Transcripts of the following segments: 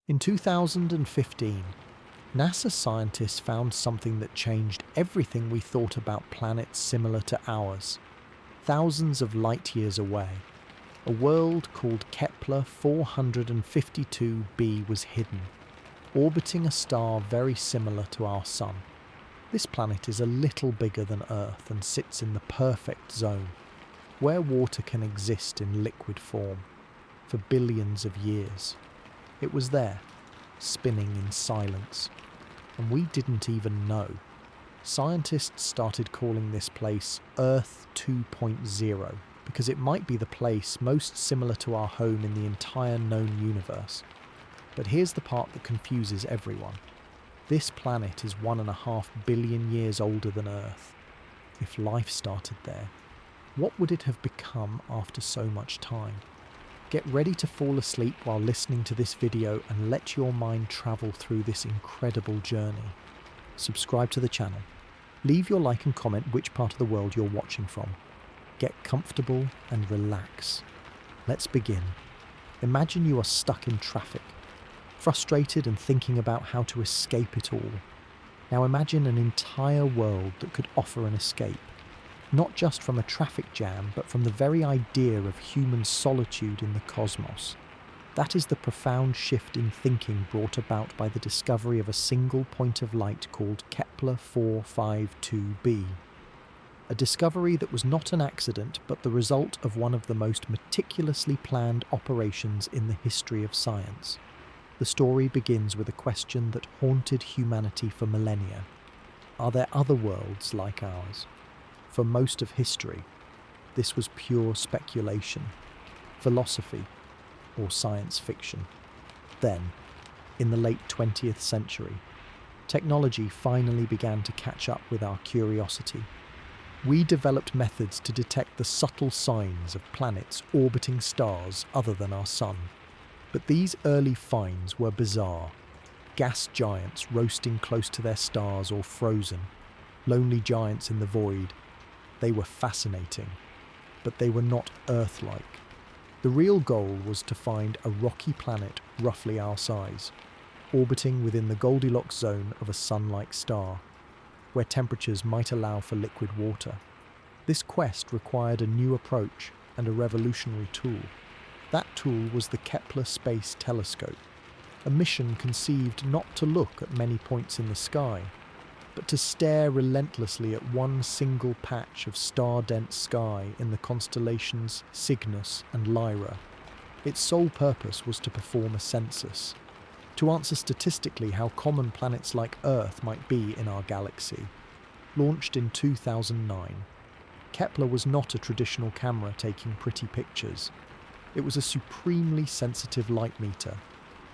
In 2015, NASA scientists found something that changed everything we thought about planets similar to ours. Thousands of light years away, a world called Kepler-452b was hidden, orbiting a star very similar to our Sun. This planet is a little bigger than Earth and sits in the perfect zone, where water can exist in liquid form for billions of years. It was there, spinning in silence, and we didn't even know. Scientists started calling this place Earth 2.0 because it might be the place most similar to our home in the entire known universe. But here's the part that confuses everyone. This planet is 1.5 billion years older than Earth. If life started there, what would it have become after so much time? Get ready to fall asleep while listening to this video and let your mind travel through this incredible journey. Subscribe to the channel. Leave your like and comment which part of the world you're watching from. Get comfortable and relax. Let's begin. Imagine you are stuck in traffic, frustrated and thinking about how to escape it all. Now imagine an entire world that could offer an escape. Not just from a traffic jam, but from the very idea of human solitude in the cosmos. That is the profound shift in thinking brought about by the discovery of a single point of light called Kepler-452b. A discovery that was not an accident, but the result of one of the most meticulously planned operations in the history of science. The story begins with a question that haunted humanity for millennia. Are there other worlds like ours? For most of history, this was pure speculation, philosophy, or science fiction. Then, in the late 20th century, technology finally began to catch up with our curiosity. We developed methods to detect the subtle signs of planets orbiting stars other than our Sun. But these early finds were bizarre. Gas giants roasting close to their stars or frozen, lonely giants in the void. They were fascinating, but they were not Earth-like. The real goal was to find a rocky planet roughly our size, orbiting within the Goldilocks zone of a Sun-like star, where temperatures might allow for liquid water. This quest required a new approach and a revolutionary tool. That tool was the Kepler Space Telescope, a mission conceived not to look at many points in the sky, but to stare relentlessly at one single patch of star-dense sky in the constellations Cygnus and Lyra. Its sole purpose was to perform a census, to answer statistically how common planets like Earth might be in our galaxy. Launched in 2009, Kepler was not a traditional camera taking pretty pictures. It was a supremely sensitive light meter,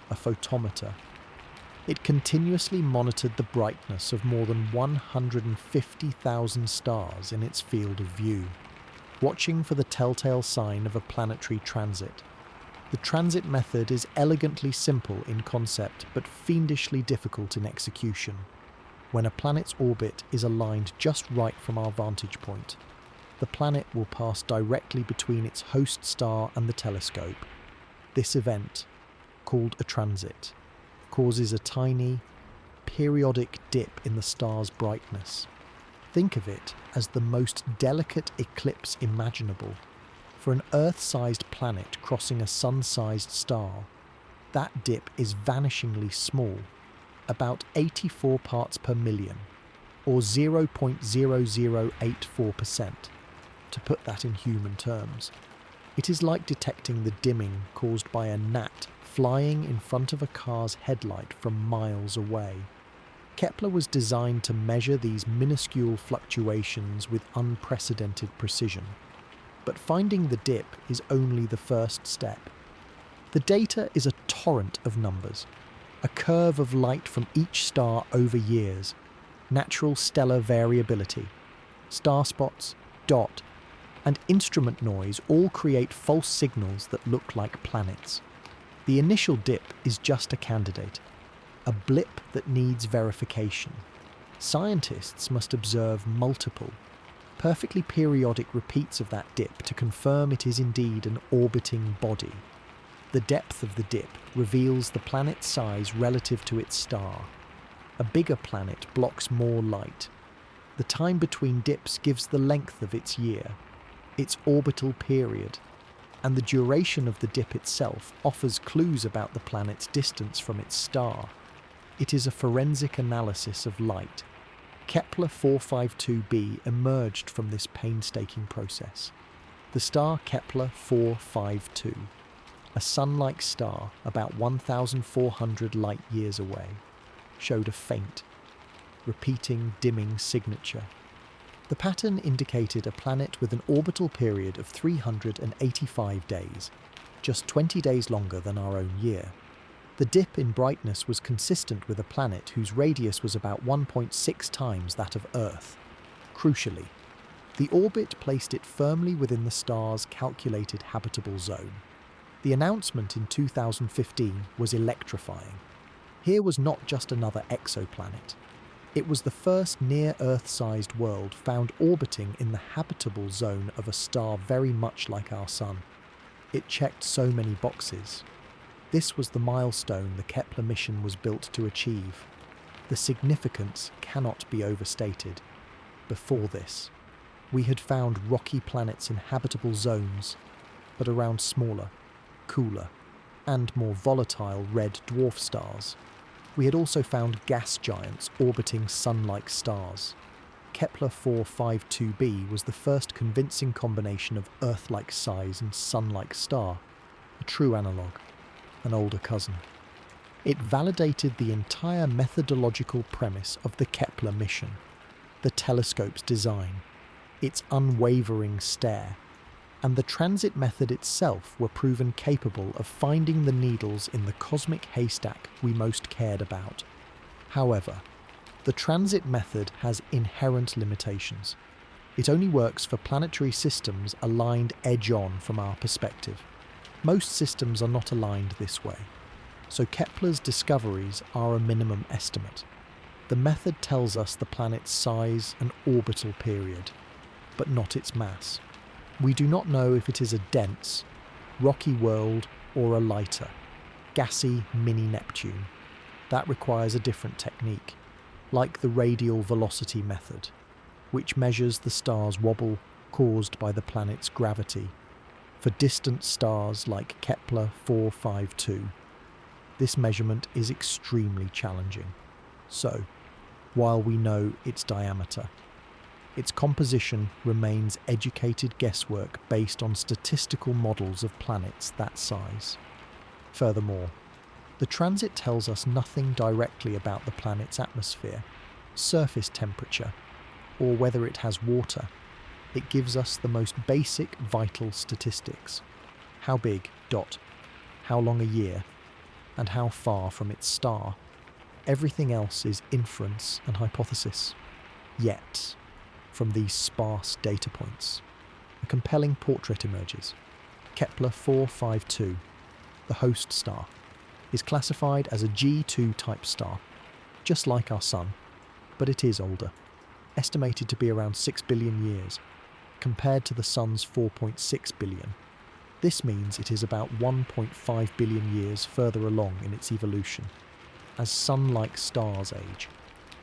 a photometer. It continuously monitored the brightness of more than 150,000 stars in its field of view, watching for the telltale sign of a planetary transit. The transit method is elegantly simple in concept but fiendishly difficult in execution. When a planet's orbit is aligned just right from our vantage point, the planet will pass directly between its host star and the telescope. This event, called a transit, causes a tiny, periodic dip in the star's brightness. Think of it as the most delicate eclipse imaginable. For an Earth-sized planet crossing a Sun-sized star, that dip is vanishingly small, about 84 parts per million, or 0.0084%, to put that in human terms. It is like detecting the dimming caused by a gnat flying in front of a car's headlight from miles away. Kepler was designed to measure these minuscule fluctuations with unprecedented precision. But finding the dip is only the first step. The data is a torrent of numbers, a curve of light from each star over years, natural stellar variability, star spots, dot, and instrument noise all create false signals that look like planets. The initial dip is just a candidate, a blip that needs verification. Scientists must observe multiple, perfectly periodic repeats of that dip to confirm it is indeed an orbiting body. The depth of the dip reveals the planet's size relative to its star. A bigger planet blocks more light. The time between dips gives the length of its year, its orbital period, and the duration of the dip itself offers clues about the planet's distance from its star. It is a forensic analysis of light. Kepler-452b emerged from this painstaking process. The star Kepler-452, a sun-like star about 1,400 light-years away, showed a faint, repeating dimming signature. The pattern indicated a planet with an orbital period of 385 days, just 20 days longer than our own year. The dip in brightness was consistent with a planet whose radius was about 1.6 times that of Earth. Crucially, the orbit placed it firmly within the star's calculated habitable zone. The announcement in 2015 was electrifying. Here was not just another exoplanet. It was the first near-Earth-sized world found orbiting in the habitable zone of a star very much like our Sun. It checked so many boxes. This was the milestone the Kepler mission was built to achieve. The significance cannot be overstated. Before this, we had found rocky planets in habitable zones, but around smaller, cooler, and more volatile red dwarf stars. We had also found gas giants orbiting sun-like stars. Kepler-452b was the first convincing combination of Earth-like size and sun-like star, a true analogue, an older cousin. It validated the entire methodological premise of the Kepler mission, the telescope's design, its unwavering stare, and the transit method itself were proven capable of finding the needles in the cosmic haystack we most cared about. However, the transit method has inherent limitations. It only works for planetary systems aligned edge-on from our perspective. Most systems are not aligned this way, so Kepler's discoveries are a minimum estimate. The method tells us the planet's size and orbital period, but not its mass. We do not know if it is a dense, rocky world or a lighter, gassy mini-Neptune. That requires a different technique, like the radial velocity method, which measures the star's wobble caused by the planet's gravity. For distant stars like Kepler-452, this measurement is extremely challenging. So, while we know its diameter, its composition remains educated guesswork based on statistical models of planets that size. Furthermore, the transit tells us nothing directly about the planet's atmosphere, surface temperature, or whether it has water. It gives us the most basic vital statistics. How big, how long a year, and how far from its star. Everything else is inference and hypothesis. Yet, from these sparse data points, a compelling portrait emerges. Kepler-452, the host star, is classified as a G2 type star, just like our Sun, but it is older, estimated to be around 6 billion years, compared to the Sun's 4.6 billion. This means it is about 1.5 billion years further along in its evolution. As Sun-like stars age,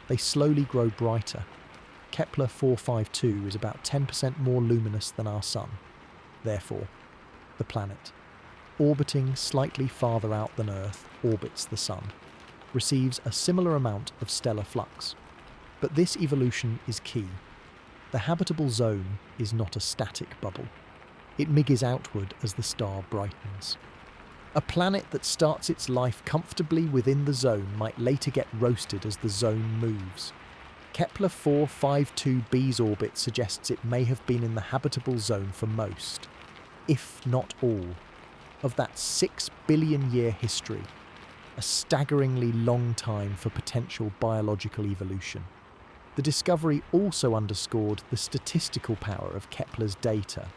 they slowly grow brighter. Kepler-452 is about 10% more luminous than our Sun. Therefore, the planet, orbiting slightly farther out than Earth, orbits the Sun, receives a similar amount of stellar flux. But this evolution is key. The habitable zone is not a static bubble. It migges outward as the star brightens. A planet that starts its life comfortably within the zone might later get roasted as the zone moves. Kepler-452b's orbit suggests it may have been in the habitable zone for most, if not all, of that 6 billion year history, a staggeringly long time for potential biological evolution. The discovery also underscored the statistical power of Kepler's data.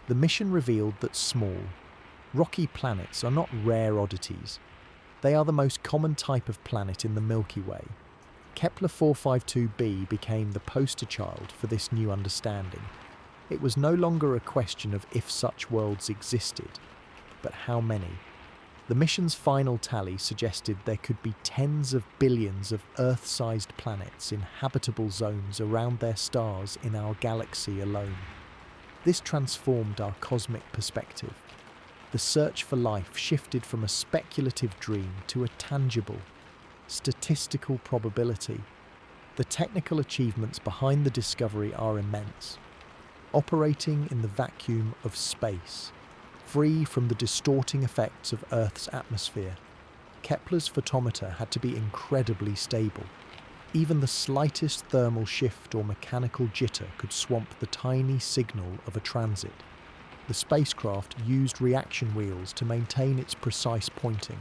The mission revealed that small, rocky planets are not rare oddities. They are the most common type of planet in the Milky Way. Kepler-452b became the poster child for this new understanding. It was no longer a question of if such worlds existed, but how many. The mission's final tally suggested there could be tens of billions of Earth-sized planets in habitable zones around their stars in our galaxy alone. This transformed our cosmic perspective. The search for life shifted from a speculative dream to a tangible, statistical probability. The technical achievements behind the discovery are immense. Operating in the vacuum of space, free from the distorting effects of Earth's atmosphere, Kepler's photometer had to be incredibly stable. Even the slightest thermal shift or mechanical jitter could swamp the tiny signal of a transit. The spacecraft used reaction wheels to maintain its precise pointing,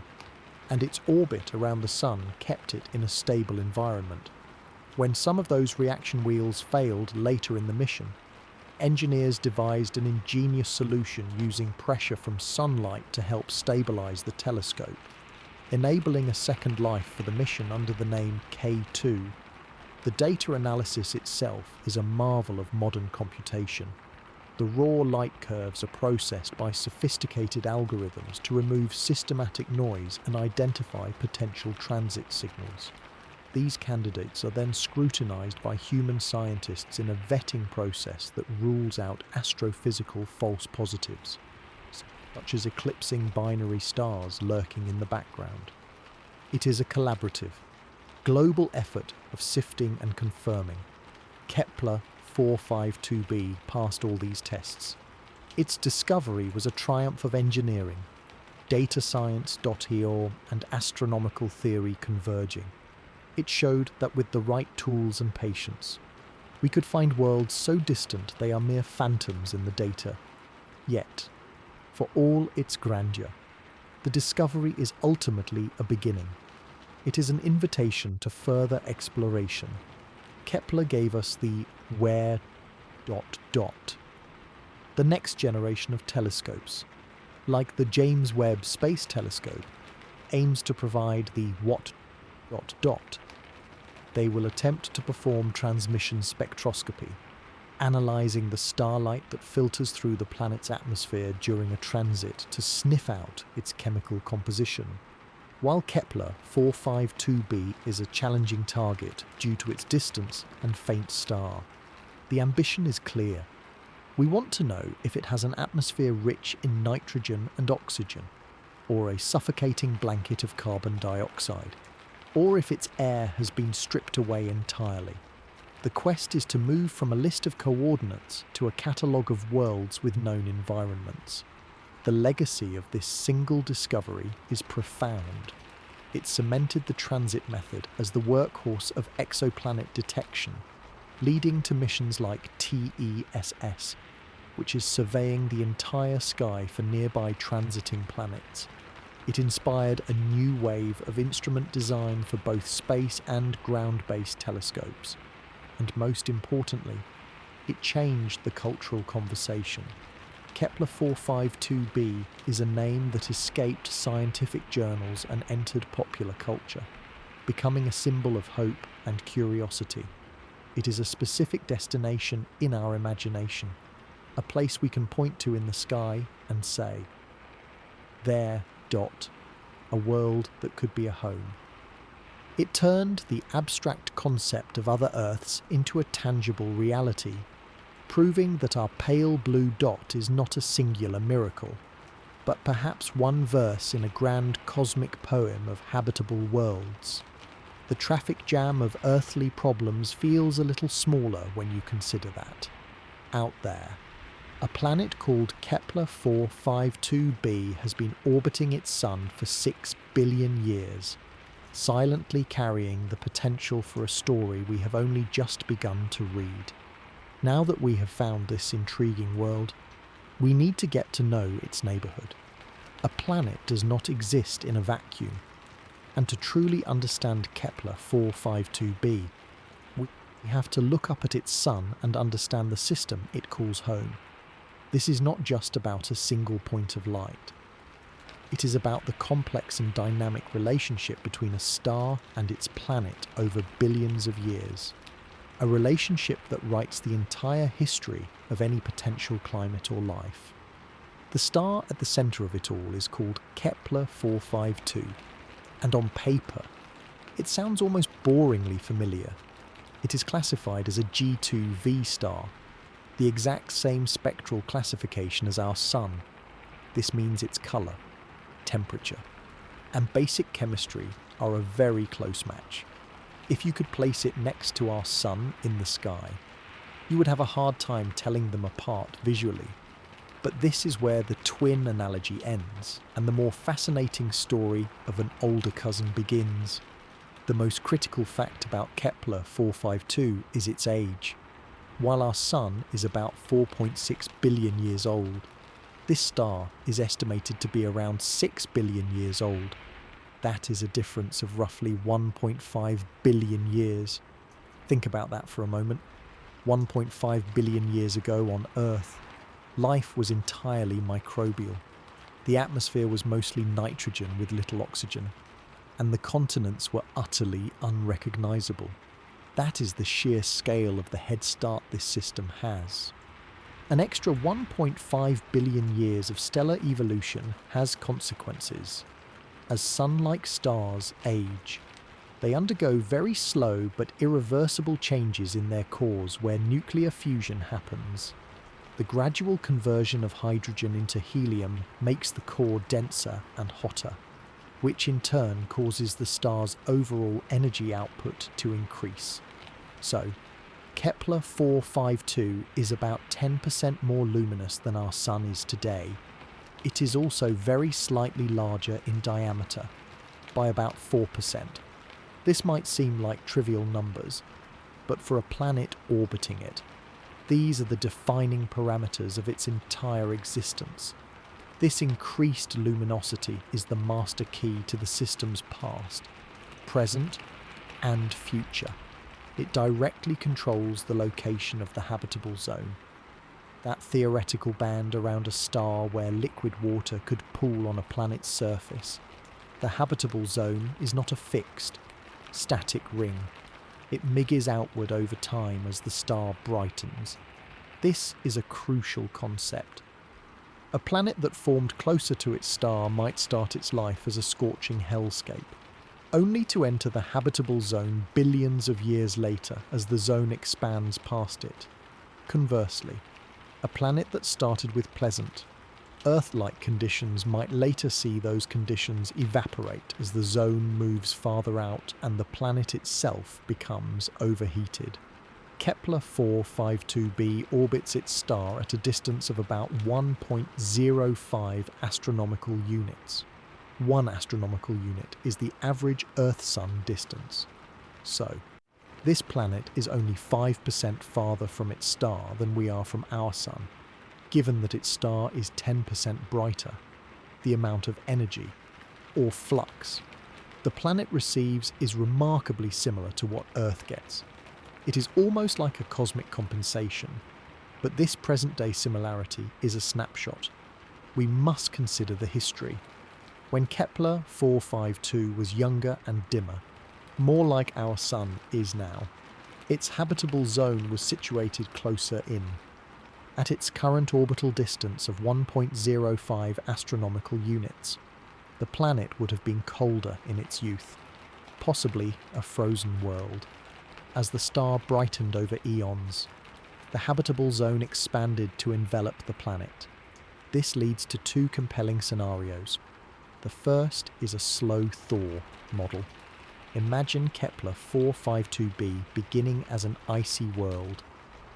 and its orbit around the Sun kept it in a stable environment. When some of those reaction wheels failed later in the mission, engineers devised an ingenious solution using pressure from sunlight to help stabilize the telescope, enabling a second life for the mission under the name K2. The data analysis itself is a marvel of modern computation. The raw light curves are processed by sophisticated algorithms to remove systematic noise and identify potential transit signals. These candidates are then scrutinized by human scientists in a vetting process that rules out astrophysical false positives, such as eclipsing binary stars lurking in the background. It is a collaborative, global effort of sifting and confirming. Kepler-452b passed all these tests. Its discovery was a triumph of engineering, data science, and astronomical theory converging. It showed that with the right tools and patience, we could find worlds so distant they are mere phantoms in the data. Yet, for all its grandeur, the discovery is ultimately a beginning. It is an invitation to further exploration. Kepler gave us the where... the next generation of telescopes, like the James Webb Space Telescope, aims to provide the what... They will attempt to perform transmission spectroscopy, analysing the starlight that filters through the planet's atmosphere during a transit to sniff out its chemical composition. While Kepler-452b is a challenging target due to its distance and faint star, the ambition is clear. We want to know if it has an atmosphere rich in nitrogen and oxygen, or a suffocating blanket of carbon dioxide, or if its air has been stripped away entirely. The quest is to move from a list of coordinates to a catalogue of worlds with known environments. The legacy of this single discovery is profound. It cemented the transit method as the workhorse of exoplanet detection, leading to missions like TESS, which is surveying the entire sky for nearby transiting planets. It inspired a new wave of instrument design for both space and ground-based telescopes. And most importantly, it changed the cultural conversation. Kepler-452b is a name that escaped scientific journals and entered popular culture, becoming a symbol of hope and curiosity. It is a specific destination in our imagination, a place we can point to in the sky and say, there, a world that could be a home. It turned the abstract concept of other Earths into a tangible reality, proving that our pale blue dot is not a singular miracle, but perhaps one verse in a grand cosmic poem of habitable worlds. The traffic jam of earthly problems feels a little smaller when you consider that. Out there, a planet called Kepler-452b has been orbiting its sun for 6 billion years, silently carrying the potential for a story we have only just begun to read. Now that we have found this intriguing world, we need to get to know its neighbourhood. A planet does not exist in a vacuum, and to truly understand Kepler-452b, we have to look up at its sun and understand the system it calls home. This is not just about a single point of light. It is about the complex and dynamic relationship between a star and its planet over billions of years. A relationship that writes the entire history of any potential climate or life. The star at the centre of it all is called Kepler-452, and on paper, it sounds almost boringly familiar. It is classified as a G2V star, the exact same spectral classification as our Sun. This means its colour, temperature, and basic chemistry are a very close match. If you could place it next to our Sun in the sky, you would have a hard time telling them apart visually. But this is where the twin analogy ends, and the more fascinating story of an older cousin begins. The most critical fact about Kepler-452 is its age. While our Sun is about 4.6 billion years old, this star is estimated to be around 6 billion years old. That is a difference of roughly 1.5 billion years. Think about that for a moment. 1.5 billion years ago on Earth, life was entirely microbial. The atmosphere was mostly nitrogen with little oxygen, and the continents were utterly unrecognizable. That is the sheer scale of the head start this system has. An extra 1.5 billion years of stellar evolution has consequences. As Sun-like stars age, they undergo very slow but irreversible changes in their cores where nuclear fusion happens. The gradual conversion of hydrogen into helium makes the core denser and hotter, which in turn causes the star's overall energy output to increase. So, Kepler-452 is about 10% more luminous than our Sun is today. It is also very slightly larger in diameter, by about 4%. This might seem like trivial numbers, but for a planet orbiting it, these are the defining parameters of its entire existence. This increased luminosity is the master key to the system's past, present, and future. It directly controls the location of the habitable zone, that theoretical band around a star where liquid water could pool on a planet's surface. The habitable zone is not a fixed, static ring. It migges outward over time as the star brightens. This is a crucial concept. A planet that formed closer to its star might start its life as a scorching hellscape, only to enter the habitable zone billions of years later as the zone expands past it. Conversely, a planet that started with pleasant, Earth-like conditions might later see those conditions evaporate as the zone moves farther out and the planet itself becomes overheated. Kepler-452b orbits its star at a distance of about 1.05 astronomical units. 1 astronomical unit is the average Earth-Sun distance. So, this planet is only 5% farther from its star than we are from our Sun. Given that its star is 10% brighter, the amount of energy, or flux, the planet receives is remarkably similar to what Earth gets. It is almost like a cosmic compensation, but this present-day similarity is a snapshot. We must consider the history. When Kepler-452 was younger and dimmer, more like our Sun is now, its habitable zone was situated closer in. At its current orbital distance of 1.05 astronomical units, the planet would have been colder in its youth, possibly a frozen world. As the star brightened over eons, the habitable zone expanded to envelop the planet. This leads to 2 compelling scenarios. The first is a slow thaw model. Imagine Kepler-452b beginning as an icy world,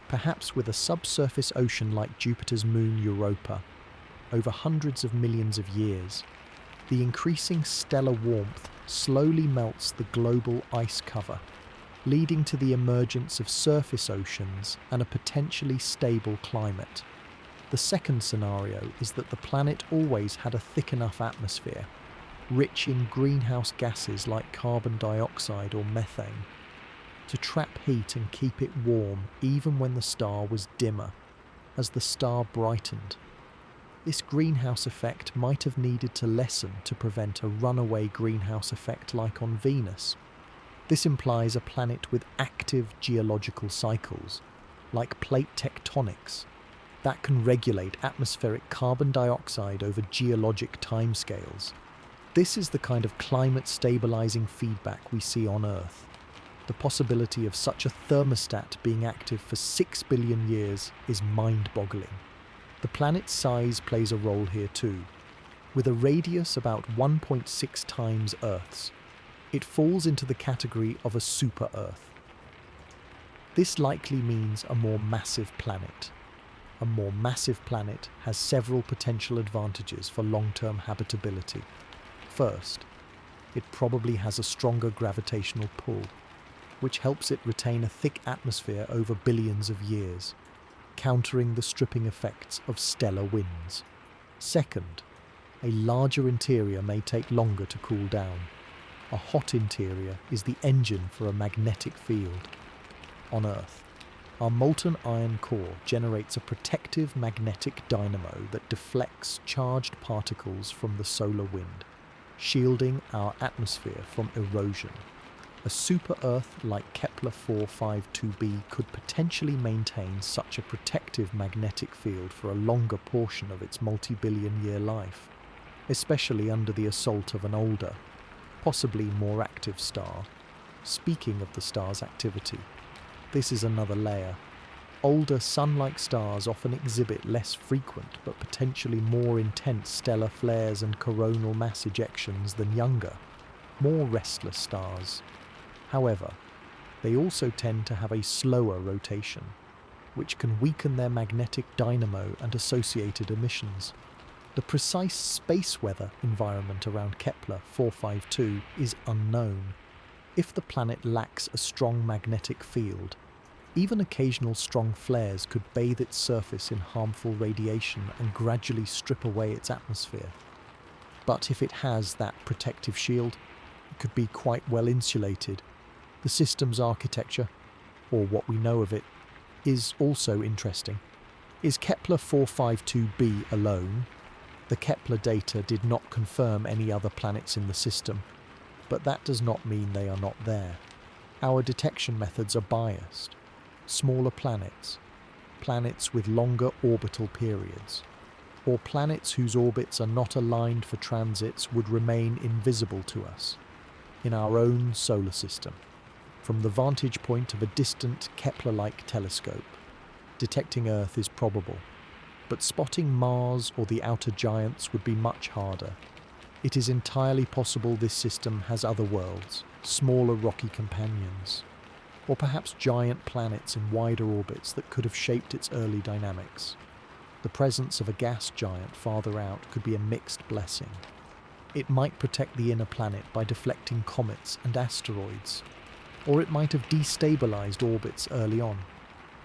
perhaps with a subsurface ocean like Jupiter's moon Europa, over hundreds of millions of years. The increasing stellar warmth slowly melts the global ice cover, leading to the emergence of surface oceans and a potentially stable climate. The second scenario is that the planet always had a thick enough atmosphere, rich in greenhouse gases like carbon dioxide or methane, to trap heat and keep it warm even when the star was dimmer, as the star brightened. This greenhouse effect might have needed to lessen to prevent a runaway greenhouse effect like on Venus. This implies a planet with active geological cycles, like plate tectonics, that can regulate atmospheric carbon dioxide over geologic timescales. This is the kind of climate-stabilizing feedback we see on Earth. The possibility of such a thermostat being active for 6 billion years is mind-boggling. The planet's size plays a role here too. With a radius about 1.6 times Earth's, it falls into the category of a super-Earth. This likely means a more massive planet. A more massive planet has several potential advantages for long-term habitability. First, it probably has a stronger gravitational pull, which helps it retain a thick atmosphere over billions of years, countering the stripping effects of stellar winds. Second, a larger interior may take longer to cool down. A hot interior is the engine for a magnetic field. On Earth, our molten iron core generates a protective magnetic dynamo that deflects charged particles from the solar wind, shielding our atmosphere from erosion. A super-Earth like Kepler-452b could potentially maintain such a protective magnetic field for a longer portion of its multi-billion-year life, especially under the assault of an older, possibly more active star. Speaking of the star's activity, this is another layer. Older Sun-like stars often exhibit less frequent but potentially more intense stellar flares and coronal mass ejections than younger, more restless stars. However, they also tend to have a slower rotation, which can weaken their magnetic dynamo and associated emissions. The precise space weather environment around Kepler-452 is unknown. If the planet lacks a strong magnetic field, even occasional strong flares could bathe its surface in harmful radiation and gradually strip away its atmosphere. But if it has that protective shield, it could be quite well insulated. The system's architecture, or what we know of it, is also interesting. Is Kepler-452b alone? The Kepler data did not confirm any other planets in the system, but that does not mean they are not there. Our detection methods are biased. Smaller planets, planets with longer orbital periods, or planets whose orbits are not aligned for transits would remain invisible to us in our own solar system. From the vantage point of a distant Kepler-like telescope, detecting Earth is probable, but spotting Mars or the outer giants would be much harder. It is entirely possible this system has other worlds, smaller rocky companions, or perhaps giant planets in wider orbits that could have shaped its early dynamics. The presence of a gas giant farther out could be a mixed blessing. It might protect the inner planet by deflecting comets and asteroids, or it might have destabilized orbits early on,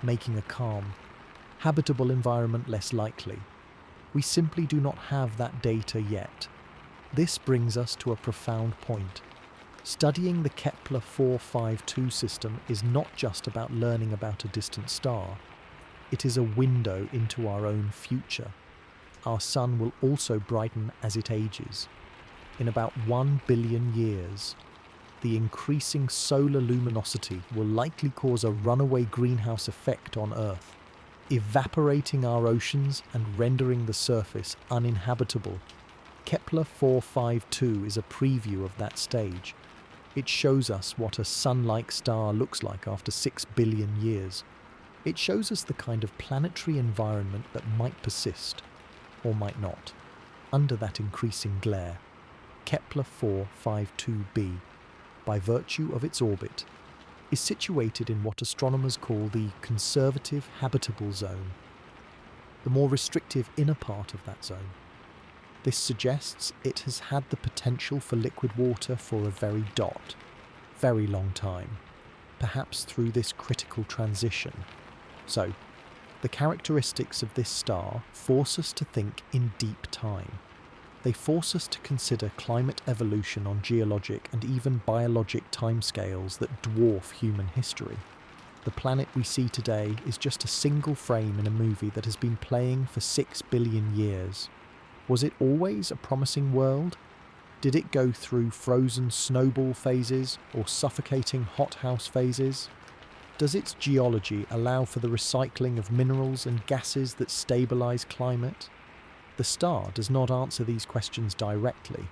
making a calm, habitable environment less likely. We simply do not have that data yet. This brings us to a profound point. Studying the Kepler-452 system is not just about learning about a distant star. It is a window into our own future. Our sun will also brighten as it ages. In about 1 billion years, the increasing solar luminosity will likely cause a runaway greenhouse effect on Earth, evaporating our oceans and rendering the surface uninhabitable. Kepler-452 is a preview of that stage. It shows us what a sun-like star looks like after 6 billion years. It shows us the kind of planetary environment that might persist, or might not, under that increasing glare. Kepler-452b, by virtue of its orbit, is situated in what astronomers call the conservative habitable zone, the more restrictive inner part of that zone. This suggests it has had the potential for liquid water for a very long time, perhaps through this critical transition. So, the characteristics of this star force us to think in deep time. They force us to consider climate evolution on geologic and even biologic timescales that dwarf human history. The planet we see today is just a single frame in a movie that has been playing for 6 billion years. Was it always a promising world? Did it go through frozen snowball phases or suffocating hothouse phases? Does its geology allow for the recycling of minerals and gases that stabilize climate? The star does not answer these questions directly,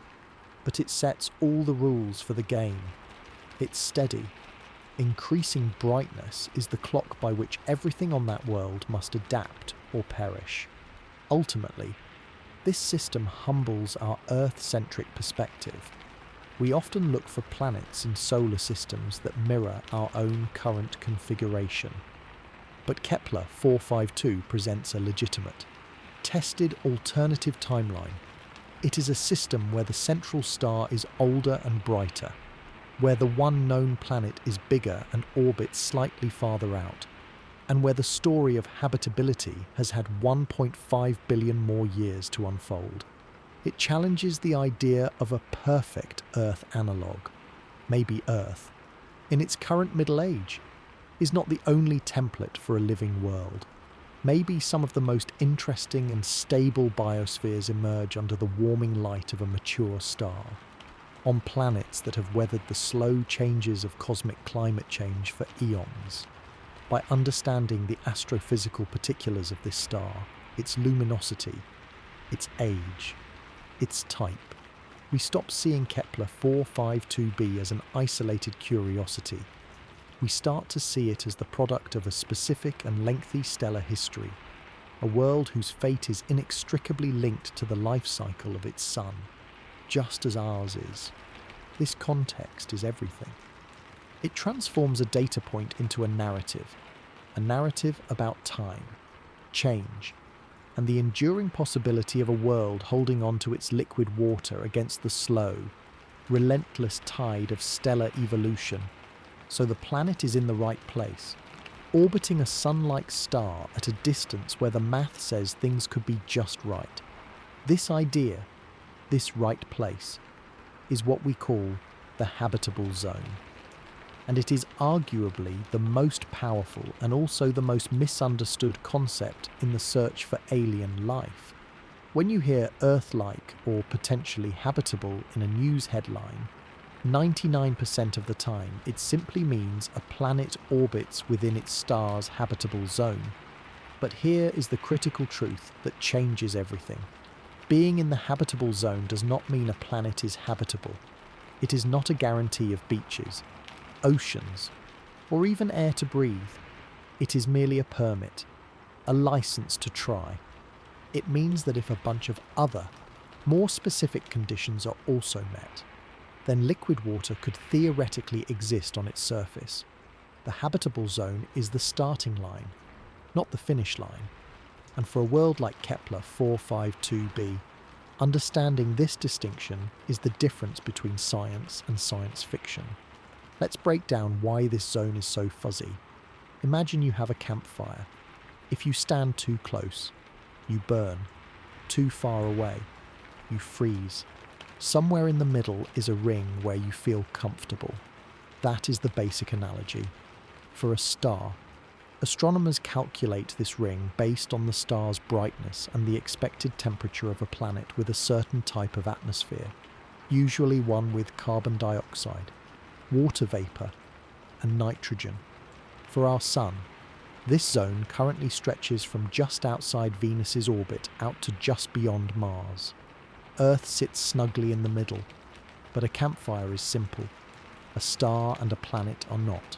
but it sets all the rules for the game. Its steady, increasing brightness is the clock by which everything on that world must adapt or perish. Ultimately, this system humbles our Earth-centric perspective. We often look for planets in solar systems that mirror our own current configuration. But Kepler-452 presents a legitimate, tested alternative timeline. It is a system where the central star is older and brighter, where the one known planet is bigger and orbits slightly farther out, and where the story of habitability has had 1.5 billion more years to unfold. It challenges the idea of a perfect Earth analogue. Maybe Earth, in its current middle age, is not the only template for a living world. Maybe some of the most interesting and stable biospheres emerge under the warming light of a mature star, on planets that have weathered the slow changes of cosmic climate change for eons. By understanding the astrophysical particulars of this star, its luminosity, its age, its type, we stop seeing Kepler-452b as an isolated curiosity. We start to see it as the product of a specific and lengthy stellar history, a world whose fate is inextricably linked to the life cycle of its sun, just as ours is. This context is everything. It transforms a data point into a narrative about time, change, and the enduring possibility of a world holding on to its liquid water against the slow, relentless tide of stellar evolution. So the planet is in the right place, orbiting a sun-like star at a distance where the math says things could be just right. This idea, this right place, is what we call the habitable zone. And it is arguably the most powerful and also the most misunderstood concept in the search for alien life. When you hear Earth-like or potentially habitable in a news headline, 99% of the time it simply means a planet orbits within its star's habitable zone. But here is the critical truth that changes everything. Being in the habitable zone does not mean a planet is habitable. It is not a guarantee of beaches, oceans, or even air to breathe. It is merely a permit, a license to try. It means that if a bunch of other, more specific conditions are also met, then liquid water could theoretically exist on its surface. The habitable zone is the starting line, not the finish line. And for a world like Kepler-452b, understanding this distinction is the difference between science and science fiction. Let's break down why this zone is so fuzzy. Imagine you have a campfire. If you stand too close, you burn. Too far away, you freeze. Somewhere in the middle is a ring where you feel comfortable. That is the basic analogy. For a star, astronomers calculate this ring based on the star's brightness and the expected temperature of a planet with a certain type of atmosphere, usually one with carbon dioxide, water vapor, and nitrogen. For our Sun, this zone currently stretches from just outside Venus's orbit out to just beyond Mars. Earth sits snugly in the middle, but a campfire is simple. A star and a planet are not.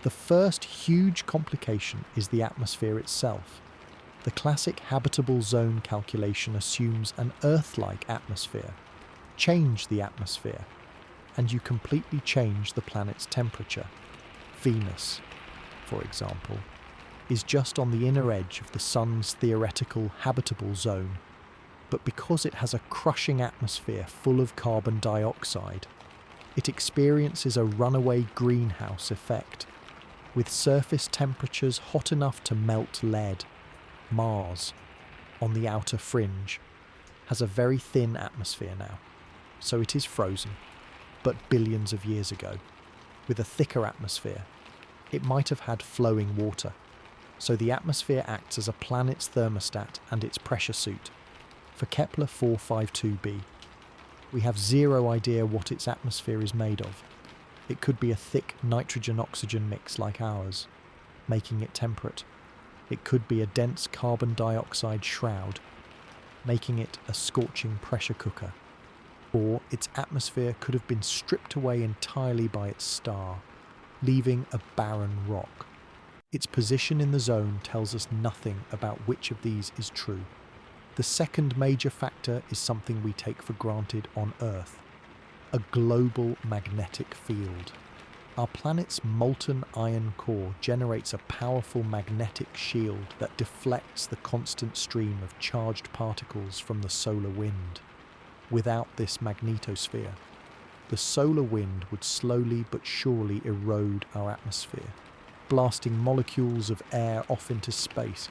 The first huge complication is the atmosphere itself. The classic habitable zone calculation assumes an Earth-like atmosphere. Change the atmosphere, and you completely change the planet's temperature. Venus, for example, is just on the inner edge of the Sun's theoretical habitable zone, but because it has a crushing atmosphere full of carbon dioxide, it experiences a runaway greenhouse effect. With surface temperatures hot enough to melt lead, Mars, on the outer fringe, has a very thin atmosphere now, so it is frozen. But billions of years ago, with a thicker atmosphere, it might have had flowing water, so the atmosphere acts as a planet's thermostat and its pressure suit. For Kepler-452b, we have zero idea what its atmosphere is made of. It could be a thick nitrogen-oxygen mix like ours, making it temperate. It could be a dense carbon dioxide shroud, making it a scorching pressure cooker. Or its atmosphere could have been stripped away entirely by its star, leaving a barren rock. Its position in the zone tells us nothing about which of these is true. The second major factor is something we take for granted on Earth: a global magnetic field. Our planet's molten iron core generates a powerful magnetic shield that deflects the constant stream of charged particles from the solar wind. Without this magnetosphere, the solar wind would slowly but surely erode our atmosphere, blasting molecules of air off into space.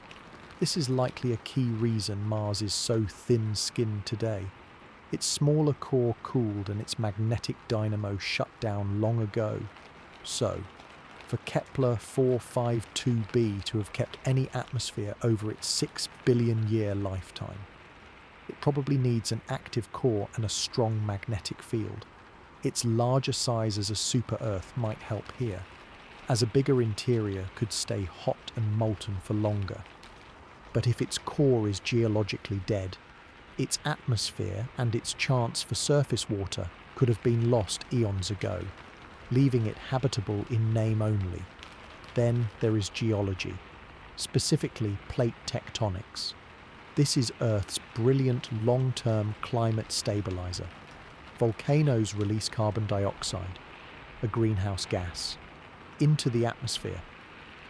This is likely a key reason Mars is so thin-skinned today. Its smaller core cooled and its magnetic dynamo shut down long ago. So, for Kepler-452b to have kept any atmosphere over its 6 billion year lifetime, it probably needs an active core and a strong magnetic field. Its larger size as a super-Earth might help here, as a bigger interior could stay hot and molten for longer. But if its core is geologically dead, its atmosphere and its chance for surface water could have been lost eons ago, leaving it habitable in name only. Then there is geology, specifically plate tectonics. This is Earth's brilliant long-term climate stabilizer. Volcanoes release carbon dioxide, a greenhouse gas, into the atmosphere.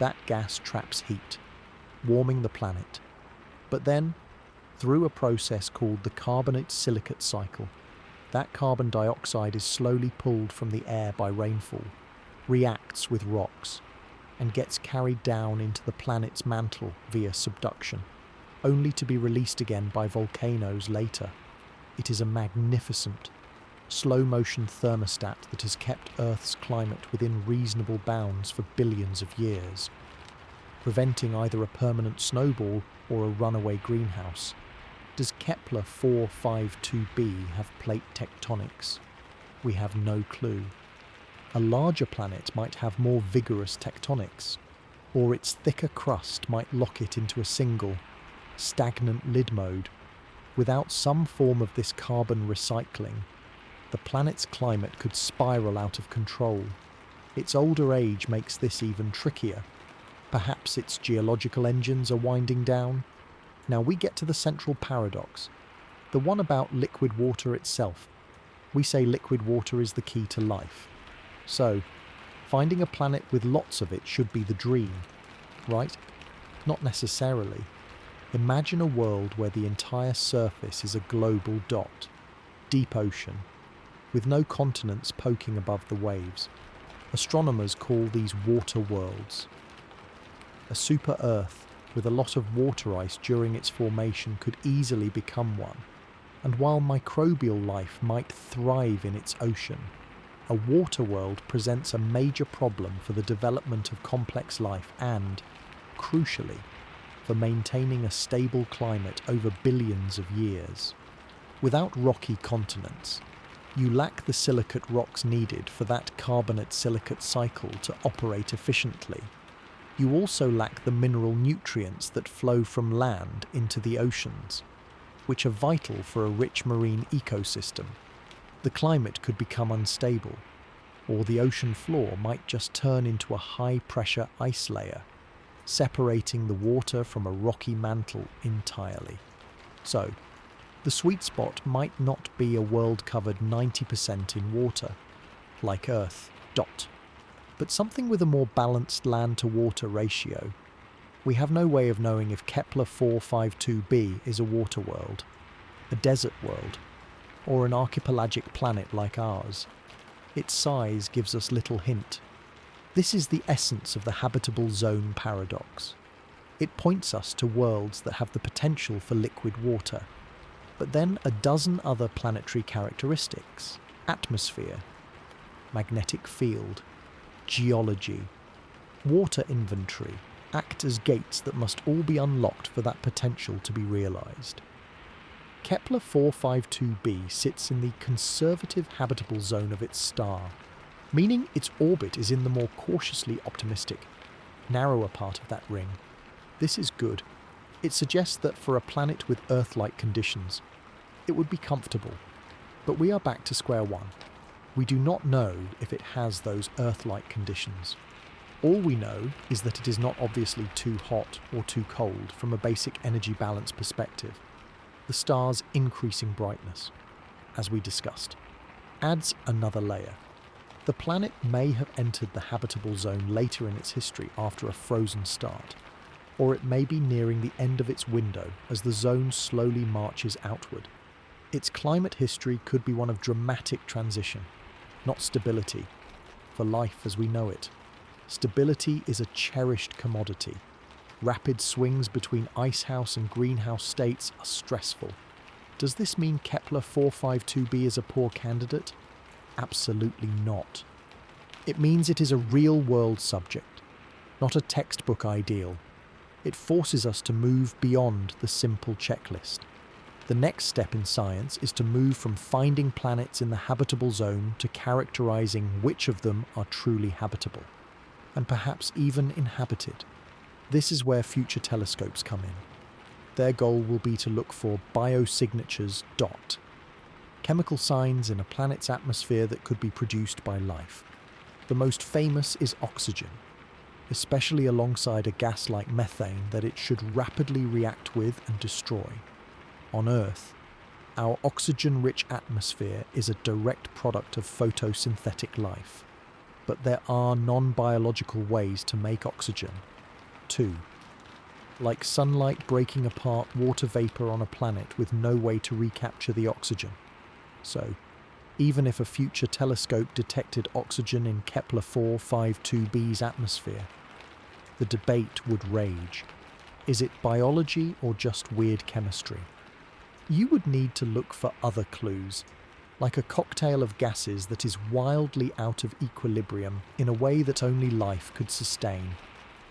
That gas traps heat, warming the planet. But then, through a process called the carbonate-silicate cycle, that carbon dioxide is slowly pulled from the air by rainfall, reacts with rocks, and gets carried down into the planet's mantle via subduction, only to be released again by volcanoes later. It is a magnificent, slow-motion thermostat that has kept Earth's climate within reasonable bounds for billions of years, preventing either a permanent snowball or a runaway greenhouse. Does Kepler-452b have plate tectonics? We have no clue. A larger planet might have more vigorous tectonics, or its thicker crust might lock it into a single, stagnant lid mode. Without some form of this carbon recycling, the planet's climate could spiral out of control. Its older age makes this even trickier. Perhaps its geological engines are winding down. Now we get to the central paradox, the one about liquid water itself. We say liquid water is the key to life. So, finding a planet with lots of it should be the dream, right? Not necessarily. Imagine a world where the entire surface is a global dot, deep ocean, with no continents poking above the waves. Astronomers call these water worlds. A super-Earth with a lot of water ice during its formation could easily become one. And while microbial life might thrive in its ocean, a water world presents a major problem for the development of complex life and, crucially, for maintaining a stable climate over billions of years. Without rocky continents, you lack the silicate rocks needed for that carbonate-silicate cycle to operate efficiently. You also lack the mineral nutrients that flow from land into the oceans, which are vital for a rich marine ecosystem. The climate could become unstable, or the ocean floor might just turn into a high-pressure ice layer, separating the water from a rocky mantle entirely. So, the sweet spot might not be a world covered 90% in water, like Earth, but something with a more balanced land-to-water ratio. We have no way of knowing if Kepler-452b is a water world, a desert world, or an archipelagic planet like ours. Its size gives us little hint. This is the essence of the habitable zone paradox. It points us to worlds that have the potential for liquid water, but then a dozen other planetary characteristics: atmosphere, magnetic field, geology, water inventory, act as gates that must all be unlocked for that potential to be realised. Kepler-452b sits in the conservative habitable zone of its star, meaning its orbit is in the more cautiously optimistic, narrower part of that ring. This is good. It suggests that for a planet with Earth-like conditions, it would be comfortable. But we are back to square one. We do not know if it has those Earth-like conditions. All we know is that it is not obviously too hot or too cold from a basic energy balance perspective. The star's increasing brightness, as we discussed, adds another layer. The planet may have entered the habitable zone later in its history after a frozen start, or it may be nearing the end of its window as the zone slowly marches outward. Its climate history could be one of dramatic transition, not stability, for life as we know it. Stability is a cherished commodity. Rapid swings between icehouse and greenhouse states are stressful. Does this mean Kepler-452b is a poor candidate? Absolutely not. It means it is a real-world subject, not a textbook ideal. It forces us to move beyond the simple checklist. The next step in science is to move from finding planets in the habitable zone to characterizing which of them are truly habitable, and perhaps even inhabited. This is where future telescopes come in. Their goal will be to look for biosignatures, chemical signs in a planet's atmosphere that could be produced by life. The most famous is oxygen, especially alongside a gas like methane that it should rapidly react with and destroy. On Earth, our oxygen-rich atmosphere is a direct product of photosynthetic life, but there are non-biological ways to make oxygen, too. Like sunlight breaking apart water vapor on a planet with no way to recapture the oxygen. So, even if a future telescope detected oxygen in Kepler-452b's atmosphere, the debate would rage. Is it biology or just weird chemistry? You would need to look for other clues, like a cocktail of gases that is wildly out of equilibrium in a way that only life could sustain.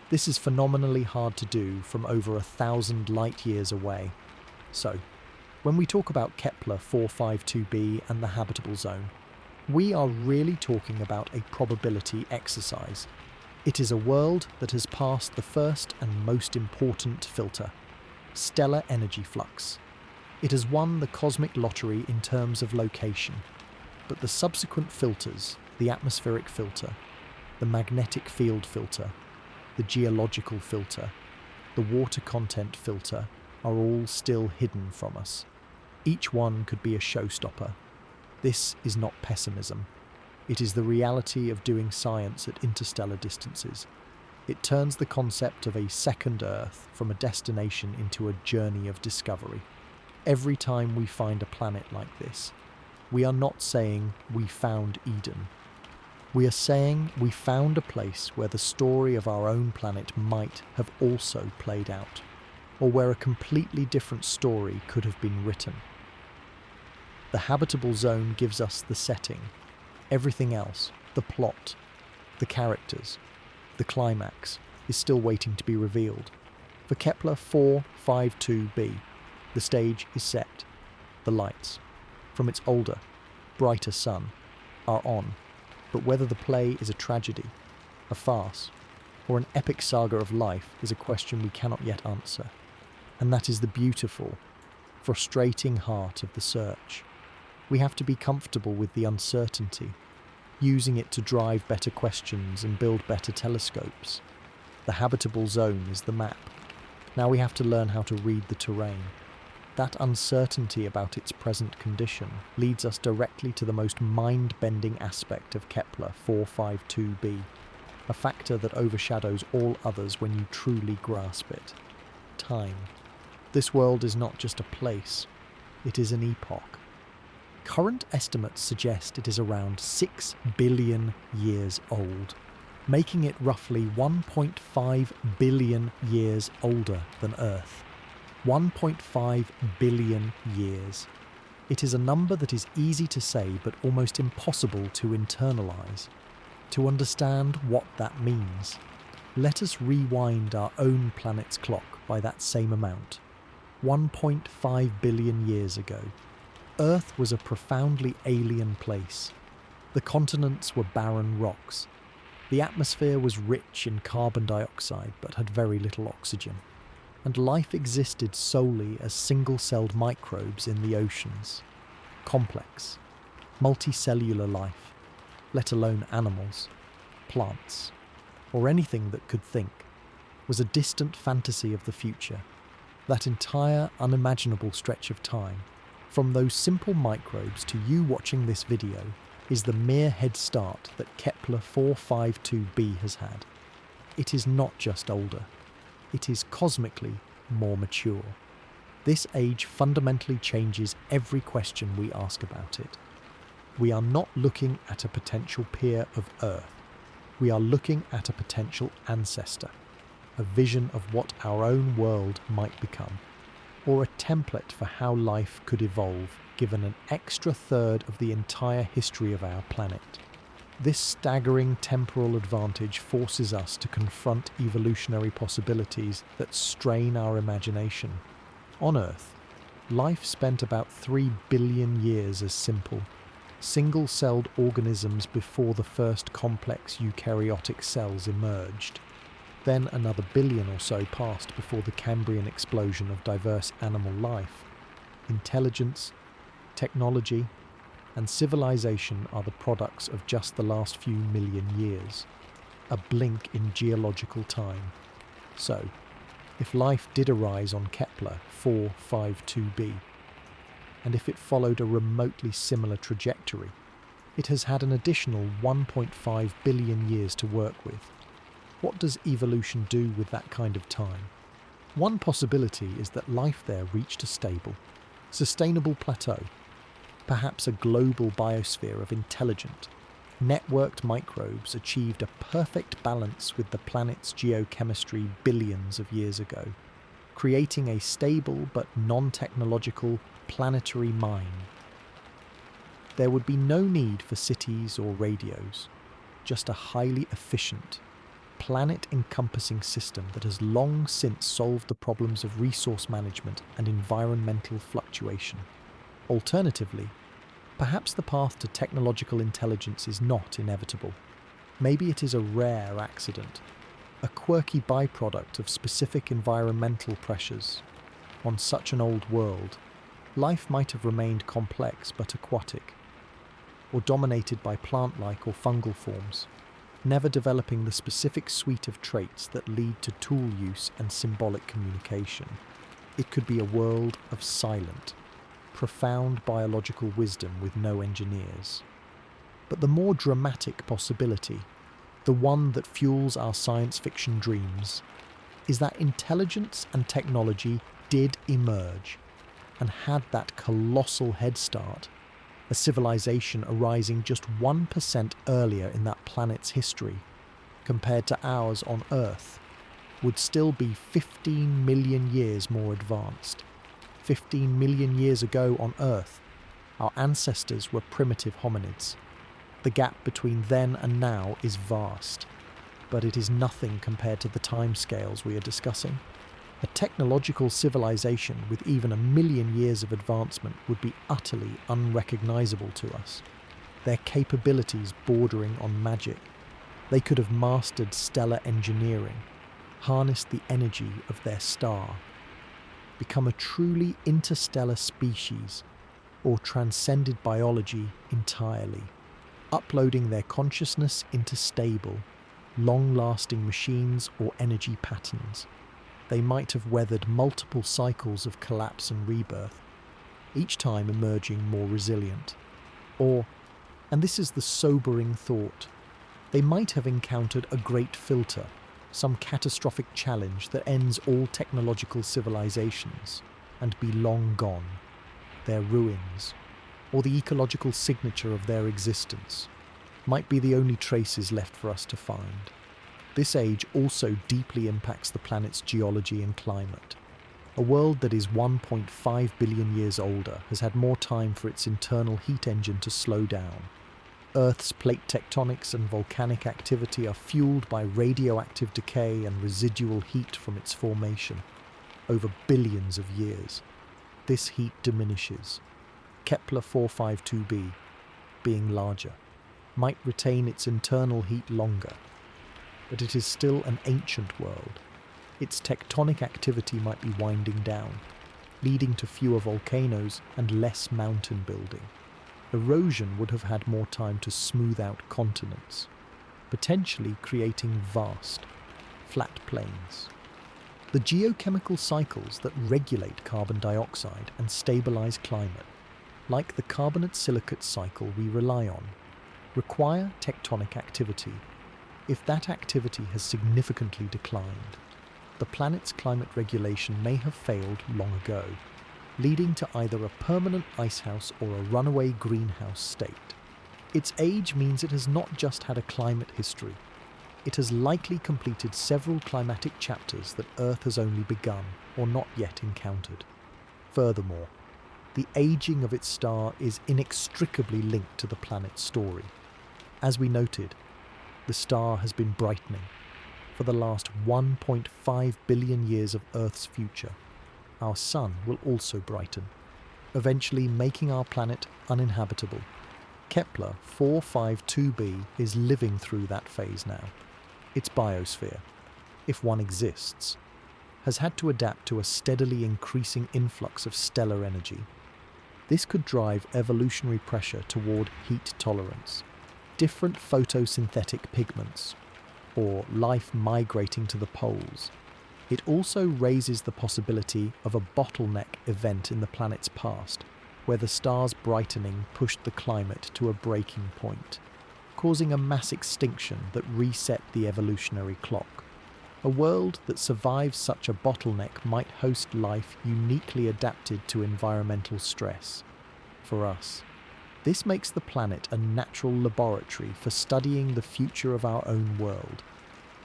This is phenomenally hard to do from over 1,000 light-years away. So, when we talk about Kepler-452b and the habitable zone, we are really talking about a probability exercise. It is a world that has passed the first and most important filter, stellar energy flux. It has won the cosmic lottery in terms of location, but the subsequent filters, the atmospheric filter, the magnetic field filter, the geological filter, the water content filter, are all still hidden from us. Each one could be a showstopper. This is not pessimism. It is the reality of doing science at interstellar distances. It turns the concept of a second Earth from a destination into a journey of discovery. Every time we find a planet like this, we are not saying we found Eden. We are saying we found a place where the story of our own planet might have also played out, or where a completely different story could have been written. The habitable zone gives us the setting. Everything else, the plot, the characters, the climax, is still waiting to be revealed. For Kepler-452b, the stage is set. The lights, from its older, brighter sun, are on. But whether the play is a tragedy, a farce, or an epic saga of life is a question we cannot yet answer. And that is the beautiful, frustrating heart of the search. We have to be comfortable with the uncertainty, using it to drive better questions and build better telescopes. The habitable zone is the map. Now we have to learn how to read the terrain. That uncertainty about its present condition leads us directly to the most mind-bending aspect of Kepler-452b, a factor that overshadows all others when you truly grasp it: time. This world is not just a place, it is an epoch. Current estimates suggest it is around 6 billion years old, making it roughly 1.5 billion years older than Earth. 1.5 billion years. It is a number that is easy to say but almost impossible to internalize. To understand what that means, let us rewind our own planet's clock by that same amount. 1.5 billion years ago, Earth was a profoundly alien place. The continents were barren rocks. The atmosphere was rich in carbon dioxide but had very little oxygen. And life existed solely as single-celled microbes in the oceans. Complex, multicellular life, let alone animals, plants, or anything that could think, was a distant fantasy of the future. That entire unimaginable stretch of time, from those simple microbes to you watching this video, is the mere head start that Kepler-452b has had. It is not just older, it is cosmically more mature. This age fundamentally changes every question we ask about it. We are not looking at a potential peer of Earth. We are looking at a potential ancestor, a vision of what our own world might become, or a template for how life could evolve given an extra third of the entire history of our planet. This staggering temporal advantage forces us to confront evolutionary possibilities that strain our imagination. On Earth, life spent about 3 billion years as simple, single-celled organisms before the first complex eukaryotic cells emerged. Then another billion or so passed before the Cambrian explosion of diverse animal life. Intelligence, technology, and civilization are the products of just the last few million years, a blink in geological time. So, if life did arise on Kepler-452b, and if it followed a remotely similar trajectory, it has had an additional 1.5 billion years to work with. What does evolution do with that kind of time? One possibility is that life there reached a stable, sustainable plateau, perhaps a global biosphere of intelligent, networked microbes achieved a perfect balance with the planet's geochemistry billions of years ago, creating a stable but non-technological planetary mine. There would be no need for cities or radios, just a highly efficient, planet-encompassing system that has long since solved the problems of resource management and environmental fluctuation. Alternatively, perhaps the path to technological intelligence is not inevitable. Maybe it is a rare accident, a quirky byproduct of specific environmental pressures. On such an old world, life might have remained complex but aquatic, or dominated by plant-like or fungal forms, never developing the specific suite of traits that lead to tool use and symbolic communication. It could be a world of silent, profound biological wisdom with no engineers. But the more dramatic possibility, the one that fuels our science fiction dreams, is that intelligence and technology did emerge and had that colossal head start, a civilization arising just 1% earlier in that planet's history, compared to ours on Earth, would still be 15 million years more advanced. 15 million years ago on Earth, our ancestors were primitive hominids. The gap between then and now is vast, but it is nothing compared to the timescales we are discussing. A technological civilization with even 1 million years of advancement would be utterly unrecognizable to us, their capabilities bordering on magic. They could have mastered stellar engineering, harnessed the energy of their star, become a truly interstellar species, or transcended biology entirely, uploading their consciousness into stable, long-lasting machines or energy patterns. They might have weathered multiple cycles of collapse and rebirth, each time emerging more resilient. Or, and this is the sobering thought, they might have encountered a great filter, some catastrophic challenge that ends all technological civilizations, and be long gone, their ruins, or the ecological signature of their existence, might be the only traces left for us to find. This age also deeply impacts the planet's geology and climate. A world that is 1.5 billion years older has had more time for its internal heat engine to slow down. Earth's plate tectonics and volcanic activity are fueled by radioactive decay and residual heat from its formation. Over billions of years, this heat diminishes, Kepler-452b being larger, might retain its internal heat longer, but it is still an ancient world. Its tectonic activity might be winding down, leading to fewer volcanoes and less mountain building. Erosion would have had more time to smooth out continents, potentially creating vast, flat plains. The geochemical cycles that regulate carbon dioxide and stabilize climate, like the carbonate-silicate cycle we rely on, require tectonic activity. If that activity has significantly declined, the planet's climate regulation may have failed long ago, leading to either a permanent icehouse or a runaway greenhouse state. Its age means it has not just had a climate history, it has likely completed several climatic chapters that Earth has only begun or not yet encountered. Furthermore, the aging of its star is inextricably linked to the planet's story. As we noted, the star has been brightening for the last 1.5 billion years of Earth's future. Our sun will also brighten, eventually making our planet uninhabitable. Kepler-452b is living through that phase now. Its biosphere, if one exists, has had to adapt to a steadily increasing influx of stellar energy. This could drive evolutionary pressure toward heat tolerance, different photosynthetic pigments, or life migrating to the poles. It also raises the possibility of a bottleneck event in the planet's past, where the star's brightening pushed the climate to a breaking point, causing a mass extinction that reset the evolutionary clock. A world that survives such a bottleneck might host life uniquely adapted to environmental stress. For us, this makes the planet a natural laboratory for studying the future of our own world.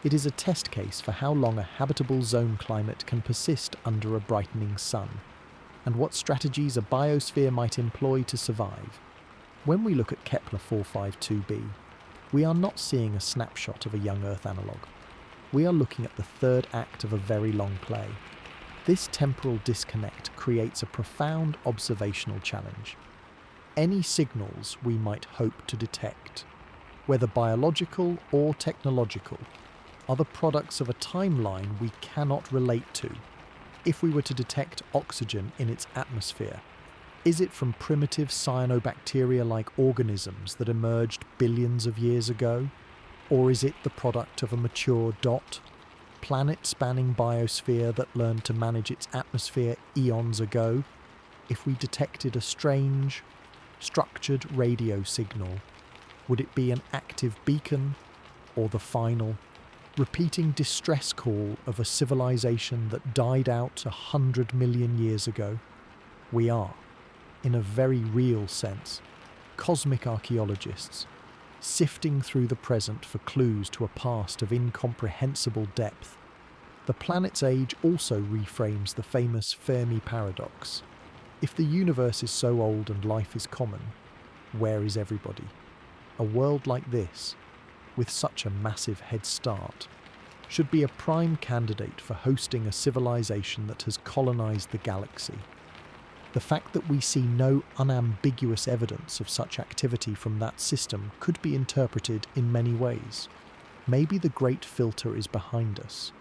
It is a test case for how long a habitable zone climate can persist under a brightening sun, and what strategies a biosphere might employ to survive. When we look at Kepler-452b, we are not seeing a snapshot of a young Earth analogue. We are looking at the third act of a very long play. This temporal disconnect creates a profound observational challenge. Any signals we might hope to detect, whether biological or technological, are the products of a timeline we cannot relate to. If we were to detect oxygen in its atmosphere, is it from primitive cyanobacteria-like organisms that emerged billions of years ago? Or is it the product of a mature planet-spanning biosphere that learned to manage its atmosphere eons ago? If we detected a strange, structured radio signal, would it be an active beacon or the final, repeating distress call of a civilization that died out 100 million years ago? We are, in a very real sense, cosmic archaeologists, sifting through the present for clues to a past of incomprehensible depth. The planet's age also reframes the famous Fermi paradox. If the universe is so old and life is common, where is everybody? A world like this, with such a massive head start, should be a prime candidate for hosting a civilization that has colonized the galaxy. The fact that we see no unambiguous evidence of such activity from that system could be interpreted in many ways. Maybe the great filter is behind us,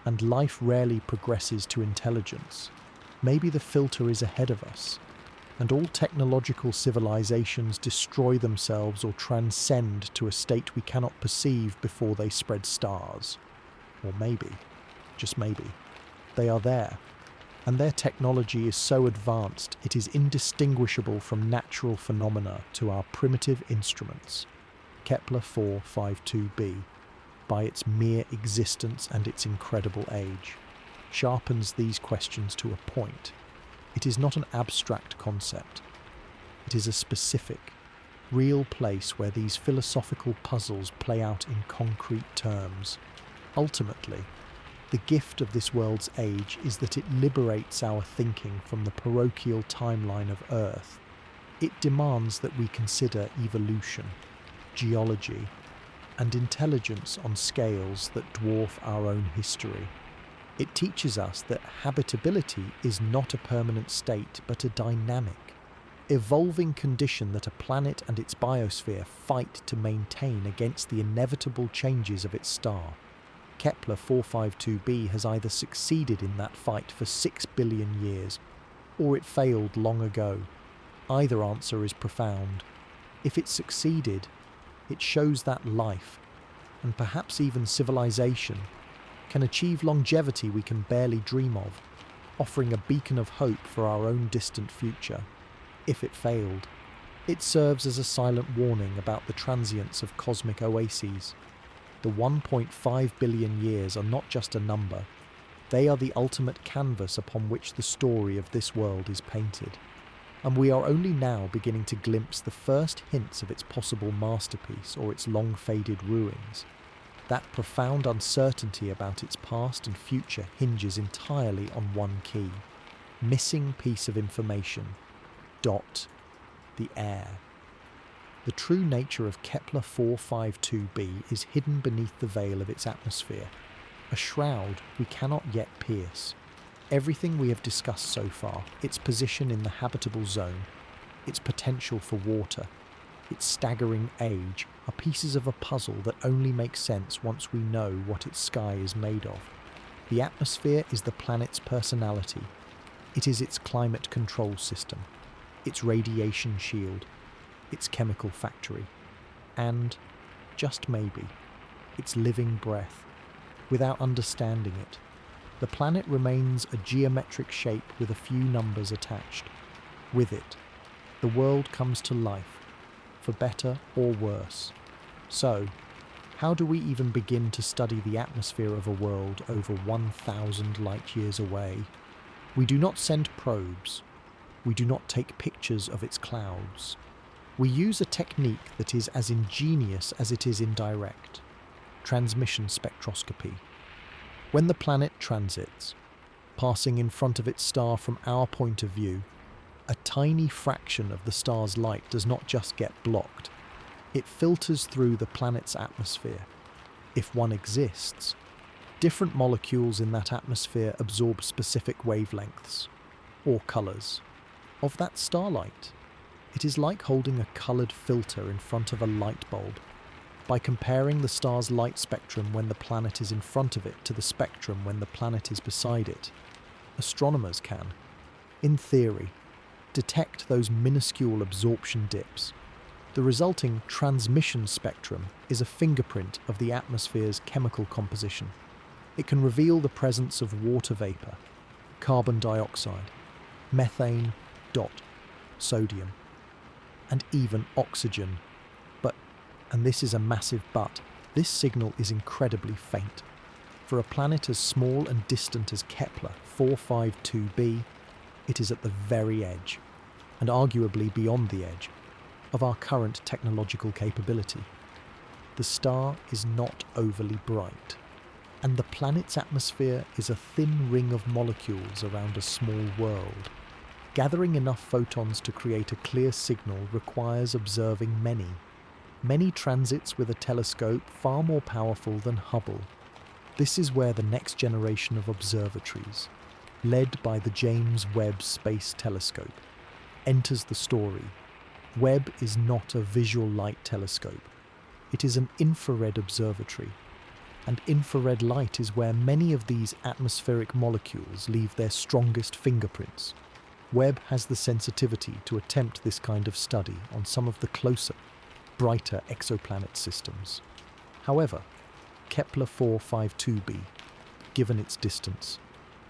and life rarely progresses to intelligence. Maybe the filter is ahead of us, and all technological civilizations destroy themselves or transcend to a state we cannot perceive before they spread stars. Or maybe, just maybe, they are there, and their technology is so advanced it is indistinguishable from natural phenomena to our primitive instruments. Kepler-452b, by its mere existence and its incredible age, sharpens these questions to a point. It is not an abstract concept. It is a specific, real place where these philosophical puzzles play out in concrete terms. Ultimately, the gift of this world's age is that it liberates our thinking from the parochial timeline of Earth. It demands that we consider evolution, geology, and intelligence on scales that dwarf our own history. It teaches us that habitability is not a permanent state but a dynamic, evolving condition that a planet and its biosphere fight to maintain against the inevitable changes of its star. Kepler-452b has either succeeded in that fight for 6 billion years, or it failed long ago. Either answer is profound. If it succeeded, it shows that life, and perhaps even civilization, can achieve longevity we can barely dream of, offering a beacon of hope for our own distant future. If it failed, it serves as a silent warning about the transience of cosmic oases. The 1.5 billion years are not just a number, they are the ultimate canvas upon which the story of this world is painted. And we are only now beginning to glimpse the first hints of its possible masterpiece or its long-faded ruins. That profound uncertainty about its past and future hinges entirely on one key: missing piece of information. The air. The true nature of Kepler-452b is hidden beneath the veil of its atmosphere, a shroud we cannot yet pierce. Everything we have discussed so far, its position in the habitable zone, its potential for water, its staggering age, are pieces of a puzzle that only make sense once we know what its sky is made of. The atmosphere is the planet's personality. It is its climate control system, its radiation shield, its chemical factory, and, just maybe, its living breath. Without understanding it, the planet remains a geometric shape with a few numbers attached. With it, the world comes to life, for better or worse. So, how do we even begin to study the atmosphere of a world over 1,000 light-years away? We do not send probes. We do not take pictures of its clouds. We use a technique that is as ingenious as it is indirect: transmission spectroscopy. When the planet transits, passing in front of its star from our point of view, a tiny fraction of the star's light does not just get blocked, it filters through the planet's atmosphere. If one exists, different molecules in that atmosphere absorb specific wavelengths, or colours, of that starlight. It is like holding a coloured filter in front of a light bulb. By comparing the star's light spectrum when the planet is in front of it to the spectrum when the planet is beside it, astronomers can, in theory, detect those minuscule absorption dips. The resulting transmission spectrum is a fingerprint of the atmosphere's chemical composition. It can reveal the presence of water vapour, carbon dioxide, methane, sodium, and even oxygen. And this is a massive but, this signal is incredibly faint. For a planet as small and distant as Kepler-452b, it is at the very edge, and arguably beyond the edge, of our current technological capability. The star is not overly bright, and the planet's atmosphere is a thin ring of molecules around a small world. Gathering enough photons to create a clear signal requires observing many transits with a telescope far more powerful than Hubble. This is where the next generation of observatories, led by the James Webb Space Telescope, enters the story. Webb is not a visual light telescope. It is an infrared observatory, and infrared light is where many of these atmospheric molecules leave their strongest fingerprints. Webb has the sensitivity to attempt this kind of study on some of the closer, brighter exoplanet systems. However, Kepler-452b, given its distance,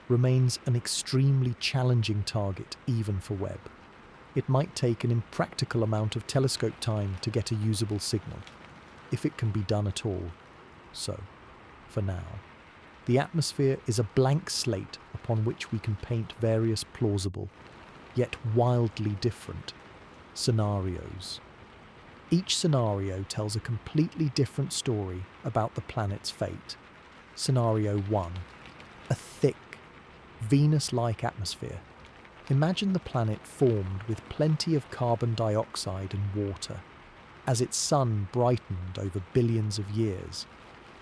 remains an extremely challenging target even for Webb. It might take an impractical amount of telescope time to get a usable signal, if it can be done at all. So, for now, the atmosphere is a blank slate upon which we can paint various plausible, yet wildly different, scenarios. Each scenario tells a completely different story about the planet's fate. Scenario 1. A thick, Venus-like atmosphere. Imagine the planet formed with plenty of carbon dioxide and water. As its sun brightened over billions of years,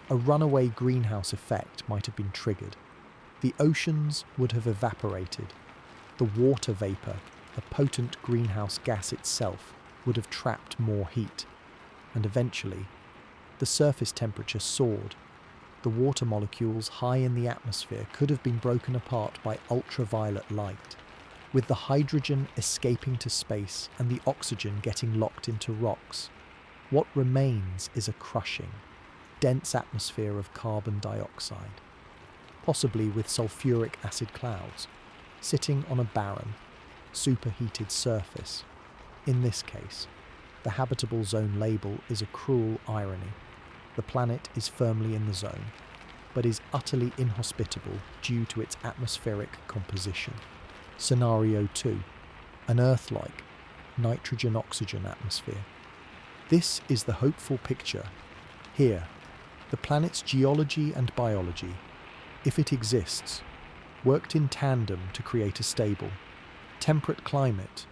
a runaway greenhouse effect might have been triggered. The oceans would have evaporated. The water vapour a potent greenhouse gas itself would have trapped more heat, and eventually, the surface temperature soared. The water molecules high in the atmosphere could have been broken apart by ultraviolet light, with the hydrogen escaping to space and the oxygen getting locked into rocks. What remains is a crushing, dense atmosphere of carbon dioxide, possibly with sulfuric acid clouds, sitting on a barren, superheated surface. In this case, the habitable zone label is a cruel irony. The planet is firmly in the zone, but is utterly inhospitable due to its atmospheric composition. Scenario 2. An Earth-like, nitrogen-oxygen atmosphere. This is the hopeful picture. Here, the planet's geology and biology, if it exists, worked in tandem to create a stable, temperate climate.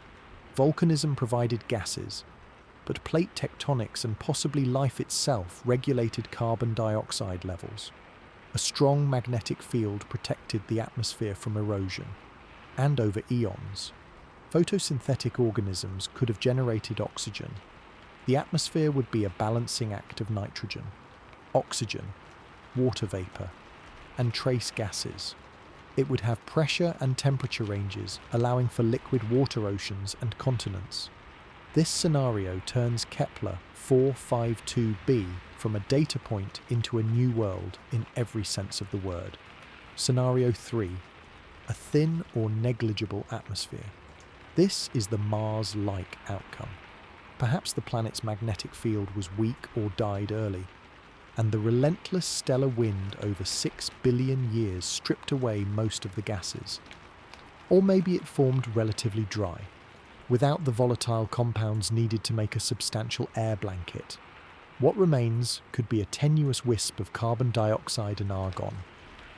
Volcanism provided gases, but plate tectonics and possibly life itself regulated carbon dioxide levels. A strong magnetic field protected the atmosphere from erosion, and over eons, photosynthetic organisms could have generated oxygen. The atmosphere would be a balancing act of nitrogen, oxygen, water vapor, and trace gases. It would have pressure and temperature ranges, allowing for liquid water oceans and continents. This scenario turns Kepler-452b from a data point into a new world in every sense of the word. Scenario 3. A thin or negligible atmosphere. This is the Mars-like outcome. Perhaps the planet's magnetic field was weak or died early, and the relentless stellar wind over 6 billion years stripped away most of the gases. Or maybe it formed relatively dry, without the volatile compounds needed to make a substantial air blanket. What remains could be a tenuous wisp of carbon dioxide and argon,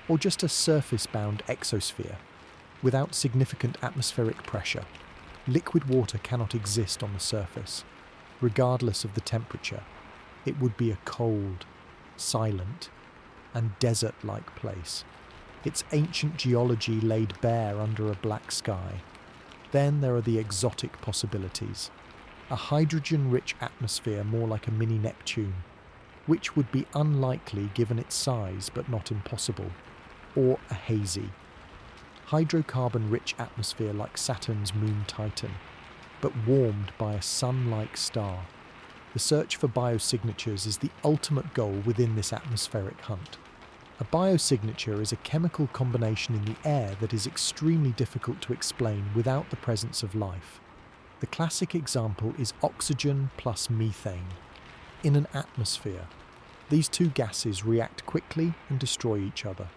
or just a surface-bound exosphere, without significant atmospheric pressure. Liquid water cannot exist on the surface, regardless of the temperature. It would be a cold, silent, and desert-like place, its ancient geology laid bare under a black sky. Then there are the exotic possibilities. A hydrogen-rich atmosphere more like a mini Neptune, which would be unlikely given its size but not impossible, or a hazy, hydrocarbon-rich atmosphere like Saturn's moon Titan, but warmed by a sun-like star. The search for biosignatures is the ultimate goal within this atmospheric hunt. A biosignature is a chemical combination in the air that is extremely difficult to explain without the presence of life. The classic example is oxygen plus methane. In an atmosphere, these two gases react quickly and destroy each other.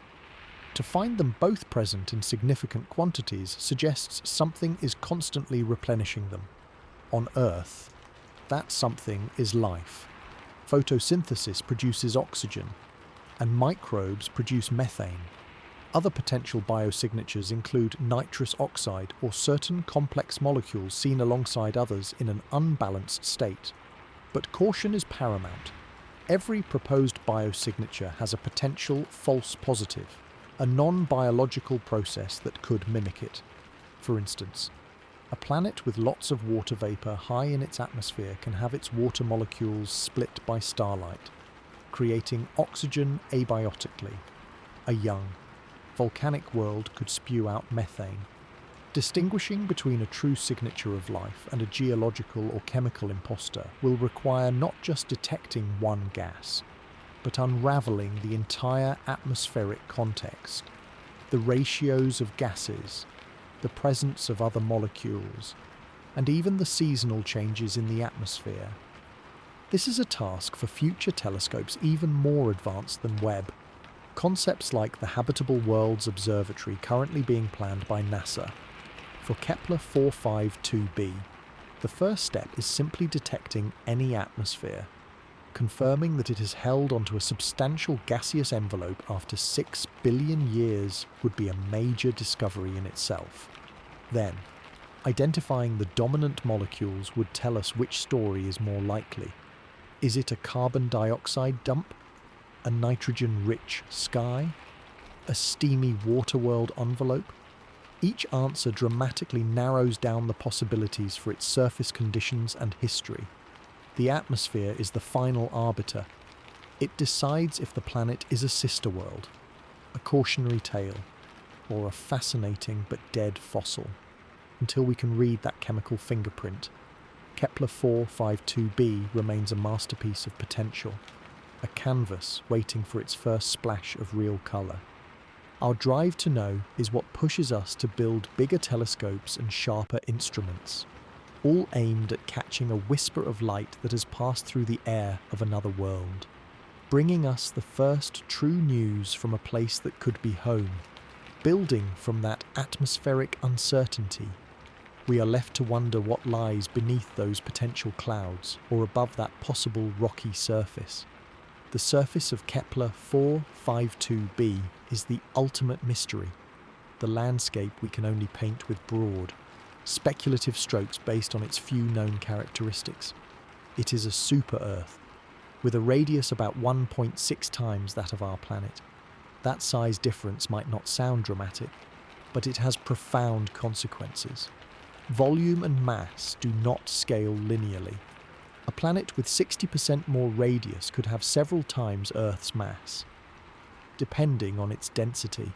To find them both present in significant quantities suggests something is constantly replenishing them. On Earth, that something is life. Photosynthesis produces oxygen, and microbes produce methane. Other potential biosignatures include nitrous oxide or certain complex molecules seen alongside others in an unbalanced state. But caution is paramount. Every proposed biosignature has a potential false positive, a non-biological process that could mimic it. For instance, a planet with lots of water vapor high in its atmosphere can have its water molecules split by starlight, creating oxygen abiotically. A young, volcanic world could spew out methane. Distinguishing between a true signature of life and a geological or chemical imposter will require not just detecting one gas, but unraveling the entire atmospheric context, the ratios of gases, the presence of other molecules, and even the seasonal changes in the atmosphere. This is a task for future telescopes even more advanced than Webb. Concepts like the Habitable Worlds Observatory currently being planned by NASA. For Kepler-452b, the first step is simply detecting any atmosphere. Confirming that it is held onto a substantial gaseous envelope after 6 billion years would be a major discovery in itself. Then, identifying the dominant molecules would tell us which story is more likely. Is it a carbon dioxide dump? A nitrogen-rich sky? A steamy water world envelope? Each answer dramatically narrows down the possibilities for its surface conditions and history. The atmosphere is the final arbiter. It decides if the planet is a sister world, a cautionary tale, or a fascinating but dead fossil. Until we can read that chemical fingerprint, Kepler-452b remains a masterpiece of potential, a canvas waiting for its first splash of real colour. Our drive to know is what pushes us to build bigger telescopes and sharper instruments, all aimed at catching a whisper of light that has passed through the air of another world, bringing us the first true news from a place that could be home. Building from that atmospheric uncertainty, we are left to wonder what lies beneath those potential clouds or above that possible rocky surface. The surface of Kepler-452b is the ultimate mystery, the landscape we can only paint with broad, speculative strokes based on its few known characteristics. It is a super-Earth, with a radius about 1.6 times that of our planet. That size difference might not sound dramatic, but it has profound consequences. Volume and mass do not scale linearly. A planet with 60% more radius could have several times Earth's mass, depending on its density.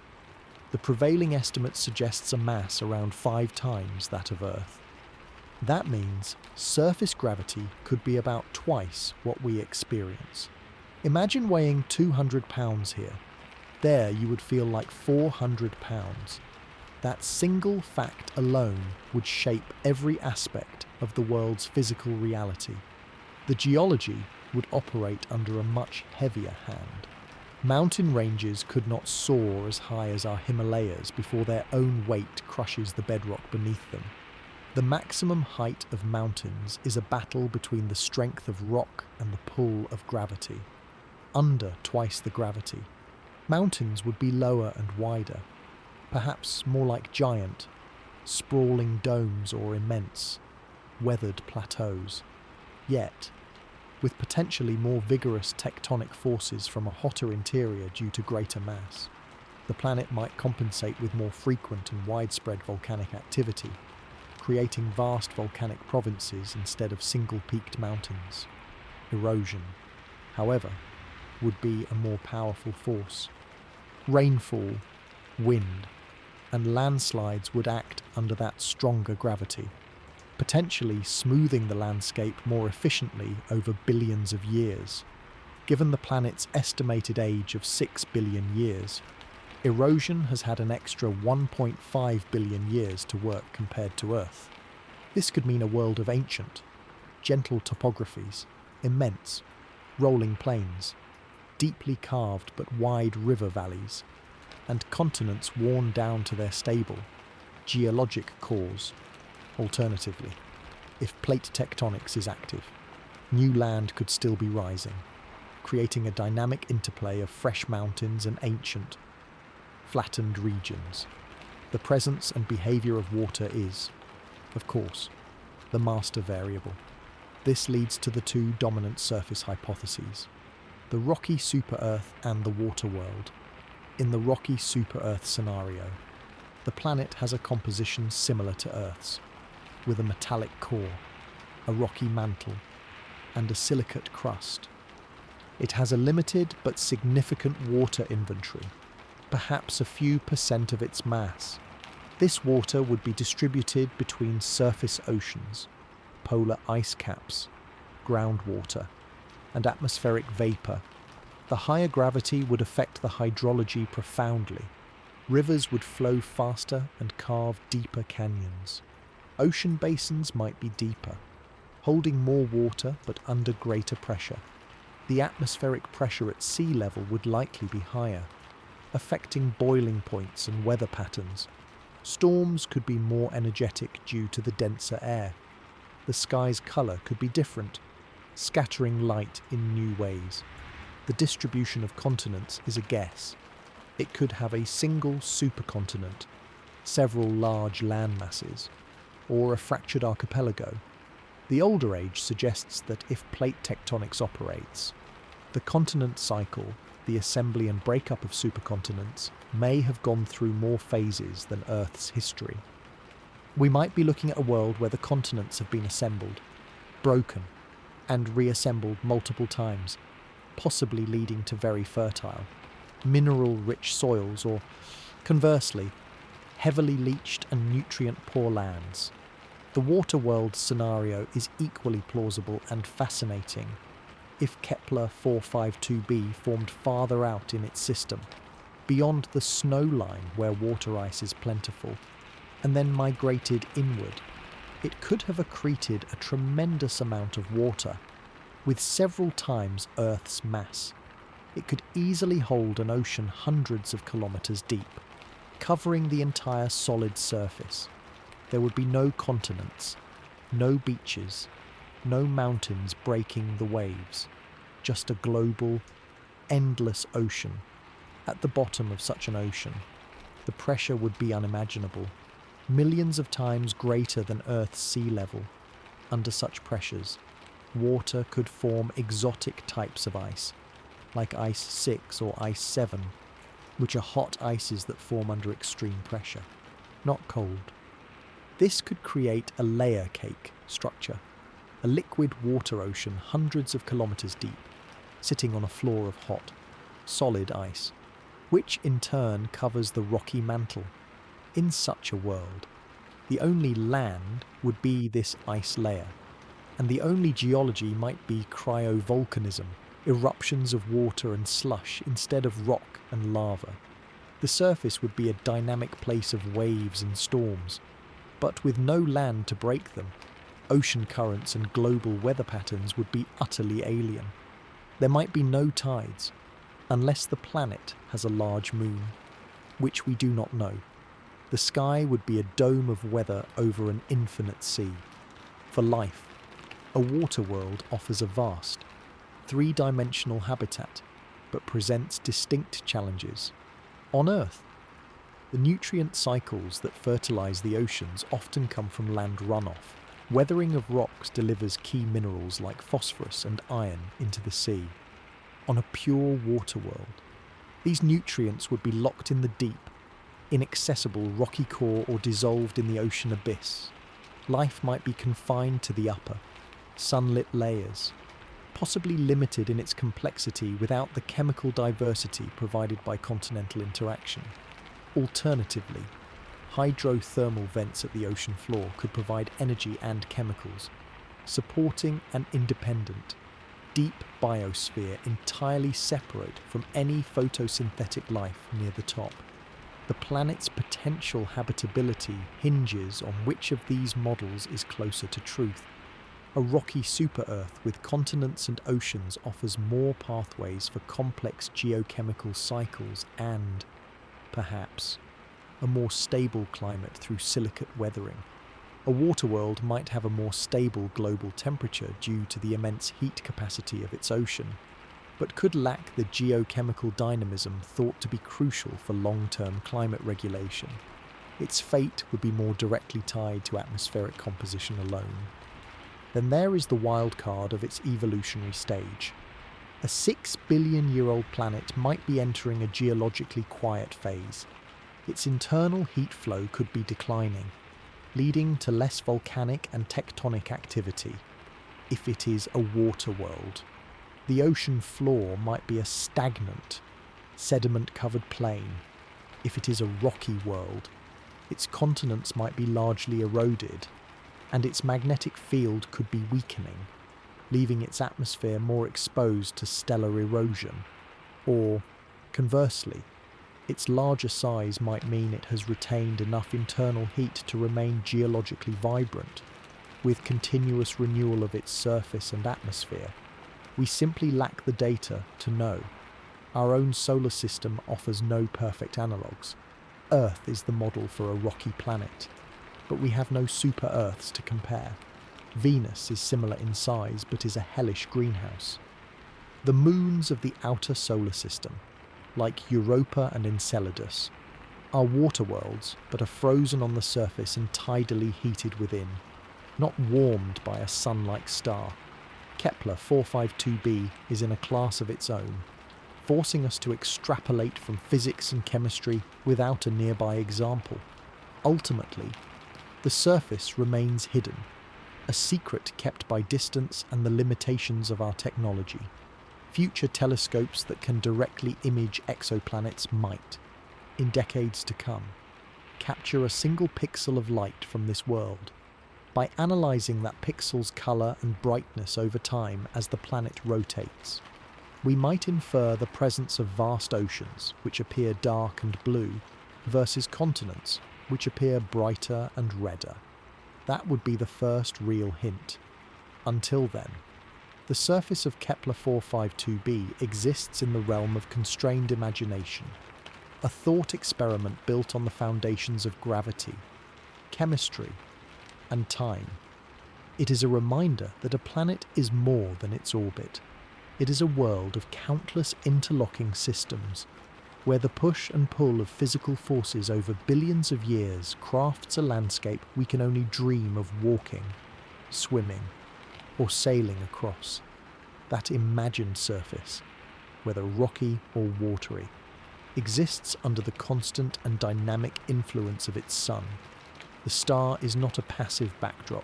The prevailing estimate suggests a mass around 5 times that of Earth. That means surface gravity could be about twice what we experience. Imagine weighing 200 pounds here. There you would feel like 400 pounds. That single fact alone would shape every aspect of the world's physical reality. The geology would operate under a much heavier hand. Mountain ranges could not soar as high as our Himalayas before their own weight crushes the bedrock beneath them. The maximum height of mountains is a battle between the strength of rock and the pull of gravity. Under twice the gravity, mountains would be lower and wider, perhaps more like giant, sprawling domes or immense, weathered plateaus. Yet, with potentially more vigorous tectonic forces from a hotter interior due to greater mass, the planet might compensate with more frequent and widespread volcanic activity, creating vast volcanic provinces instead of single-peaked mountains. Erosion, however, would be a more powerful force. Rainfall, wind, and landslides would act under that stronger gravity, potentially smoothing the landscape more efficiently over billions of years. Given the planet's estimated age of 6 billion years, erosion has had an extra 1.5 billion years to work compared to Earth. This could mean a world of ancient, gentle topographies, immense, rolling plains, deeply carved but wide river valleys, and continents worn down to their stable, geologic cores. Alternatively, if plate tectonics is active, new land could still be rising, creating a dynamic interplay of fresh mountains and ancient, flattened regions. The presence and behaviour of water is, of course, the master variable. This leads to the two dominant surface hypotheses, the rocky super-Earth and the water world. In the rocky super-Earth scenario, the planet has a composition similar to Earth's, with a metallic core, a rocky mantle, and a silicate crust. It has a limited but significant water inventory, perhaps a few % of its mass. This water would be distributed between surface oceans, polar ice caps, groundwater, and atmospheric vapour. The higher gravity would affect the hydrology profoundly. Rivers would flow faster and carve deeper canyons. Ocean basins might be deeper, holding more water but under greater pressure. The atmospheric pressure at sea level would likely be higher, affecting boiling points and weather patterns. Storms could be more energetic due to the denser air. The sky's colour could be different, scattering light in new ways. The distribution of continents is a guess. It could have a single supercontinent, several large landmasses, or a fractured archipelago. The older age suggests that if plate tectonics operates, the continent cycle the assembly and breakup of supercontinents, may have gone through more phases than Earth's history. We might be looking at a world where the continents have been assembled, broken, and reassembled multiple times, possibly leading to very fertile, mineral-rich soils, or, conversely, heavily leached and nutrient-poor lands. The water world scenario is equally plausible and fascinating if Kepler-452b formed farther out in its system, beyond the snow line where water ice is plentiful, and then migrated inward. It could have accreted a tremendous amount of water, with several times Earth's mass. It could easily hold an ocean hundreds of kilometers deep, covering the entire solid surface. There would be no continents, no beaches, no mountains breaking the waves, just a global, endless ocean. At the bottom of such an ocean, the pressure would be unimaginable, millions of times greater than Earth's sea level. Under such pressures, water could form exotic types of ice, like Ice 6 or Ice 7, which are hot ices that form under extreme pressure, not cold. This could create a layer cake structure, a liquid water ocean hundreds of kilometers deep, sitting on a floor of hot, solid ice, which in turn covers the rocky mantle. In such a world, the only land would be this ice layer, and the only geology might be cryovolcanism, eruptions of water and slush instead of rock and lava. The surface would be a dynamic place of waves and storms, but with no land to break them. Ocean currents and global weather patterns would be utterly alien. There might be no tides, unless the planet has a large moon, which we do not know. The sky would be a dome of weather over an infinite sea. For life, a water world offers a vast, three-dimensional habitat, but presents distinct challenges. On Earth, the nutrient cycles that fertilize the oceans often come from land runoff. Weathering of rocks delivers key minerals like phosphorus and iron into the sea. On a pure water world, these nutrients would be locked in the deep, inaccessible rocky core or dissolved in the ocean abyss. Life might be confined to the upper, sunlit layers, possibly limited in its complexity without the chemical diversity provided by continental interaction. Alternatively, hydrothermal vents at the ocean floor could provide energy and chemicals, supporting an independent, deep biosphere entirely separate from any photosynthetic life near the top. The planet's potential habitability hinges on which of these models is closer to truth. A rocky super-Earth with continents and oceans offers more pathways for complex geochemical cycles and, perhaps, a more stable climate through silicate weathering. A water world might have a more stable global temperature due to the immense heat capacity of its ocean, but could lack the geochemical dynamism thought to be crucial for long-term climate regulation. Its fate would be more directly tied to atmospheric composition alone. Then there is the wild card of its evolutionary stage. A 6 billion-year-old planet might be entering a geologically quiet phase. Its internal heat flow could be declining, leading to less volcanic and tectonic activity. If it is a water world, the ocean floor might be a stagnant, sediment-covered plain. If it is a rocky world, its continents might be largely eroded, and its magnetic field could be weakening, leaving its atmosphere more exposed to stellar erosion. Or, conversely, its larger size might mean it has retained enough internal heat to remain geologically vibrant, with continuous renewal of its surface and atmosphere. We simply lack the data to know. Our own solar system offers no perfect analogues. Earth is the model for a rocky planet, but we have no super-Earths to compare. Venus is similar in size, but is a hellish greenhouse. The moons of the outer solar system, like Europa and Enceladus, are water worlds, but are frozen on the surface and tidally heated within, not warmed by a sun-like star. Kepler-452b is in a class of its own. forcing us to extrapolate from physics and chemistry without a nearby example. Ultimately, the surface remains hidden, a secret kept by distance and the limitations of our technology. Future telescopes that can directly image exoplanets might, in decades to come, capture a single pixel of light from this world. By analysing that pixel's colour and brightness over time as the planet rotates, we might infer the presence of vast oceans, which appear dark and blue, versus continents, which appear brighter and redder. That would be the first real hint. Until then, the surface of Kepler-452b exists in the realm of constrained imagination, a thought experiment built on the foundations of gravity, chemistry, and time. It is a reminder that a planet is more than its orbit. It is a world of countless interlocking systems, where the push and pull of physical forces over billions of years crafts a landscape we can only dream of walking, swimming, or sailing across. That imagined surface, whether rocky or watery, exists under the constant and dynamic influence of its sun. The star is not a passive backdrop.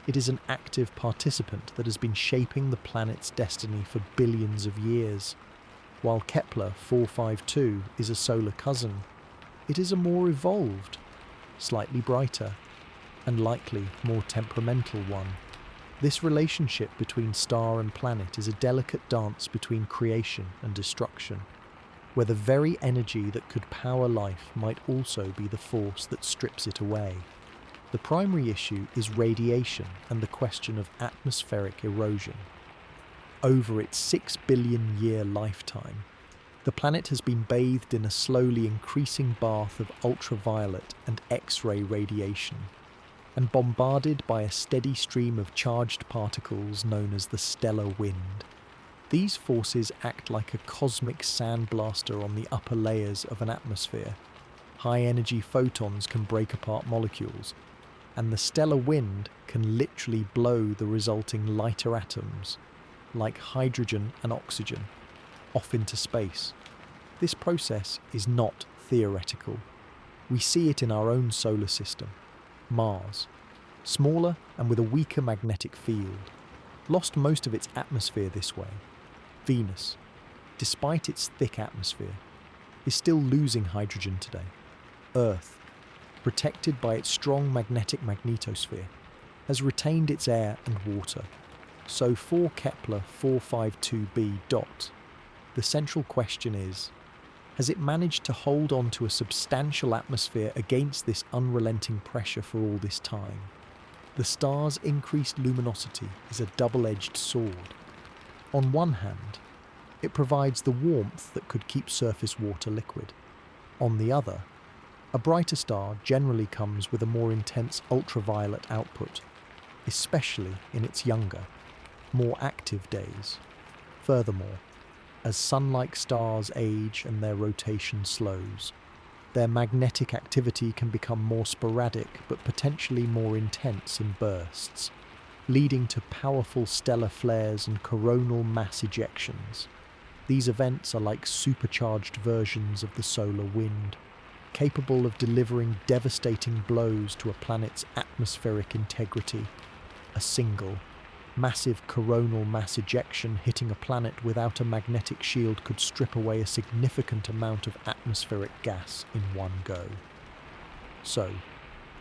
It is an active participant that has been shaping the planet's destiny for billions of years. While Kepler-452 is a solar cousin, it is a more evolved, slightly brighter, and likely more temperamental one. This relationship between star and planet is a delicate dance between creation and destruction, where the very energy that could power life might also be the force that strips it away. The primary issue is radiation and the question of atmospheric erosion. Over its 6 billion year lifetime, the planet has been bathed in a slowly increasing bath of ultraviolet and X-ray radiation, and bombarded by a steady stream of charged particles known as the stellar wind. These forces act like a cosmic sandblaster on the upper layers of an atmosphere. High-energy photons can break apart molecules, and the stellar wind can literally blow the resulting lighter atoms, like hydrogen and oxygen, off into space. This process is not theoretical. We see it in our own solar system. Mars, smaller and with a weaker magnetic field, lost most of its atmosphere this way. Venus, despite its thick atmosphere, is still losing hydrogen today. Earth, protected by its strong magnetic magnetosphere, has retained its air and water. So for Kepler-452b, the central question is, has it managed to hold on to a substantial atmosphere against this unrelenting pressure for all this time? The star's increased luminosity is a double-edged sword. On one hand, it provides the warmth that could keep surface water liquid. On the other, a brighter star generally comes with a more intense ultraviolet output, especially in its younger, more active days. Furthermore, as sun-like stars age and their rotation slows, their magnetic activity can become more sporadic but potentially more intense in bursts, leading to powerful stellar flares and coronal mass ejections. These events are like supercharged versions of the solar wind, capable of delivering devastating blows to a planet's atmospheric integrity. A single, massive coronal mass ejection hitting a planet without a magnetic shield could strip away a significant amount of atmospheric gas in one go. So,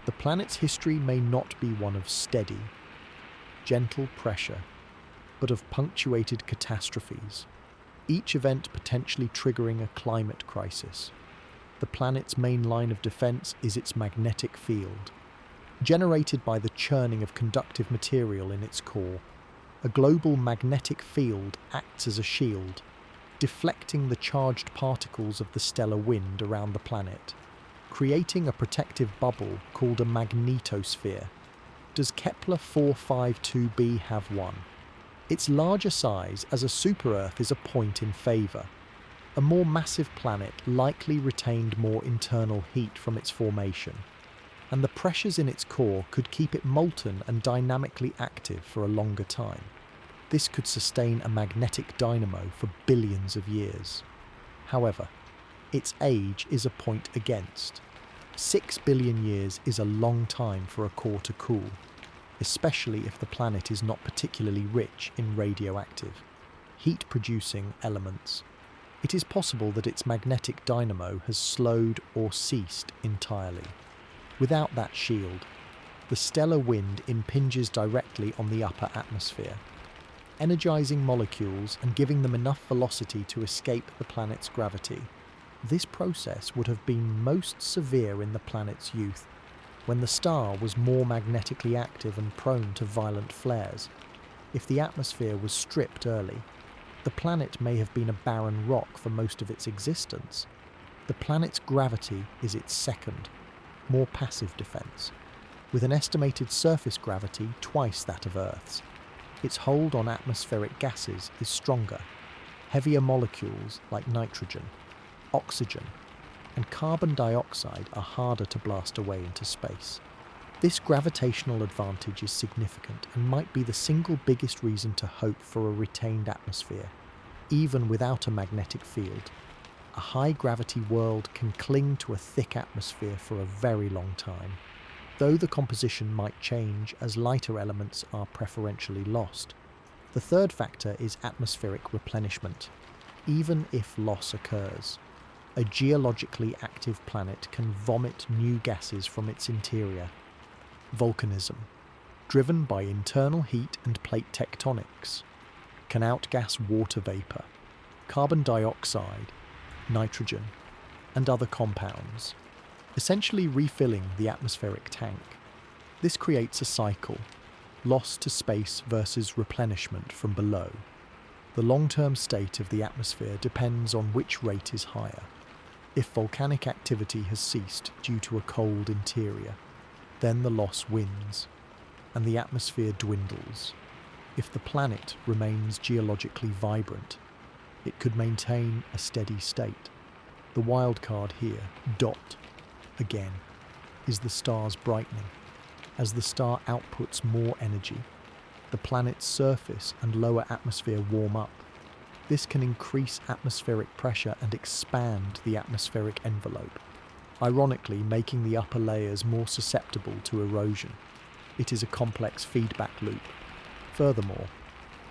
the planet's history may not be one of steady, gentle pressure, but of punctuated catastrophes, each event potentially triggering a climate crisis. The planet's main line of defense is its magnetic field. Generated by the churning of conductive material in its core, a global magnetic field acts as a shield, deflecting the charged particles of the stellar wind around the planet, creating a protective bubble called a magnetosphere. Does Kepler-452b have one? Its larger size as a super-Earth is a point in favour. A more massive planet likely retained more internal heat from its formation, and the pressures in its core could keep it molten and dynamically active for a longer time. This could sustain a magnetic dynamo for billions of years. However, its age is a point against. 6 billion years is a long time for a core to cool, especially if the planet is not particularly rich in radioactive, heat-producing elements. It is possible that its magnetic dynamo has slowed or ceased entirely. Without that shield, the stellar wind impinges directly on the upper atmosphere, energizing molecules and giving them enough velocity to escape the planet's gravity. This process would have been most severe in the planet's youth, when the star was more magnetically active and prone to violent flares. If the atmosphere was stripped early, the planet may have been a barren rock for most of its existence. The planet's gravity is its second, more passive defense, with an estimated surface gravity twice that of Earth's. Its hold on atmospheric gases is stronger. Heavier molecules like nitrogen, oxygen, and carbon dioxide are harder to blast away into space. This gravitational advantage is significant and might be the single biggest reason to hope for a retained atmosphere, even without a magnetic field. A high-gravity world can cling to a thick atmosphere for a very long time, though the composition might change as lighter elements are preferentially lost. The third factor is atmospheric replenishment. Even if loss occurs, a geologically active planet can vomit new gases from its interior. Volcanism, driven by internal heat and plate tectonics, can outgas water vapor, carbon dioxide, nitrogen, and other compounds, essentially refilling the atmospheric tank. This creates a cycle, loss to space versus replenishment from below. The long-term state of the atmosphere depends on which rate is higher. If volcanic activity has ceased due to a cold interior, then the loss wins, and the atmosphere dwindles. If the planet remains geologically vibrant, it could maintain a steady state. The wild card here, dot, again, is the star's brightening. As the star outputs more energy, the planet's surface and lower atmosphere warm up. This can increase atmospheric pressure and expand the atmospheric envelope, ironically making the upper layers more susceptible to erosion. It is a complex feedback loop. Furthermore,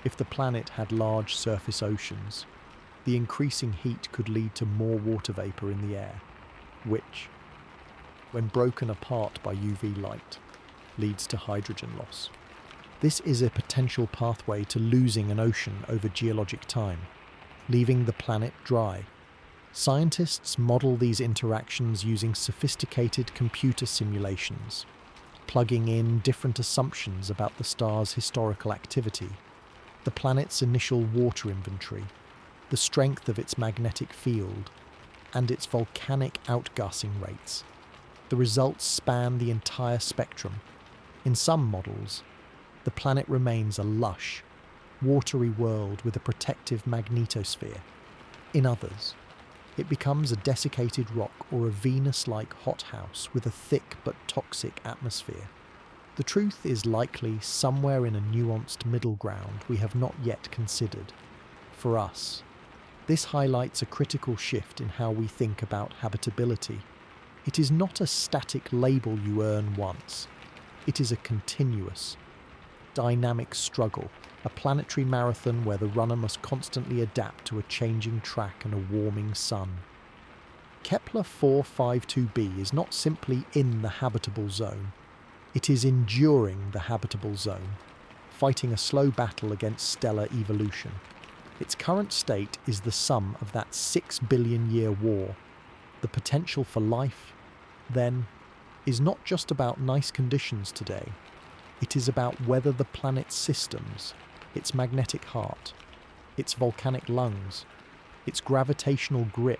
if the planet had large surface oceans, the increasing heat could lead to more water vapor in the air, which, when broken apart by UV light, leads to hydrogen loss. This is a potential pathway to losing an ocean over geologic time, leaving the planet dry. Scientists model these interactions using sophisticated computer simulations, plugging in different assumptions about the star's historical activity, the planet's initial water inventory, the strength of its magnetic field, and its volcanic outgassing rates. The results span the entire spectrum. In some models, the planet remains a lush, watery world with a protective magnetosphere. In others, it becomes a desiccated rock or a Venus-like hothouse with a thick but toxic atmosphere. The truth is likely somewhere in a nuanced middle ground we have not yet considered. For us, this highlights a critical shift in how we think about habitability. It is not a static label you earn once. It is a continuous, dynamic struggle, a planetary marathon where the runner must constantly adapt to a changing track and a warming sun. Kepler-452b is not simply in the habitable zone. It is enduring the habitable zone, fighting a slow battle against stellar evolution. Its current state is the sum of that 6 billion year war. The potential for life, then, is not just about nice conditions today. It is about whether the planet's systems, its magnetic heart, its volcanic lungs, its gravitational grip,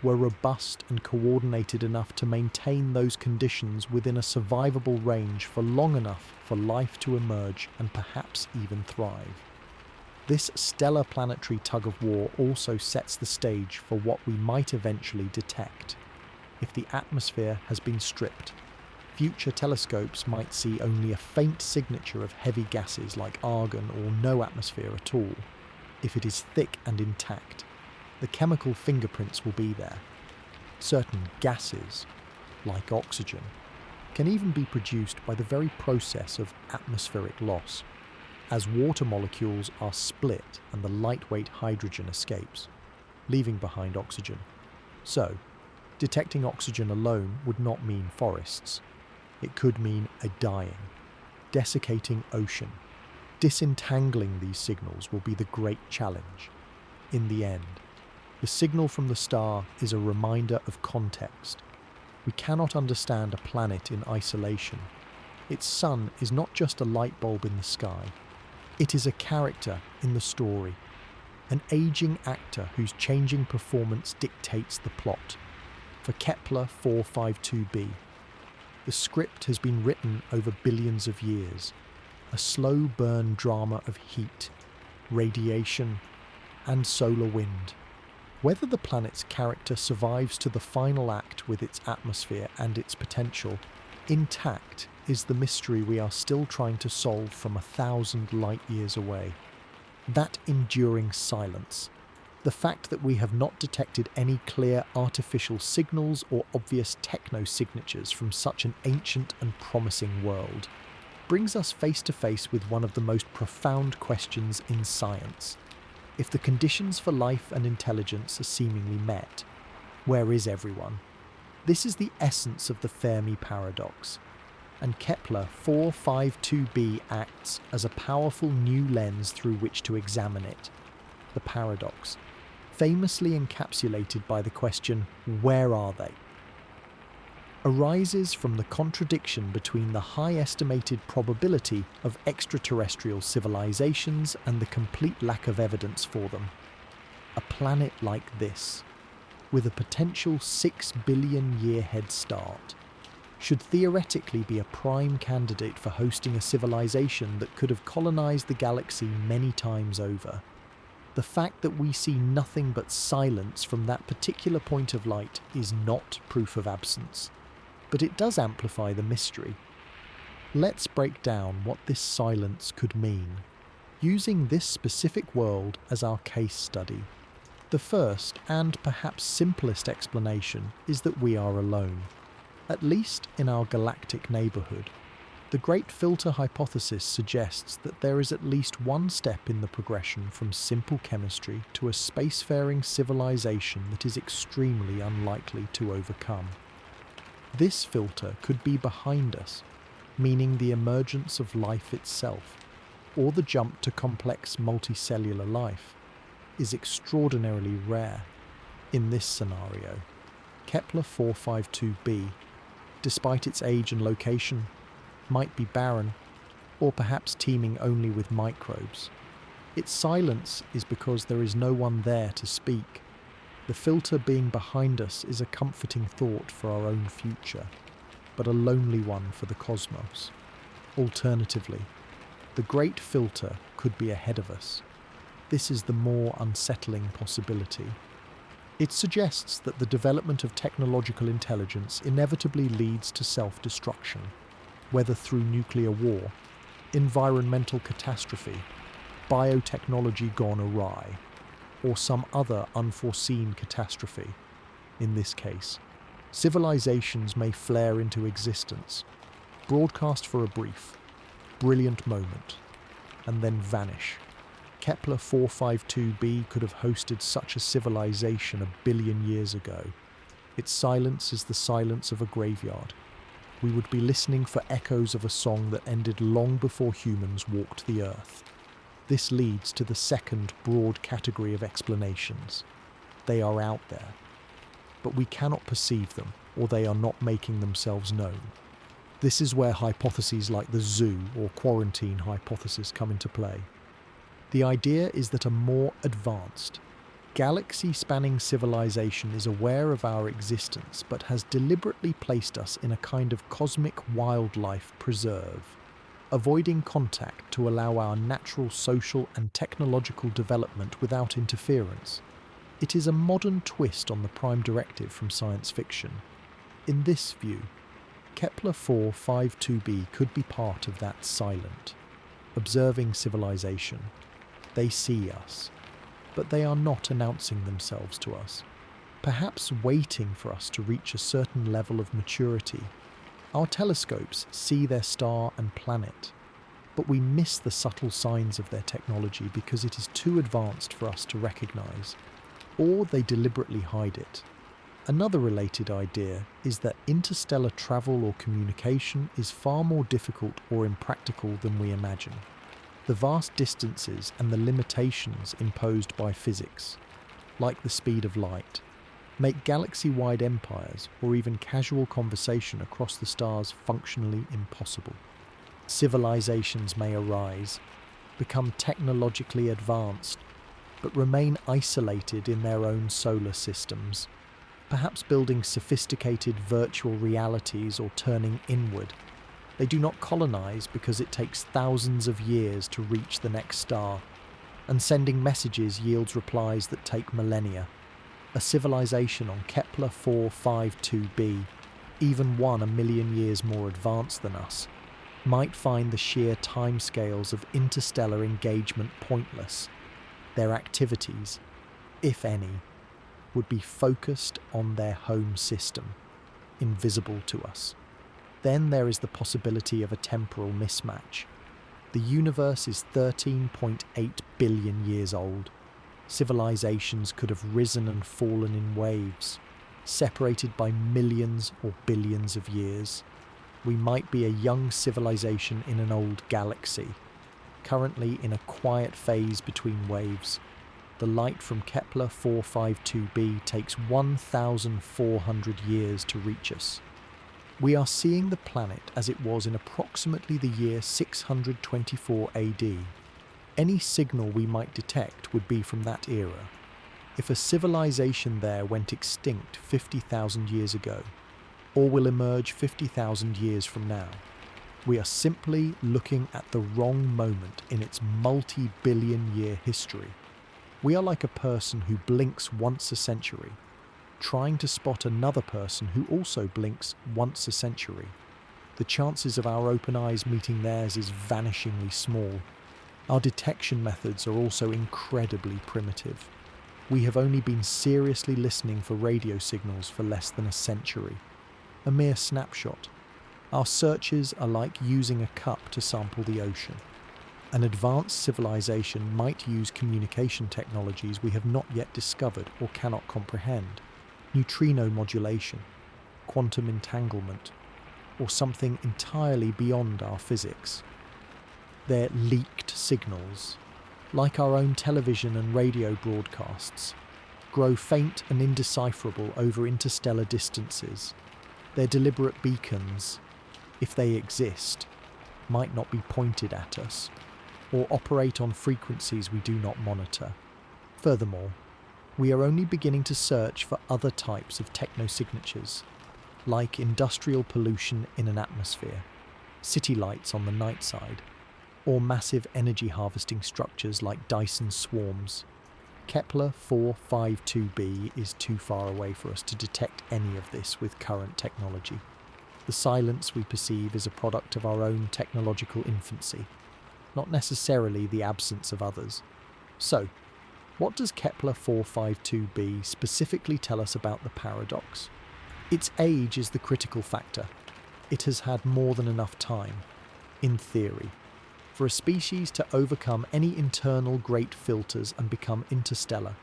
were robust and coordinated enough to maintain those conditions within a survivable range for long enough for life to emerge and perhaps even thrive. This stellar planetary tug-of-war also sets the stage for what we might eventually detect if the atmosphere has been stripped. Future telescopes might see only a faint signature of heavy gases like argon or no atmosphere at all. If it is thick and intact, the chemical fingerprints will be there. Certain gases, like oxygen, can even be produced by the very process of atmospheric loss, as water molecules are split and the lightweight hydrogen escapes, leaving behind oxygen. So, detecting oxygen alone would not mean forests. It could mean a dying, desiccating ocean. Disentangling these signals will be the great challenge. In the end, the signal from the star is a reminder of context. We cannot understand a planet in isolation. Its sun is not just a light bulb in the sky. It is a character in the story, an aging actor whose changing performance dictates the plot. For Kepler-452b, the script has been written over billions of years, a slow burn drama of heat, radiation, and solar wind. Whether the planet's character survives to the final act with its atmosphere and its potential intact is the mystery we are still trying to solve from 1,000 light years away. That enduring silence, the fact that we have not detected any clear artificial signals or obvious techno-signatures from such an ancient and promising world, brings us face to face with one of the most profound questions in science. If the conditions for life and intelligence are seemingly met, where is everyone? This is the essence of the Fermi paradox, and Kepler-452b acts as a powerful new lens through which to examine it. The paradox, famously encapsulated by the question, "Where are they?" arises from the contradiction between the high estimated probability of extraterrestrial civilizations and the complete lack of evidence for them. A planet like this, with a potential 6 billion year head start, should theoretically be a prime candidate for hosting a civilization that could have colonized the galaxy many times over. The fact that we see nothing but silence from that particular point of light is not proof of absence, but it does amplify the mystery. Let's break down what this silence could mean, using this specific world as our case study. The first, and perhaps simplest explanation, is that we are alone, at least in our galactic neighbourhood. The Great Filter hypothesis suggests that there is at least one step in the progression from simple chemistry to a spacefaring civilization that is extremely unlikely to overcome. This filter could be behind us, meaning the emergence of life itself, or the jump to complex multicellular life, is extraordinarily rare. In this scenario, Kepler-452b, despite its age and location, might be barren, or perhaps teeming only with microbes. Its silence is because there is no one there to speak. The filter being behind us is a comforting thought for our own future, but a lonely one for the cosmos. Alternatively, the Great Filter could be ahead of us. This is the more unsettling possibility. It suggests that the development of technological intelligence inevitably leads to self-destruction, whether through nuclear war, environmental catastrophe, biotechnology gone awry, or some other unforeseen catastrophe. In this case, civilizations may flare into existence, broadcast for a brief, brilliant moment, and then vanish. Kepler-452b could have hosted such a civilization 1 billion years ago. Its silence is the silence of a graveyard. We would be listening for echoes of a song that ended long before humans walked the earth. This leads to the second broad category of explanations. They are out there, but we cannot perceive them, or they are not making themselves known. This is where hypotheses like the zoo or quarantine hypothesis come into play. The idea is that a more advanced, galaxy-spanning civilization is aware of our existence but has deliberately placed us in a kind of cosmic wildlife preserve, avoiding contact to allow our natural social and technological development without interference. It is a modern twist on the prime directive from science fiction. In this view, Kepler-452b could be part of that silent, observing civilization. They see us, but they are not announcing themselves to us, perhaps waiting for us to reach a certain level of maturity. Our telescopes see their star and planet, but we miss the subtle signs of their technology because it is too advanced for us to recognize, or they deliberately hide it. Another related idea is that interstellar travel or communication is far more difficult or impractical than we imagine. The vast distances and the limitations imposed by physics, like the speed of light, make galaxy-wide empires or even casual conversation across the stars functionally impossible. Civilizations may arise, become technologically advanced, but remain isolated in their own solar systems, perhaps building sophisticated virtual realities or turning inward. They do not colonize because it takes thousands of years to reach the next star, and sending messages yields replies that take millennia. A civilization on Kepler-452b, even one a million years more advanced than us, might find the sheer timescales of interstellar engagement pointless. Their activities, if any, would be focused on their home system, invisible to us. Then there is the possibility of a temporal mismatch. The universe is 13.8 billion years old. Civilizations could have risen and fallen in waves, separated by millions or billions of years. We might be a young civilization in an old galaxy, currently in a quiet phase between waves. The light from Kepler-452b takes 1,400 years to reach us. We are seeing the planet as it was in approximately the year 624 AD. Any signal we might detect would be from that era. If a civilization there went extinct 50,000 years ago, or will emerge 50,000 years from now, we are simply looking at the wrong moment in its multi-billion-year history. We are like a person who blinks once a century, trying to spot another person who also blinks once a century. The chances of our open eyes meeting theirs is vanishingly small. Our detection methods are also incredibly primitive. We have only been seriously listening for radio signals for less than a century. A mere snapshot. Our searches are like using a cup to sample the ocean. An advanced civilization might use communication technologies we have not yet discovered or cannot comprehend. Neutrino modulation, quantum entanglement, or something entirely beyond our physics. Their leaked signals, like our own television and radio broadcasts, grow faint and indecipherable over interstellar distances. Their deliberate beacons, if they exist, might not be pointed at us, or operate on frequencies we do not monitor. Furthermore, we are only beginning to search for other types of technosignatures, like industrial pollution in an atmosphere, city lights on the night side, or massive energy harvesting structures like Dyson swarms. Kepler-452b is too far away for us to detect any of this with current technology. The silence we perceive is a product of our own technological infancy, not necessarily the absence of others. So, what does Kepler-452b specifically tell us about the paradox? Its age is the critical factor. It has had more than enough time, in theory, for a species to overcome any internal great filters and become interstellar.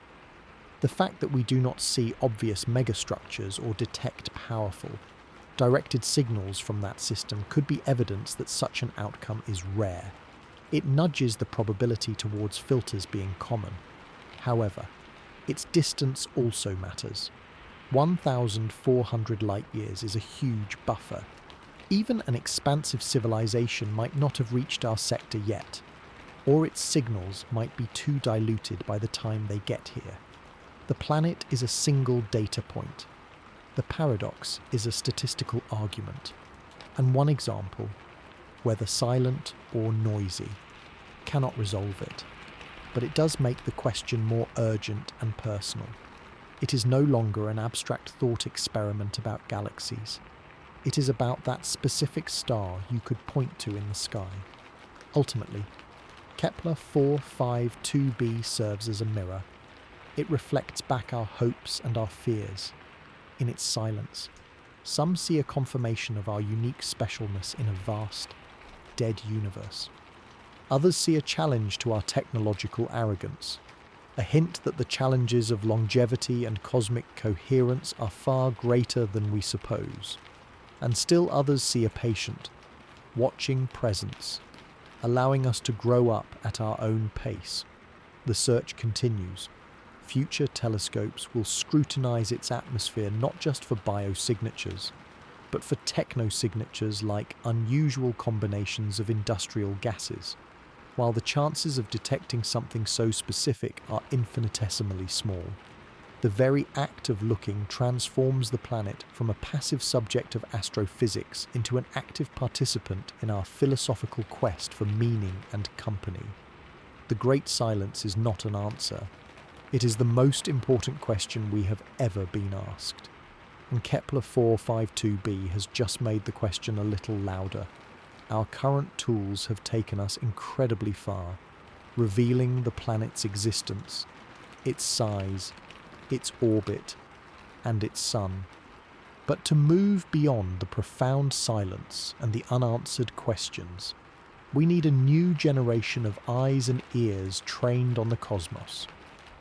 The fact that we do not see obvious megastructures or detect powerful, directed signals from that system could be evidence that such an outcome is rare. It nudges the probability towards filters being common. However, its distance also matters. 1,400 light-years is a huge buffer. Even an expansive civilization might not have reached our sector yet, or its signals might be too diluted by the time they get here. The planet is a single data point. The paradox is a statistical argument, and one example, whether silent or noisy, cannot resolve it. But it does make the question more urgent and personal. It is no longer an abstract thought experiment about galaxies. It is about that specific star you could point to in the sky. Ultimately, Kepler-452b serves as a mirror. It reflects back our hopes and our fears. In its silence, some see a confirmation of our unique specialness in a vast, dead universe. Others see a challenge to our technological arrogance, a hint that the challenges of longevity and cosmic coherence are far greater than we suppose. And still others see a patient, watching presence, allowing us to grow up at our own pace. The search continues. Future telescopes will scrutinize its atmosphere not just for biosignatures, but for technosignatures like unusual combinations of industrial gases, while the chances of detecting something so specific are infinitesimally small. The very act of looking transforms the planet from a passive subject of astrophysics into an active participant in our philosophical quest for meaning and company. The Great Silence is not an answer. It is the most important question we have ever been asked. And Kepler-452b has just made the question a little louder. Our current tools have taken us incredibly far, revealing the planet's existence, its size, its orbit, and its sun. But to move beyond the profound silence and the unanswered questions, we need a new generation of eyes and ears trained on the cosmos.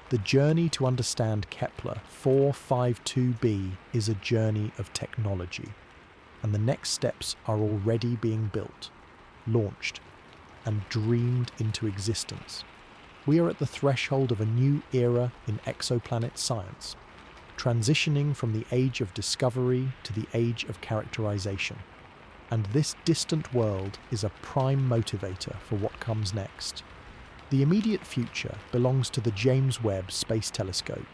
The journey to understand Kepler-452b is a journey of technology, and the next steps are already being built, launched, and dreamed into existence. We are at the threshold of a new era in exoplanet science, transitioning from the age of discovery to the age of characterization. And this distant world is a prime motivator for what comes next. The immediate future belongs to the James Webb Space Telescope.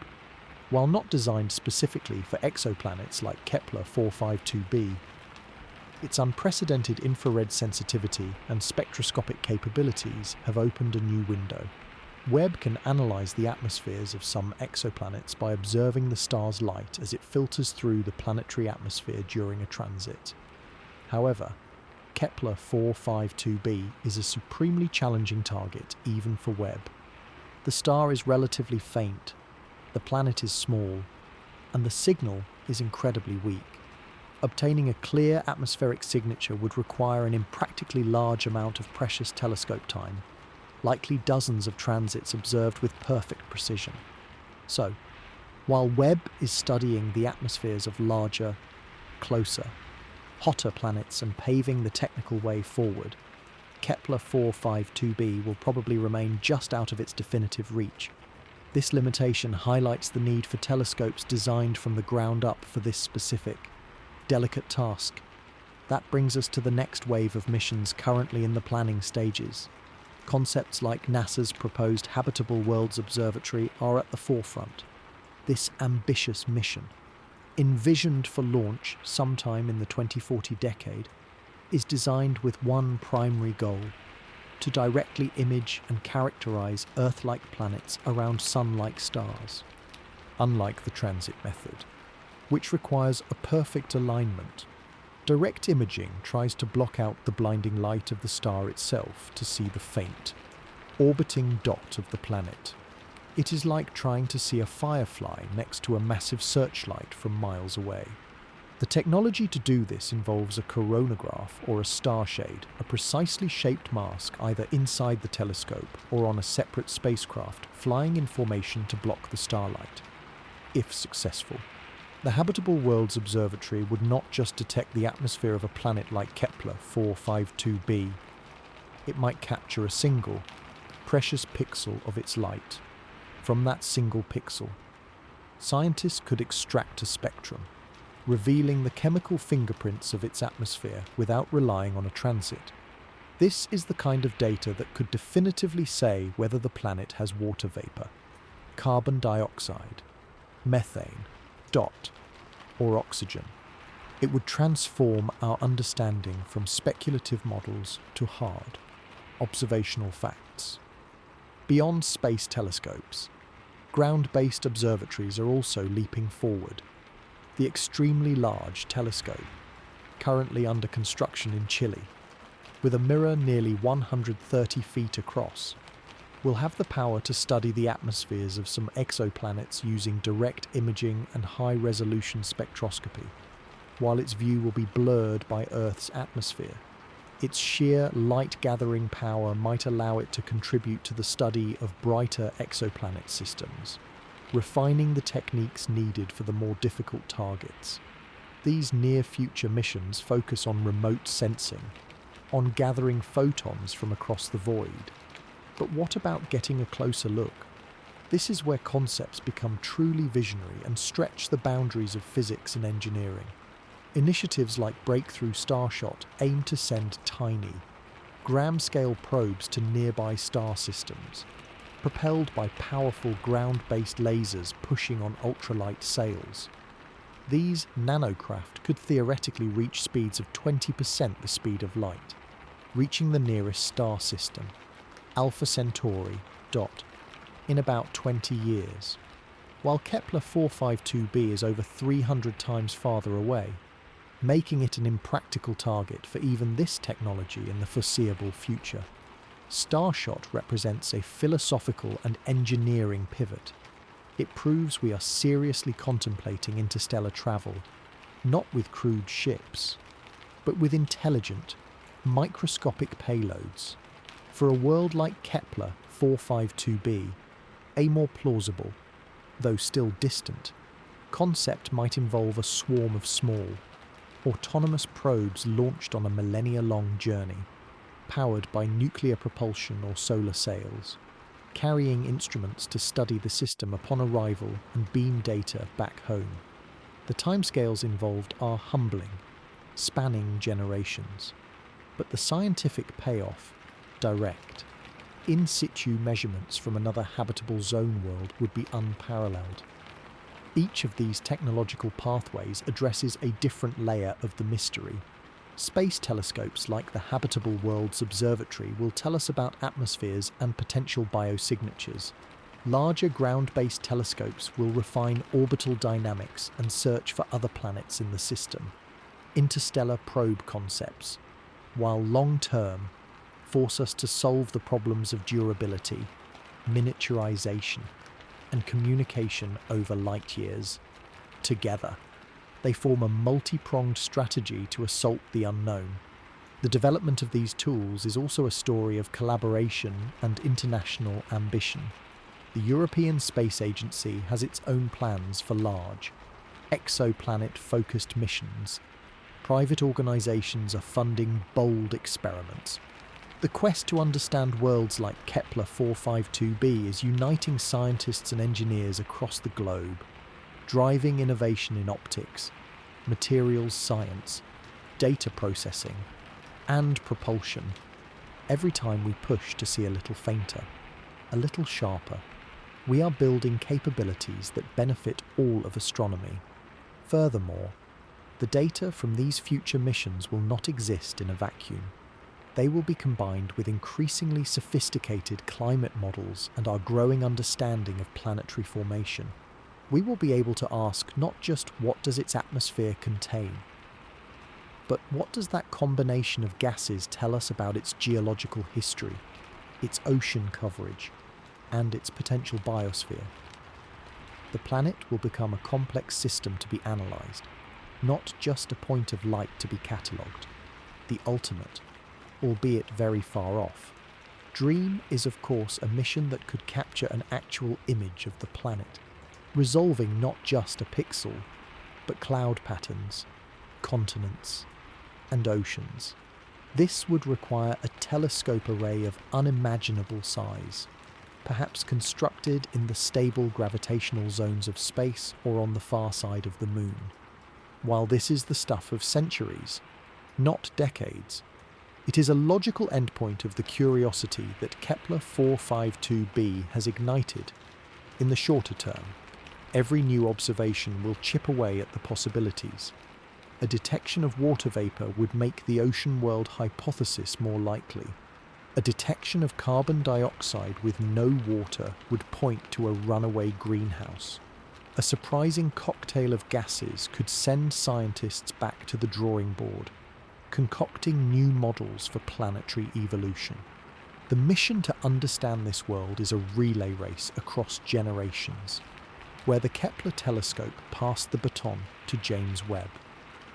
While not designed specifically for exoplanets like Kepler-452b, its unprecedented infrared sensitivity and spectroscopic capabilities have opened a new window. Webb can analyze the atmospheres of some exoplanets by observing the star's light as it filters through the planetary atmosphere during a transit. However, Kepler-452b is a supremely challenging target even for Webb. The star is relatively faint, the planet is small, and the signal is incredibly weak. Obtaining a clear atmospheric signature would require an impractically large amount of precious telescope time, likely dozens of transits observed with perfect precision. So, while Webb is studying the atmospheres of larger, closer, hotter planets and paving the technical way forward, Kepler-452b will probably remain just out of its definitive reach. This limitation highlights the need for telescopes designed from the ground up for this specific, delicate task. That brings us to the next wave of missions currently in the planning stages. Concepts like NASA's proposed Habitable Worlds Observatory are at the forefront. This ambitious mission, envisioned for launch sometime in the 2040 decade, is designed with one primary goal: to directly image and characterize Earth-like planets around Sun-like stars. Unlike the transit method, which requires a perfect alignment, direct imaging tries to block out the blinding light of the star itself to see the faint, orbiting dot of the planet. It is like trying to see a firefly next to a massive searchlight from miles away. The technology to do this involves a coronagraph or a starshade, a precisely shaped mask either inside the telescope or on a separate spacecraft flying in formation to block the starlight. If successful, the Habitable Worlds Observatory would not just detect the atmosphere of a planet like Kepler-452b, it might capture a single, precious pixel of its light. From that single pixel, scientists could extract a spectrum, revealing the chemical fingerprints of its atmosphere without relying on a transit. This is the kind of data that could definitively say whether the planet has water vapor, carbon dioxide, methane, dot, or oxygen. It would transform our understanding from speculative models to hard, observational facts. Beyond space telescopes, ground-based observatories are also leaping forward. The extremely large telescope, currently under construction in Chile. With a mirror nearly 130 feet across, we'll have the power to study the atmospheres of some exoplanets using direct imaging and high-resolution spectroscopy, while its view will be blurred by Earth's atmosphere. Its sheer light-gathering power might allow it to contribute to the study of brighter exoplanet systems, refining the techniques needed for the more difficult targets. These near-future missions focus on remote sensing, on gathering photons from across the void. But what about getting a closer look? This is where concepts become truly visionary and stretch the boundaries of physics and engineering. Initiatives like Breakthrough Starshot aim to send tiny, gram-scale probes to nearby star systems, propelled by powerful ground-based lasers pushing on ultralight sails. These nanocraft could theoretically reach speeds of 20% the speed of light, reaching the nearest star system, Alpha Centauri, in about 20 years, while Kepler-452b is over 300 times farther away, making it an impractical target for even this technology in the foreseeable future. Starshot represents a philosophical and engineering pivot. It proves we are seriously contemplating interstellar travel, not with crude ships, but with intelligent, microscopic payloads. For a world like Kepler-452b, a more plausible, though still distant, concept might involve a swarm of small, autonomous probes launched on a millennia-long journey, powered by nuclear propulsion or solar sails, carrying instruments to study the system upon arrival and beam data back home. The timescales involved are humbling, spanning generations, but the scientific payoff, direct. In situ measurements from another habitable zone world would be unparalleled. Each of these technological pathways addresses a different layer of the mystery. Space telescopes like the Habitable Worlds Observatory will tell us about atmospheres and potential biosignatures. Larger ground-based telescopes will refine orbital dynamics and search for other planets in the system. Interstellar probe concepts, while long-term, force us to solve the problems of durability, miniaturization, and communication over light years. Together, they form a multi-pronged strategy to assault the unknown. The development of these tools is also a story of collaboration and international ambition. The European Space Agency has its own plans for large, exoplanet-focused missions. Private organizations are funding bold experiments. The quest to understand worlds like Kepler-452b is uniting scientists and engineers across the globe, driving innovation in optics, materials science, data processing, and propulsion. Every time we push to see a little fainter, a little sharper, we are building capabilities that benefit all of astronomy. Furthermore, the data from these future missions will not exist in a vacuum. They will be combined with increasingly sophisticated climate models and our growing understanding of planetary formation. We will be able to ask not just what does its atmosphere contain, but what does that combination of gases tell us about its geological history, its ocean coverage, and its potential biosphere. The planet will become a complex system to be analysed, not just a point of light to be catalogued. The ultimate, albeit very far off, dream is of course a mission that could capture an actual image of the planet, resolving not just a pixel, but cloud patterns, continents, and oceans. This would require a telescope array of unimaginable size, perhaps constructed in the stable gravitational zones of space or on the far side of the moon. While this is the stuff of centuries, not decades, it is a logical endpoint of the curiosity that Kepler-452b has ignited. In the shorter term, every new observation will chip away at the possibilities. A detection of water vapor would make the ocean world hypothesis more likely. A detection of carbon dioxide with no water would point to a runaway greenhouse. A surprising cocktail of gases could send scientists back to the drawing board, concocting new models for planetary evolution. The mission to understand this world is a relay race across generations, where the Kepler telescope passed the baton to James Webb,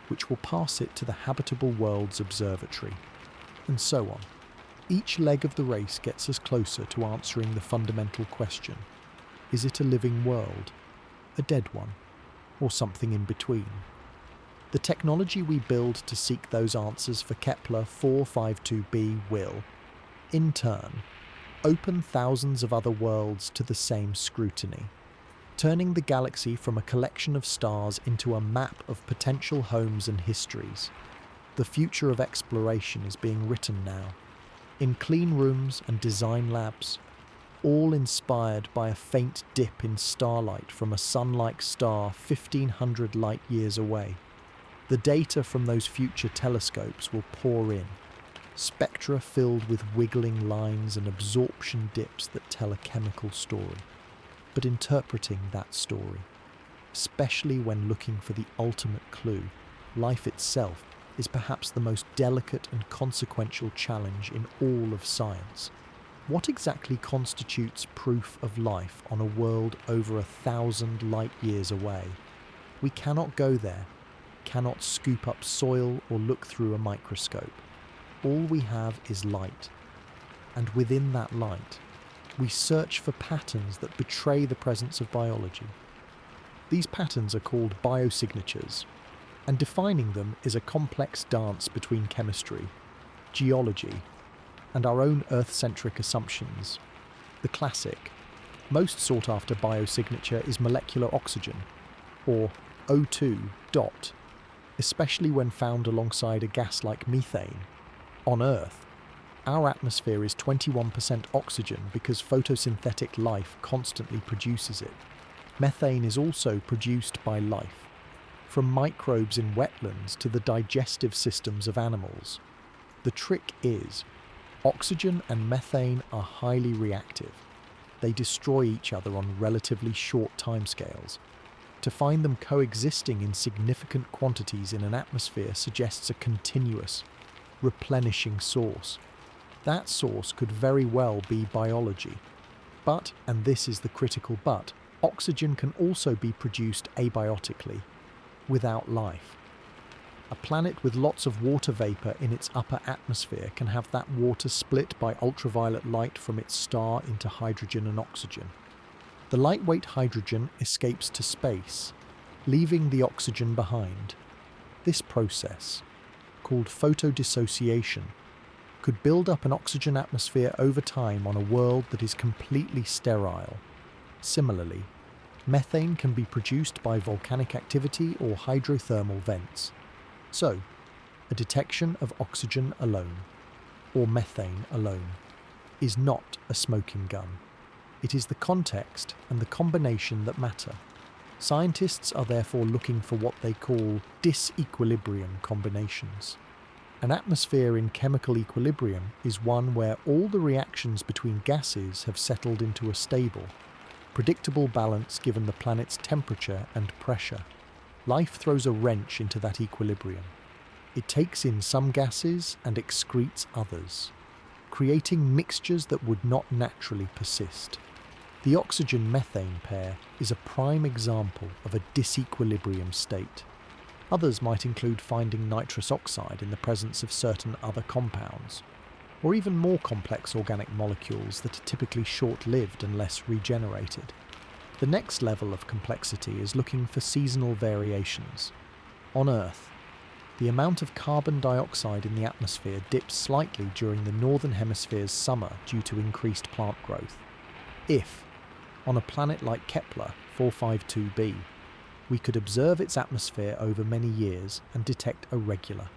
which will pass it to the Habitable Worlds Observatory, and so on. Each leg of the race gets us closer to answering the fundamental question: is it a living world, a dead one, or something in between? The technology we build to seek those answers for Kepler-452b will, in turn, open thousands of other worlds to the same scrutiny, turning the galaxy from a collection of stars into a map of potential homes and histories. The future of exploration is being written now, in clean rooms and design labs, all inspired by a faint dip in starlight from a sun-like star 1,500 light-years away. The data from those future telescopes will pour in, spectra filled with wiggling lines and absorption dips that tell a chemical story. But interpreting that story, especially when looking for the ultimate clue, life itself, is perhaps the most delicate and consequential challenge in all of science. What exactly constitutes proof of life on a world over 1,000 light-years away? We cannot go there, cannot scoop up soil or look through a microscope. All we have is light, and within that light, we search for patterns that betray the presence of biology. These patterns are called biosignatures, and defining them is a complex dance between chemistry, geology, and our own Earth-centric assumptions. The classic, most sought-after biosignature is molecular oxygen, or O2 dot, especially when found alongside a gas like methane. On Earth, our atmosphere is 21% oxygen because photosynthetic life constantly produces it. Methane is also produced by life, from microbes in wetlands to the digestive systems of animals. The trick is, oxygen and methane are highly reactive. They destroy each other on relatively short timescales. To find them coexisting in significant quantities in an atmosphere suggests a continuous, replenishing source. That source could very well be biology. But, and this is the critical but, oxygen can also be produced abiotically, without life. A planet with lots of water vapor in its upper atmosphere can have that water split by ultraviolet light from its star into hydrogen and oxygen. The lightweight hydrogen escapes to space, leaving the oxygen behind. This process, called photodissociation, could build up an oxygen atmosphere over time on a world that is completely sterile. Similarly, methane can be produced by volcanic activity or hydrothermal vents. So, a detection of oxygen alone, or methane alone, is not a smoking gun. It is the context and the combination that matter. Scientists are therefore looking for what they call disequilibrium combinations. An atmosphere in chemical equilibrium is one where all the reactions between gases have settled into a stable, predictable balance given the planet's temperature and pressure. Life throws a wrench into that equilibrium. It takes in some gases and excretes others, creating mixtures that would not naturally persist. The oxygen-methane pair is a prime example of a disequilibrium state. Others might include finding nitrous oxide in the presence of certain other compounds, or even more complex organic molecules that are typically short-lived and less regenerated. The next level of complexity is looking for seasonal variations. On Earth, the amount of carbon dioxide in the atmosphere dips slightly during the northern hemisphere's summer due to increased plant growth. If, on a planet like Kepler-452b, we could observe its atmosphere over many years and detect a regular,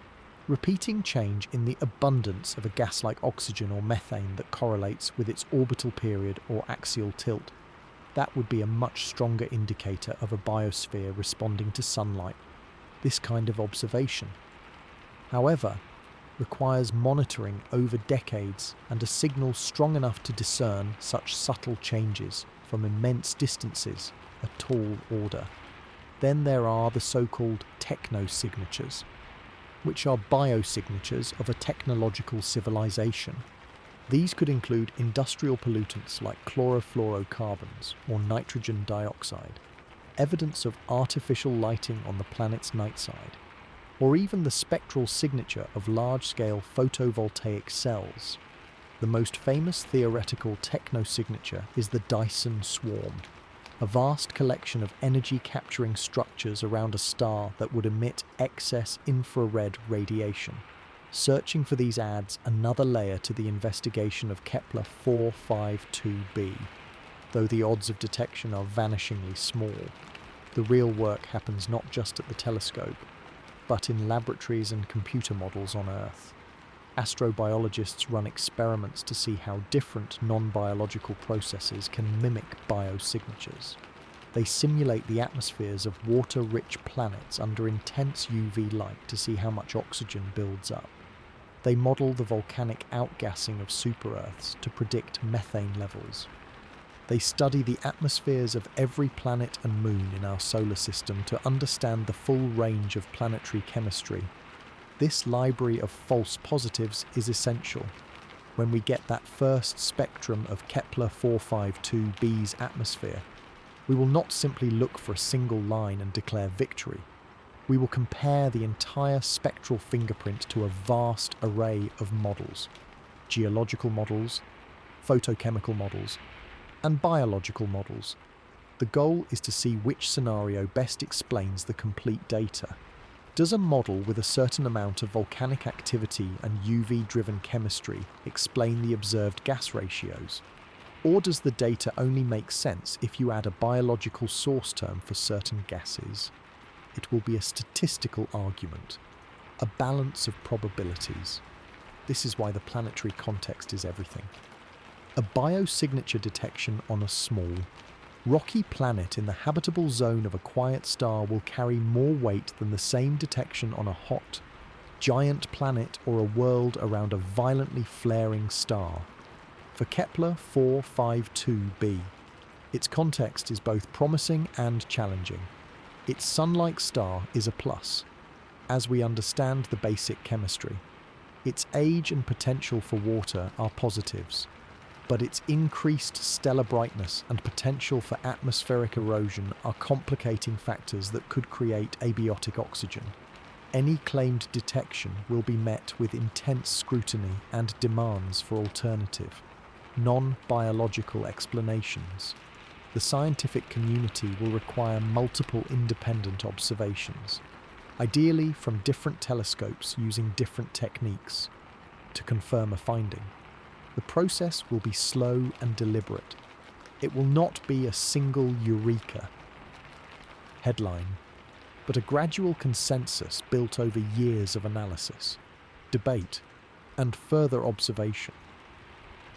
repeating change in the abundance of a gas like oxygen or methane that correlates with its orbital period or axial tilt, that would be a much stronger indicator of a biosphere responding to sunlight. This kind of observation, however, requires monitoring over decades and a signal strong enough to discern such subtle changes from immense distances a tall order. Then there are the so-called technosignatures, which are biosignatures of a technological civilization. These could include industrial pollutants like chlorofluorocarbons or nitrogen dioxide, evidence of artificial lighting on the planet's night side, or even the spectral signature of large-scale photovoltaic cells. The most famous theoretical technosignature is the Dyson swarm, a vast collection of energy-capturing structures around a star that would emit excess infrared radiation. Searching for these adds another layer to the investigation of Kepler-452b, though the odds of detection are vanishingly small. The real work happens not just at the telescope, but in laboratories and computer models on Earth. Astrobiologists run experiments to see how different non-biological processes can mimic biosignatures. They simulate the atmospheres of water-rich planets under intense UV light to see how much oxygen builds up. They model the volcanic outgassing of super-Earths to predict methane levels. They study the atmospheres of every planet and moon in our solar system to understand the full range of planetary chemistry. This library of false positives is essential. When we get that first spectrum of Kepler-452b's atmosphere, we will not simply look for a single line and declare victory. We will compare the entire spectral fingerprint to a vast array of models: geological models, photochemical models, and biological models. The goal is to see which scenario best explains the complete data. Does a model with a certain amount of volcanic activity and UV-driven chemistry explain the observed gas ratios? Or does the data only make sense if you add a biological source term for certain gases? It will be a statistical argument, a balance of probabilities. This is why the planetary context is everything. A biosignature detection on a small, rocky planet in the habitable zone of a quiet star will carry more weight than the same detection on a hot, giant planet or a world around a violently flaring star. For Kepler-452b, its context is both promising and challenging. Its sun-like star is a plus, as we understand the basic chemistry. Its age and potential for water are positives, but its increased stellar brightness and potential for atmospheric erosion are complicating factors that could create abiotic oxygen. Any claimed detection will be met with intense scrutiny and demands for alternative, non-biological explanations. The scientific community will require multiple independent observations, ideally from different telescopes using different techniques, to confirm a finding. The process will be slow and deliberate. It will not be a single eureka headline, but a gradual consensus built over years of analysis, debate, and further observation.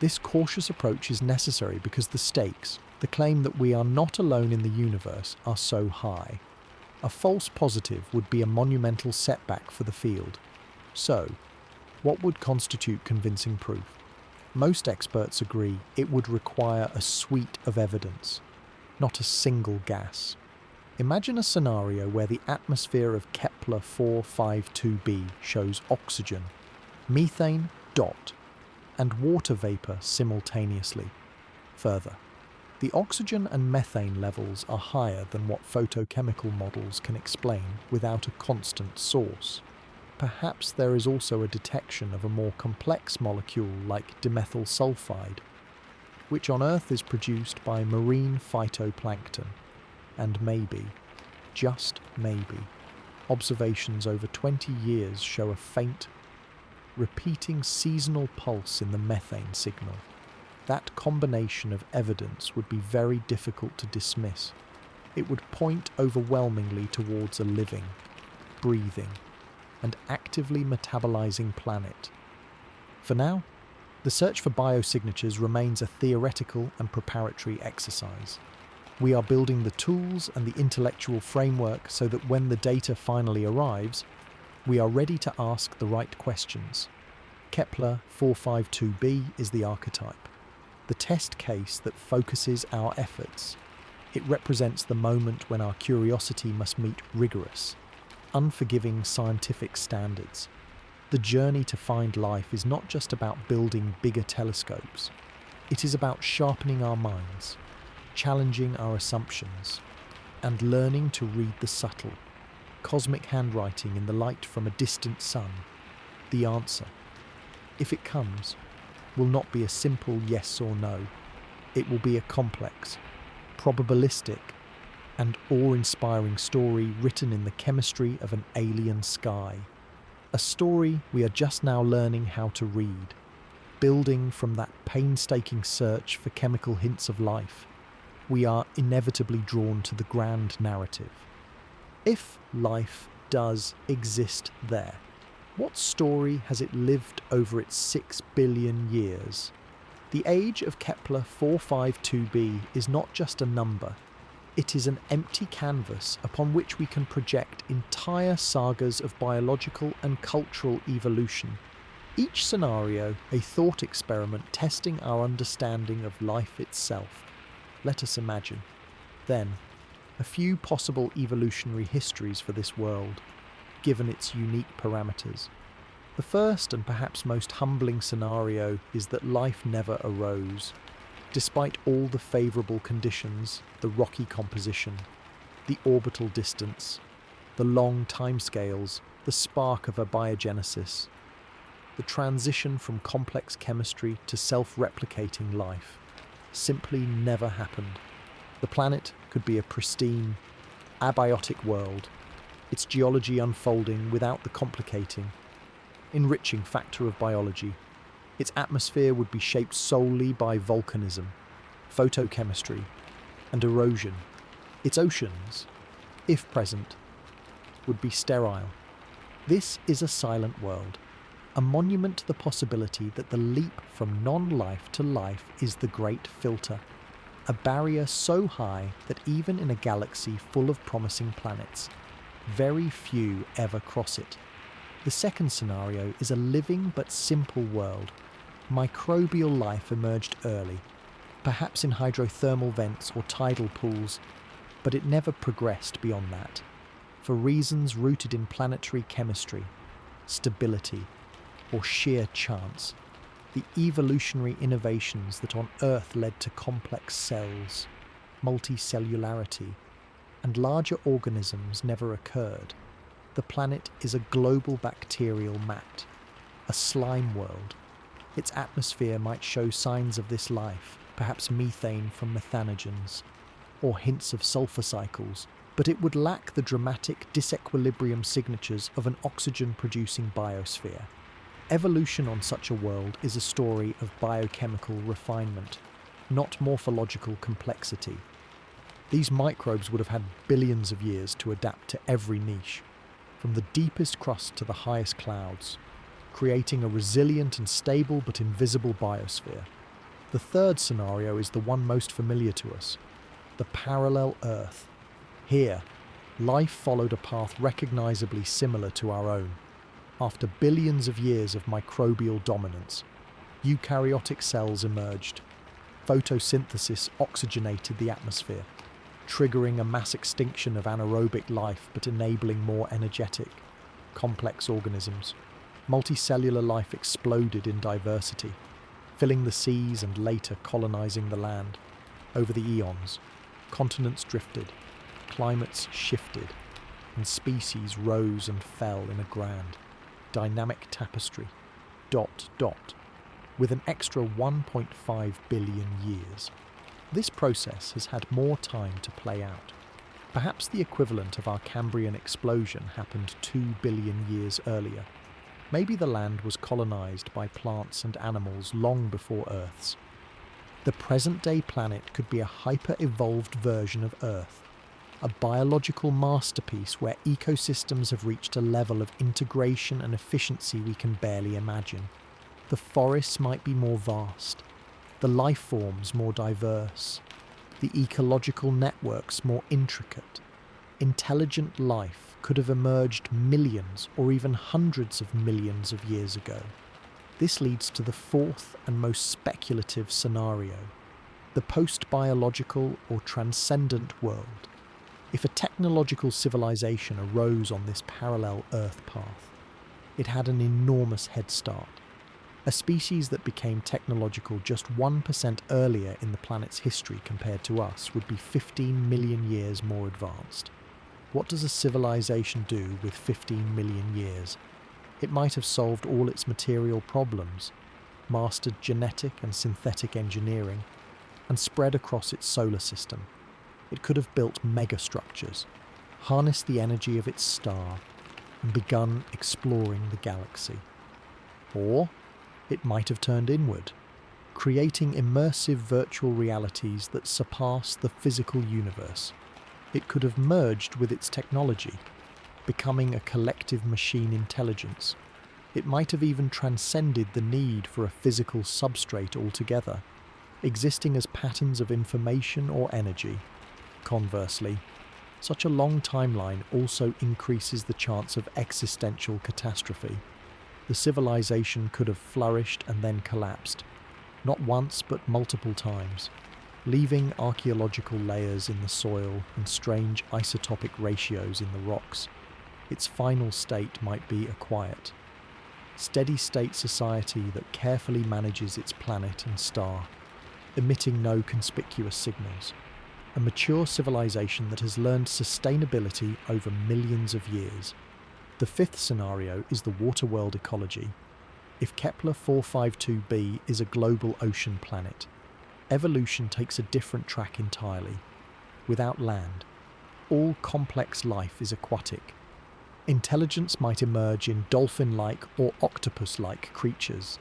This cautious approach is necessary because the stakes, the claim that we are not alone in the universe, are so high. A false positive would be a monumental setback for the field. So, what would constitute convincing proof? Most experts agree it would require a suite of evidence, not a single gas. Imagine a scenario where the atmosphere of Kepler-452b shows oxygen, methane, and water vapour simultaneously. Further, the oxygen and methane levels are higher than what photochemical models can explain without a constant source. Perhaps there is also a detection of a more complex molecule like dimethyl sulfide, which on Earth is produced by marine phytoplankton. And maybe, just maybe, observations over 20 years show a faint, repeating seasonal pulse in the methane signal. That combination of evidence would be very difficult to dismiss. It would point overwhelmingly towards a living, breathing, and actively metabolizing planet. For now, the search for biosignatures remains a theoretical and preparatory exercise. We are building the tools and the intellectual framework so that when the data finally arrives, we are ready to ask the right questions. Kepler-452b is the archetype, the test case that focuses our efforts. It represents the moment when our curiosity must meet rigorous, unforgiving scientific standards. The journey to find life is not just about building bigger telescopes. It is about sharpening our minds, challenging our assumptions, and learning to read the subtle, cosmic handwriting in the light from a distant sun. The answer, if it comes, will not be a simple yes or no. It will be a complex, probabilistic, and awe-inspiring story written in the chemistry of an alien sky. A story we are just now learning how to read, building from that painstaking search for chemical hints of life. We are inevitably drawn to the grand narrative. If life does exist there, what story has it lived over its 6 billion years? The age of Kepler-452b is not just a number. It is an empty canvas upon which we can project entire sagas of biological and cultural evolution. Each scenario a thought experiment testing our understanding of life itself. Let us imagine, then, a few possible evolutionary histories for this world, given its unique parameters. The first and perhaps most humbling scenario is that life never arose. Despite all the favourable conditions, the rocky composition, the orbital distance, the long timescales, the spark of abiogenesis, the transition from complex chemistry to self-replicating life simply never happened. The planet could be a pristine, abiotic world, its geology unfolding without the complicating, enriching factor of biology. Its atmosphere would be shaped solely by volcanism, photochemistry, and erosion. Its oceans, if present, would be sterile. This is a silent world, a monument to the possibility that the leap from non-life to life is the great filter, a barrier so high that even in a galaxy full of promising planets, very few ever cross it. The second scenario is a living but simple world. Microbial life emerged early, perhaps in hydrothermal vents or tidal pools, but it never progressed beyond that, for reasons rooted in planetary chemistry, stability, or sheer chance. The evolutionary innovations that on Earth led to complex cells, multicellularity, and larger organisms never occurred. The planet is a global bacterial mat, a slime world. Its atmosphere might show signs of this life, perhaps methane from methanogens, or hints of sulfur cycles, but it would lack the dramatic disequilibrium signatures of an oxygen-producing biosphere. Evolution on such a world is a story of biochemical refinement, not morphological complexity. These microbes would have had billions of years to adapt to every niche, from the deepest crust to the highest clouds, creating a resilient and stable but invisible biosphere. The third scenario is the one most familiar to us, the parallel Earth. Here, life followed a path recognizably similar to our own. After billions of years of microbial dominance, eukaryotic cells emerged. Photosynthesis oxygenated the atmosphere, triggering a mass extinction of anaerobic life but enabling more energetic, complex organisms. Multicellular life exploded in diversity, filling the seas and later colonizing the land. Over the eons, continents drifted, climates shifted, and species rose and fell in a grand, dynamic tapestry, with an extra 1.5 billion years. This process has had more time to play out. Perhaps the equivalent of our Cambrian explosion happened 2 billion years earlier. Maybe the land was colonized by plants and animals long before Earth's. The present-day planet could be a hyper-evolved version of Earth, a biological masterpiece where ecosystems have reached a level of integration and efficiency we can barely imagine. The forests might be more vast, the life forms more diverse, the ecological networks more intricate. Intelligent life could have emerged millions or even hundreds of millions of years ago. This leads to the fourth and most speculative scenario, the post-biological or transcendent world. If a technological civilization arose on this parallel Earth path, it had an enormous head start. A species that became technological just 1% earlier in the planet's history compared to us would be 15 million years more advanced. What does a civilization do with 15 million years? It might have solved all its material problems, mastered genetic and synthetic engineering, and spread across its solar system. It could have built megastructures, harnessed the energy of its star, and begun exploring the galaxy. Or it might have turned inward, creating immersive virtual realities that surpass the physical universe. It could have merged with its technology, becoming a collective machine intelligence. It might have even transcended the need for a physical substrate altogether, existing as patterns of information or energy. Conversely, such a long timeline also increases the chance of existential catastrophe. The civilization could have flourished and then collapsed, not once but multiple times, leaving archaeological layers in the soil and strange isotopic ratios in the rocks. Its final state might be a quiet, steady-state society that carefully manages its planet and star, emitting no conspicuous signals. A mature civilization that has learned sustainability over millions of years. The fifth scenario is the water world ecology. If Kepler-452b is a global ocean planet, evolution takes a different track entirely. Without land, all complex life is aquatic. Intelligence might emerge in dolphin-like or octopus-like creatures,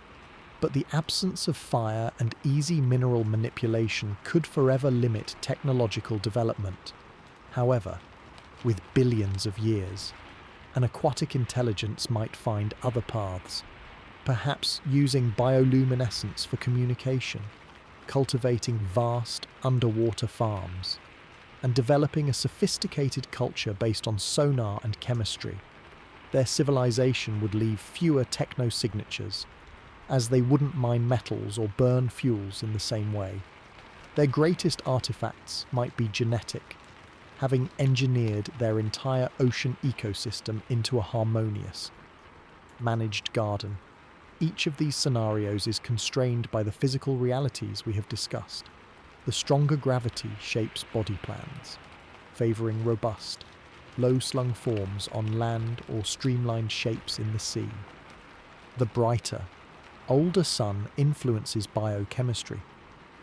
but the absence of fire and easy mineral manipulation could forever limit technological development. However, with billions of years, an aquatic intelligence might find other paths, perhaps using bioluminescence for communication, cultivating vast underwater farms, and developing a sophisticated culture based on sonar and chemistry. Their civilization would leave fewer techno-signatures, as they wouldn't mine metals or burn fuels in the same way. Their greatest artifacts might be genetic, having engineered their entire ocean ecosystem into a harmonious, managed garden. Each of these scenarios is constrained by the physical realities we have discussed. The stronger gravity shapes body plans, favouring robust, low-slung forms on land or streamlined shapes in the sea. The brighter, older sun influences biochemistry.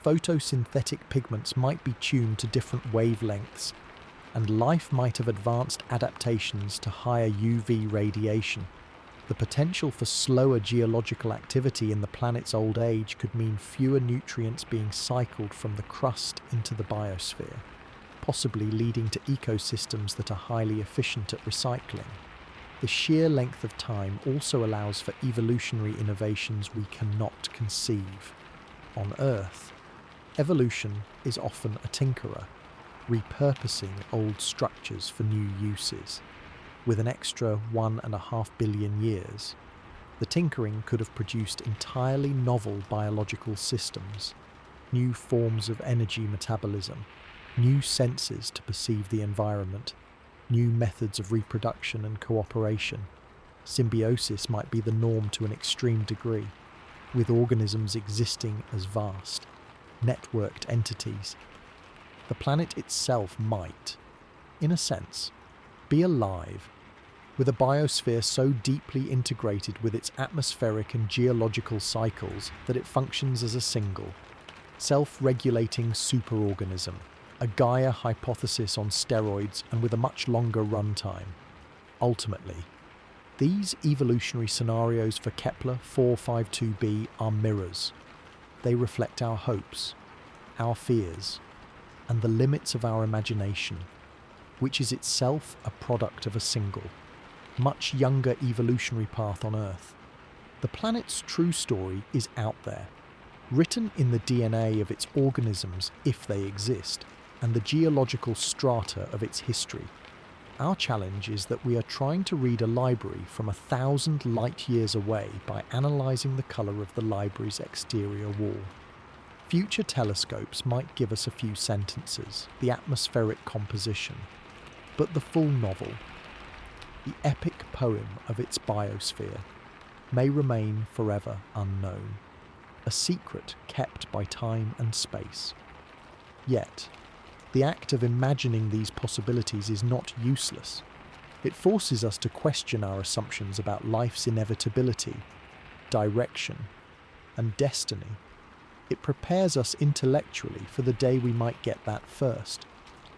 Photosynthetic pigments might be tuned to different wavelengths, and life might have advanced adaptations to higher UV radiation. The potential for slower geological activity in the planet's old age could mean fewer nutrients being cycled from the crust into the biosphere, possibly leading to ecosystems that are highly efficient at recycling. The sheer length of time also allows for evolutionary innovations we cannot conceive. On Earth, evolution is often a tinkerer, repurposing old structures for new uses. With an extra 1.5 billion years, the tinkering could have produced entirely novel biological systems, new forms of energy metabolism, new senses to perceive the environment, new methods of reproduction and cooperation. Symbiosis might be the norm to an extreme degree, with organisms existing as vast, networked entities. The planet itself might, in a sense, be alive, with a biosphere so deeply integrated with its atmospheric and geological cycles that it functions as a single, self-regulating superorganism, a Gaia hypothesis on steroids and with a much longer runtime. Ultimately, these evolutionary scenarios for Kepler-452b are mirrors. They reflect our hopes, our fears, and the limits of our imagination, which is itself a product of a single, much younger evolutionary path on Earth. The planet's true story is out there, written in the DNA of its organisms if they exist, and the geological strata of its history. Our challenge is that we are trying to read a library from 1,000 light years away by analysing the colour of the library's exterior wall. Future telescopes might give us a few sentences, the atmospheric composition, but the full novel, the epic poem of its biosphere, may remain forever unknown, a secret kept by time and space. Yet, the act of imagining these possibilities is not useless. It forces us to question our assumptions about life's inevitability, direction, and destiny. It prepares us intellectually for the day we might get that first,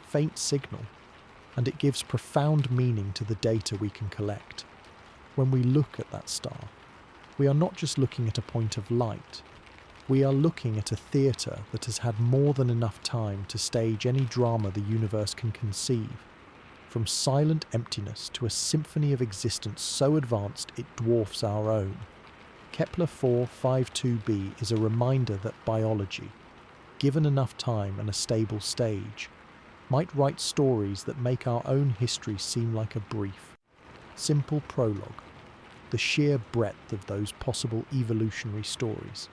faint signal, and it gives profound meaning to the data we can collect. When we look at that star, we are not just looking at a point of light. We are looking at a theatre that has had more than enough time to stage any drama the universe can conceive, from silent emptiness to a symphony of existence so advanced it dwarfs our own. Kepler-452b is a reminder that biology, given enough time and a stable stage, might write stories that make our own history seem like a brief, simple prologue. The sheer breadth of those possible evolutionary stories,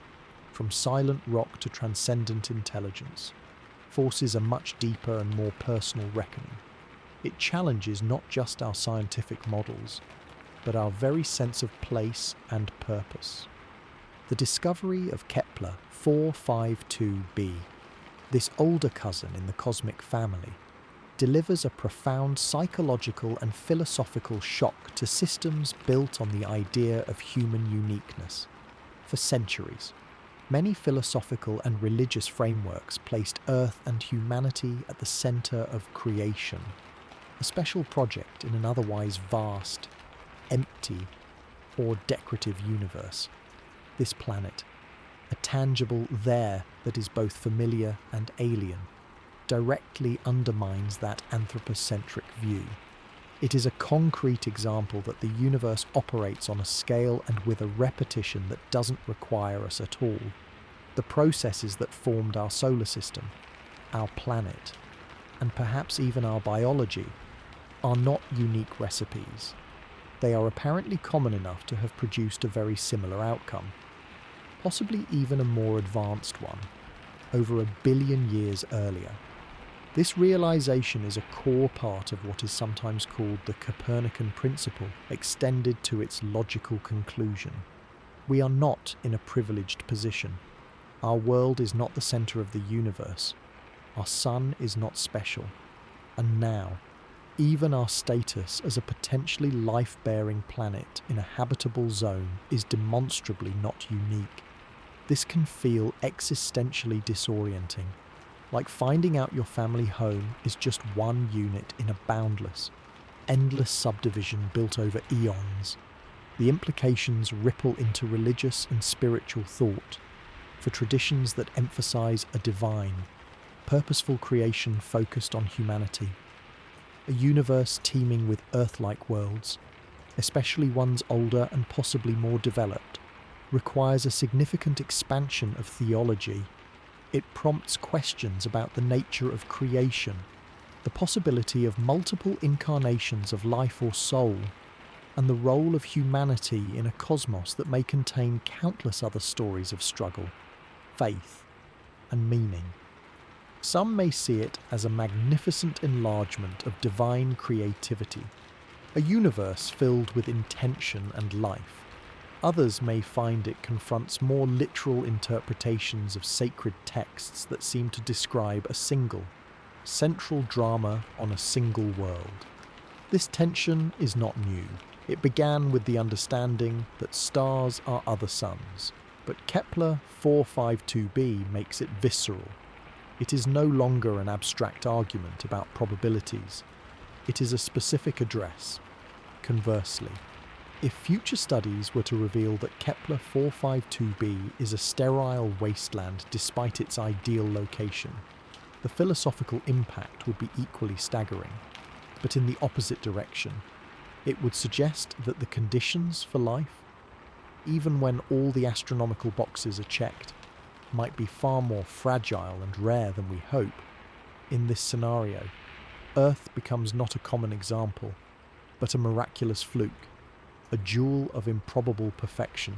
from silent rock to transcendent intelligence, forces a much deeper and more personal reckoning. It challenges not just our scientific models, but our very sense of place and purpose. The discovery of Kepler-452b, this older cousin in the cosmic family, delivers a profound psychological and philosophical shock to systems built on the idea of human uniqueness. For centuries, many philosophical and religious frameworks placed Earth and humanity at the centre of creation, a special project in an otherwise vast, empty, or decorative universe. This planet, a tangible there that is both familiar and alien, directly undermines that anthropocentric view. It is a concrete example that the universe operates on a scale and with a repetition that doesn't require us at all. The processes that formed our solar system, our planet, and perhaps even our biology, are not unique recipes. They are apparently common enough to have produced a very similar outcome, possibly even a more advanced one, over 1 billion years earlier. This realization is a core part of what is sometimes called the Copernican principle, extended to its logical conclusion. We are not in a privileged position. Our world is not the center of the universe. Our sun is not special. And now, even our status as a potentially life-bearing planet in a habitable zone is demonstrably not unique. This can feel existentially disorienting, like finding out your family home is just one unit in a boundless, endless subdivision built over eons. The implications ripple into religious and spiritual thought, for traditions that emphasize a divine, purposeful creation focused on humanity. A universe teeming with Earth-like worlds, especially ones older and possibly more developed, requires a significant expansion of theology. It prompts questions about the nature of creation, the possibility of multiple incarnations of life or soul, and the role of humanity in a cosmos that may contain countless other stories of struggle, faith, and meaning. Some may see it as a magnificent enlargement of divine creativity, a universe filled with intention and life. Others may find it confronts more literal interpretations of sacred texts that seem to describe a single, central drama on a single world. This tension is not new. It began with the understanding that stars are other suns, but Kepler-452b makes it visceral. It is no longer an abstract argument about probabilities. It is a specific address. Conversely, if future studies were to reveal that Kepler-452b is a sterile wasteland despite its ideal location, the philosophical impact would be equally staggering, but in the opposite direction. It would suggest that the conditions for life, even when all the astronomical boxes are checked, might be far more fragile and rare than we hope. In this scenario, Earth becomes not a common example, but a miraculous fluke, a jewel of improbable perfection.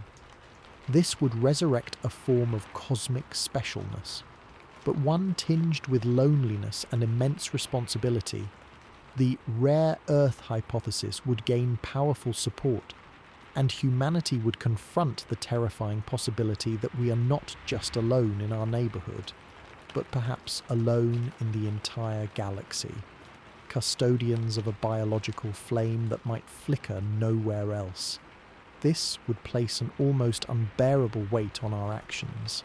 This would resurrect a form of cosmic specialness, but one tinged with loneliness and immense responsibility. The rare Earth hypothesis would gain powerful support, and humanity would confront the terrifying possibility that we are not just alone in our neighbourhood, but perhaps alone in the entire galaxy, custodians of a biological flame that might flicker nowhere else. This would place an almost unbearable weight on our actions.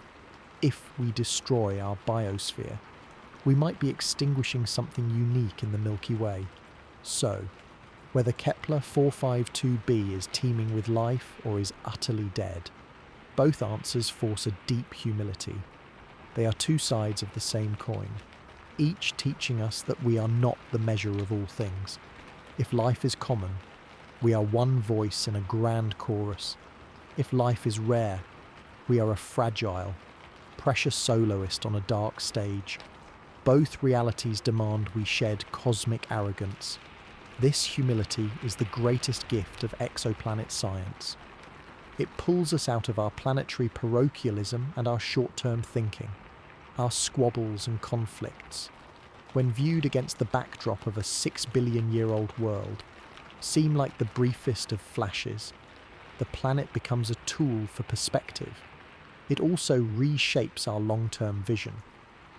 If we destroy our biosphere, we might be extinguishing something unique in the Milky Way. So, whether Kepler-452b is teeming with life or is utterly dead, both answers force a deep humility. They are two sides of the same coin, each teaching us that we are not the measure of all things. If life is common, we are one voice in a grand chorus. If life is rare, we are a fragile, precious soloist on a dark stage. Both realities demand we shed cosmic arrogance. This humility is the greatest gift of exoplanet science. It pulls us out of our planetary parochialism and our short-term thinking, our squabbles and conflicts. When viewed against the backdrop of a 6-billion-year-old world, seem like the briefest of flashes. The planet becomes a tool for perspective. It also reshapes our long-term vision.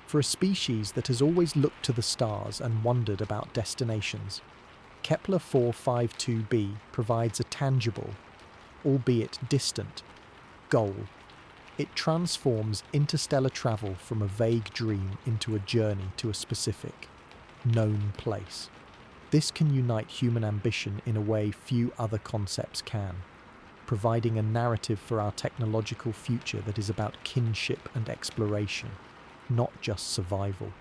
For a species that has always looked to the stars and wondered about destinations, Kepler-452b provides a tangible, albeit distant, goal. It transforms interstellar travel from a vague dream into a journey to a specific, known place. This can unite human ambition in a way few other concepts can, providing a narrative for our technological future that is about kinship and exploration, not just survival.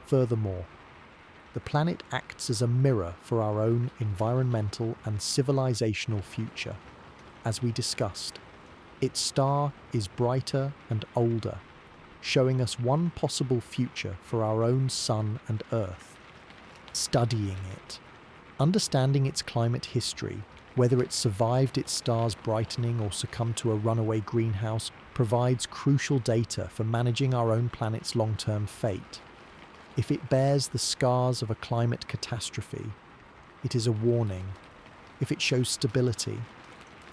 Furthermore, the planet acts as a mirror for our own environmental and civilizational future. As we discussed, its star is brighter and older, showing us one possible future for our own sun and Earth. Studying it, understanding its climate history, whether it survived its star's brightening or succumbed to a runaway greenhouse, provides crucial data for managing our own planet's long-term fate. If it bears the scars of a climate catastrophe, it is a warning. If it shows stability,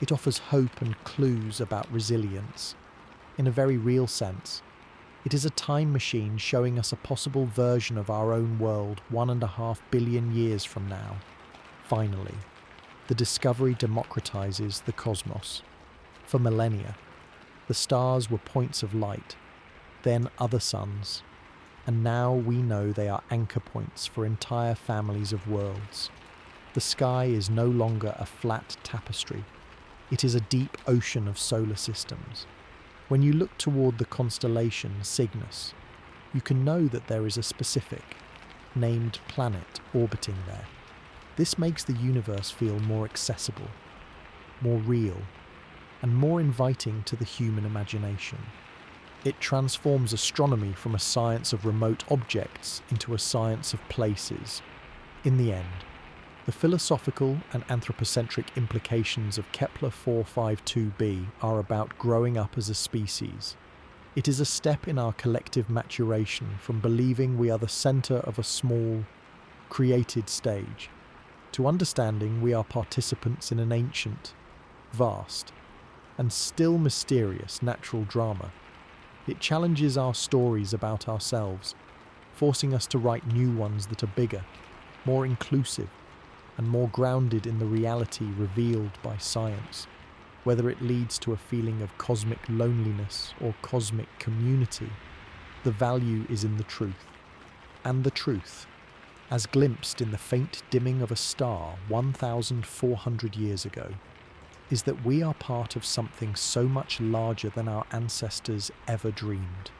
it offers hope and clues about resilience. In a very real sense, it is a time machine showing us a possible version of our own world 1.5 billion years from now. Finally, the discovery democratizes the cosmos. For millennia, the stars were points of light, then other suns, and now we know they are anchor points for entire families of worlds. The sky is no longer a flat tapestry. It is a deep ocean of solar systems. When you look toward the constellation Cygnus, you can know that there is a specific, named planet orbiting there. This makes the universe feel more accessible, more real, and more inviting to the human imagination. It transforms astronomy from a science of remote objects into a science of places. In the end, the philosophical and anthropocentric implications of Kepler-452b are about growing up as a species. It is a step in our collective maturation from believing we are the center of a small, created stage, to understanding we are participants in an ancient, vast, and still mysterious natural drama. It challenges our stories about ourselves, forcing us to write new ones that are bigger, more inclusive, and more grounded in the reality revealed by science. Whether it leads to a feeling of cosmic loneliness or cosmic community, the value is in the truth. And the truth, as glimpsed in the faint dimming of a star 1,400 years ago, is that we are part of something so much larger than our ancestors ever dreamed.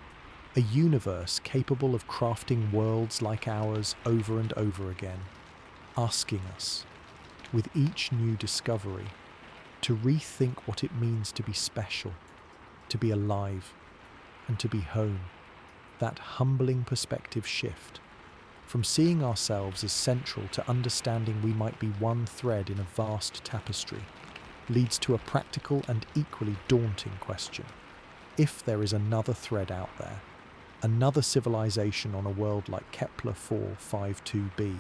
A universe capable of crafting worlds like ours over and over again, asking us, with each new discovery, to rethink what it means to be special, to be alive, and to be home. That humbling perspective shift, from seeing ourselves as central to understanding we might be one thread in a vast tapestry. leads to a practical and equally daunting question. If there is another thread out there, another civilization on a world like Kepler-452b,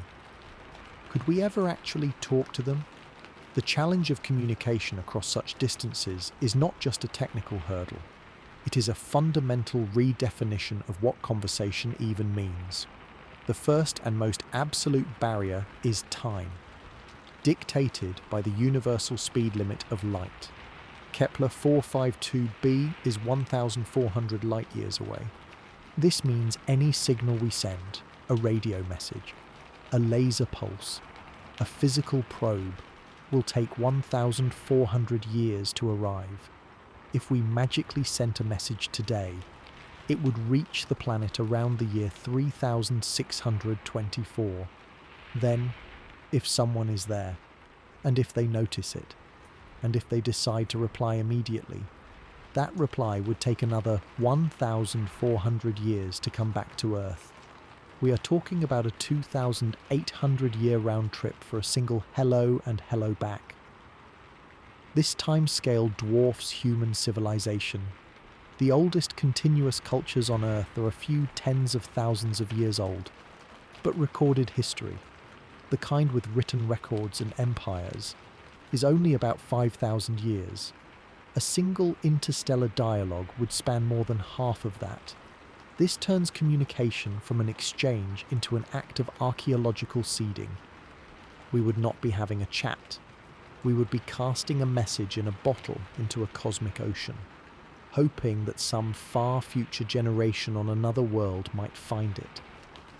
could we ever actually talk to them? The challenge of communication across such distances is not just a technical hurdle. It is a fundamental redefinition of what conversation even means. The first and most absolute barrier is time, dictated by the universal speed limit of light. Kepler-452b is 1,400 light-years away. This means any signal we send, a radio message, a laser pulse, a physical probe, will take 1,400 years to arrive. If we magically sent a message today, it would reach the planet around the year 3624. Then, if someone is there, and if they notice it, and if they decide to reply immediately, that reply would take another 1,400 years to come back to Earth. We are talking about a 2,800-year round trip for a single hello and hello back. This timescale dwarfs human civilization. The oldest continuous cultures on Earth are a few tens of thousands of years old, but recorded history, the kind with written records and empires, is only about 5,000 years. A single interstellar dialogue would span more than half of that. This turns communication from an exchange into an act of archaeological seeding. We would not be having a chat. We would be casting a message in a bottle into a cosmic ocean, hoping that some far future generation on another world might find it,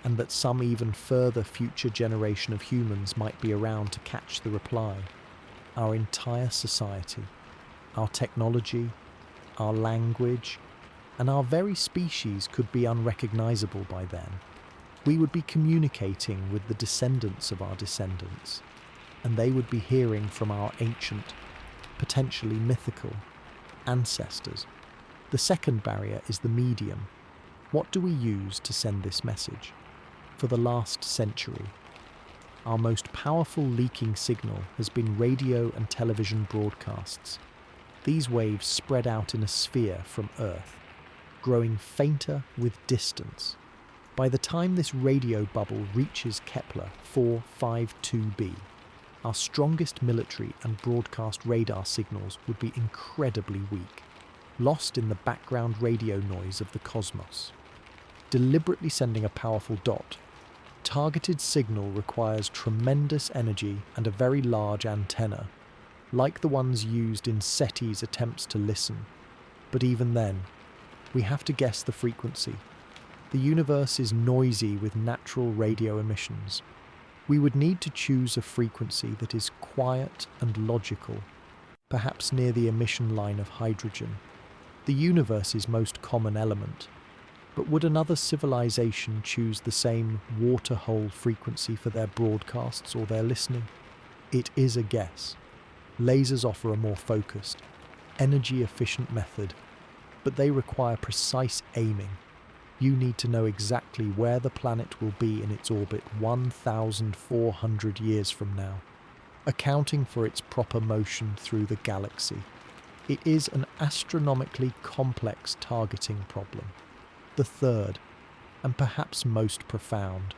and that some even further future generation of humans might be around to catch the reply. Our entire society, our technology, our language, and our very species could be unrecognizable by then. We would be communicating with the descendants of our descendants, and they would be hearing from our ancient, potentially mythical, ancestors. The second barrier is the medium. What do we use to send this message? For the last century, our most powerful leaking signal has been radio and television broadcasts. These waves spread out in a sphere from Earth, growing fainter with distance. By the time this radio bubble reaches Kepler-452b, our strongest military and broadcast radar signals would be incredibly weak, lost in the background radio noise of the cosmos. Deliberately sending a powerful targeted signal requires tremendous energy and a very large antenna, like the ones used in SETI's attempts to listen. But even then, we have to guess the frequency. The universe is noisy with natural radio emissions. We would need to choose a frequency that is quiet and logical, perhaps near the emission line of hydrogen, the universe's most common element. But would another civilization choose the same waterhole frequency for their broadcasts or their listening? It is a guess. Lasers offer a more focused, energy-efficient method, but they require precise aiming. You need to know exactly where the planet will be in its orbit 1,400 years from now, accounting for its proper motion through the galaxy. It is an astronomically complex targeting problem. The third, and perhaps most profound,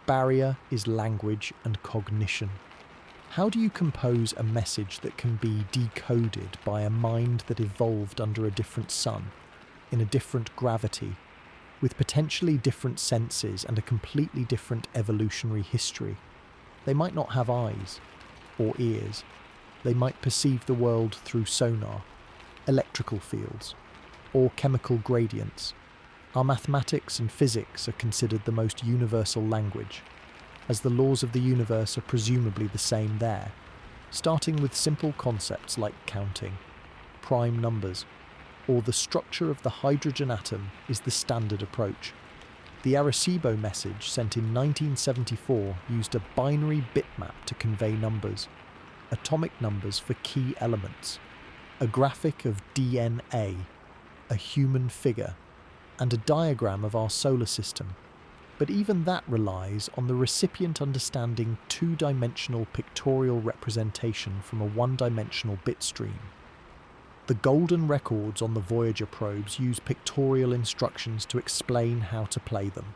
barrier is language and cognition. How do you compose a message that can be decoded by a mind that evolved under a different sun, in a different gravity, with potentially different senses and a completely different evolutionary history? They might not have eyes or ears. They might perceive the world through sonar, electrical fields, or chemical gradients. Our mathematics and physics are considered the most universal language, as the laws of the universe are presumably the same there, starting with simple concepts like counting, prime numbers, or the structure of the hydrogen atom is the standard approach. The Arecibo message sent in 1974 used a binary bitmap to convey numbers, atomic numbers for key elements, a graphic of DNA, a human figure, and a diagram of our solar system. But even that relies on the recipient understanding two-dimensional pictorial representation from a one-dimensional bit stream. The golden records on the Voyager probes use pictorial instructions to explain how to play them,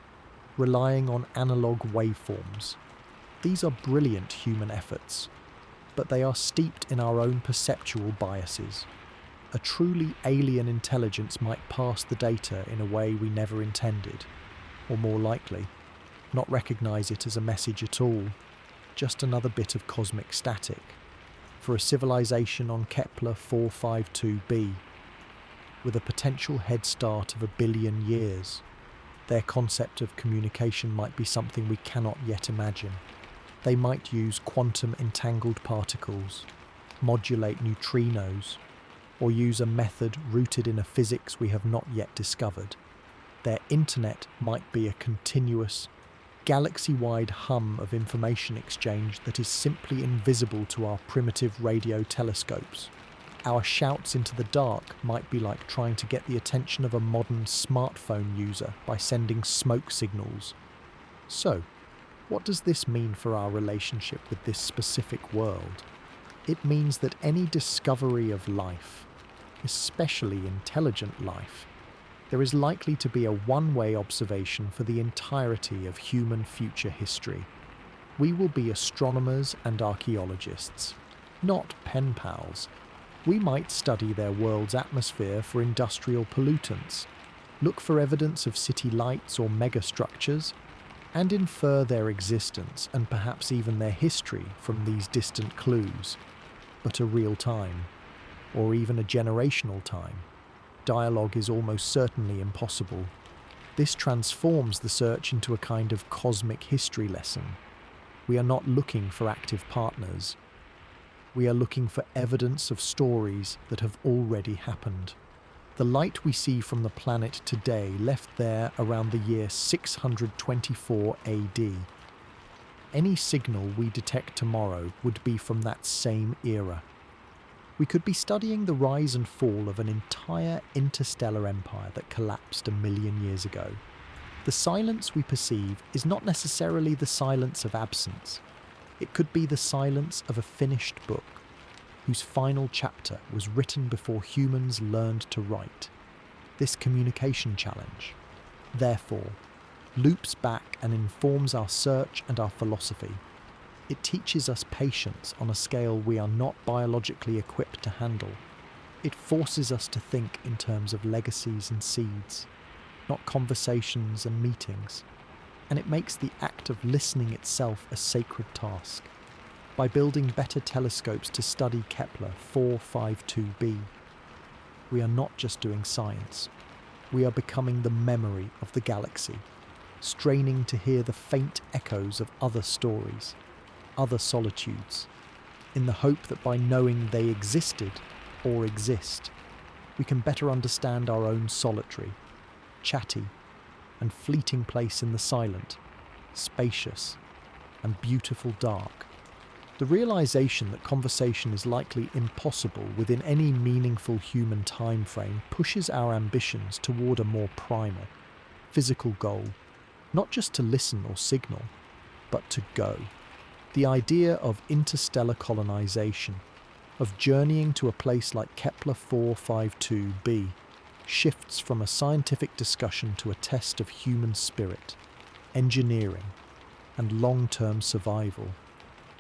relying on analog waveforms. These are brilliant human efforts, but they are steeped in our own perceptual biases. A truly alien intelligence might parse the data in a way we never intended, or more likely, not recognize it as a message at all, just another bit of cosmic static. For a civilization on Kepler-452b, with a potential head start of 1 billion years, their concept of communication might be something we cannot yet imagine. They might use quantum entangled particles, modulate neutrinos, or use a method rooted in a physics we have not yet discovered. Their internet might be a continuous, galaxy-wide hum of information exchange that is simply invisible to our primitive radio telescopes. Our shouts into the dark might be like trying to get the attention of a modern smartphone user by sending smoke signals. So, what does this mean for our relationship with this specific world? It means that any discovery of life, especially intelligent life, there is likely to be a one-way observation for the entirety of human future history. We will be astronomers and archaeologists, not pen pals. We might study their world's atmosphere for industrial pollutants, look for evidence of city lights or megastructures, and infer their existence and perhaps even their history from these distant clues. But a real time, or even a generational time, dialogue is almost certainly impossible. This transforms the search into a kind of cosmic history lesson. We are not looking for active partners. We are looking for evidence of stories that have already happened. The light we see from the planet today left there around the year 624 AD. Any signal we detect tomorrow would be from that same era. We could be studying the rise and fall of an entire interstellar empire that collapsed 1 million years ago. The silence we perceive is not necessarily the silence of absence. It could be the silence of a finished book, whose final chapter was written before humans learned to write. This communication challenge, therefore, loops back and informs our search and our philosophy. It teaches us patience on a scale we are not biologically equipped to handle. It forces us to think in terms of legacies and seeds, not conversations and meetings. And it makes the act of listening itself a sacred task. By building better telescopes to study Kepler-452b, we are not just doing science. We are becoming the memory of the galaxy, straining to hear the faint echoes of other stories, other solitudes, in the hope that by knowing they existed or exist, we can better understand our own solitary, chatty, and fleeting place in the silent, spacious, and beautiful dark. The realization that conversation is likely impossible within any meaningful human time frame pushes our ambitions toward a more primal, physical goal, not just to listen or signal, but to go. The idea of interstellar colonization, of journeying to a place like Kepler-452b, shifts from a scientific discussion to a test of human spirit, engineering, and long-term survival.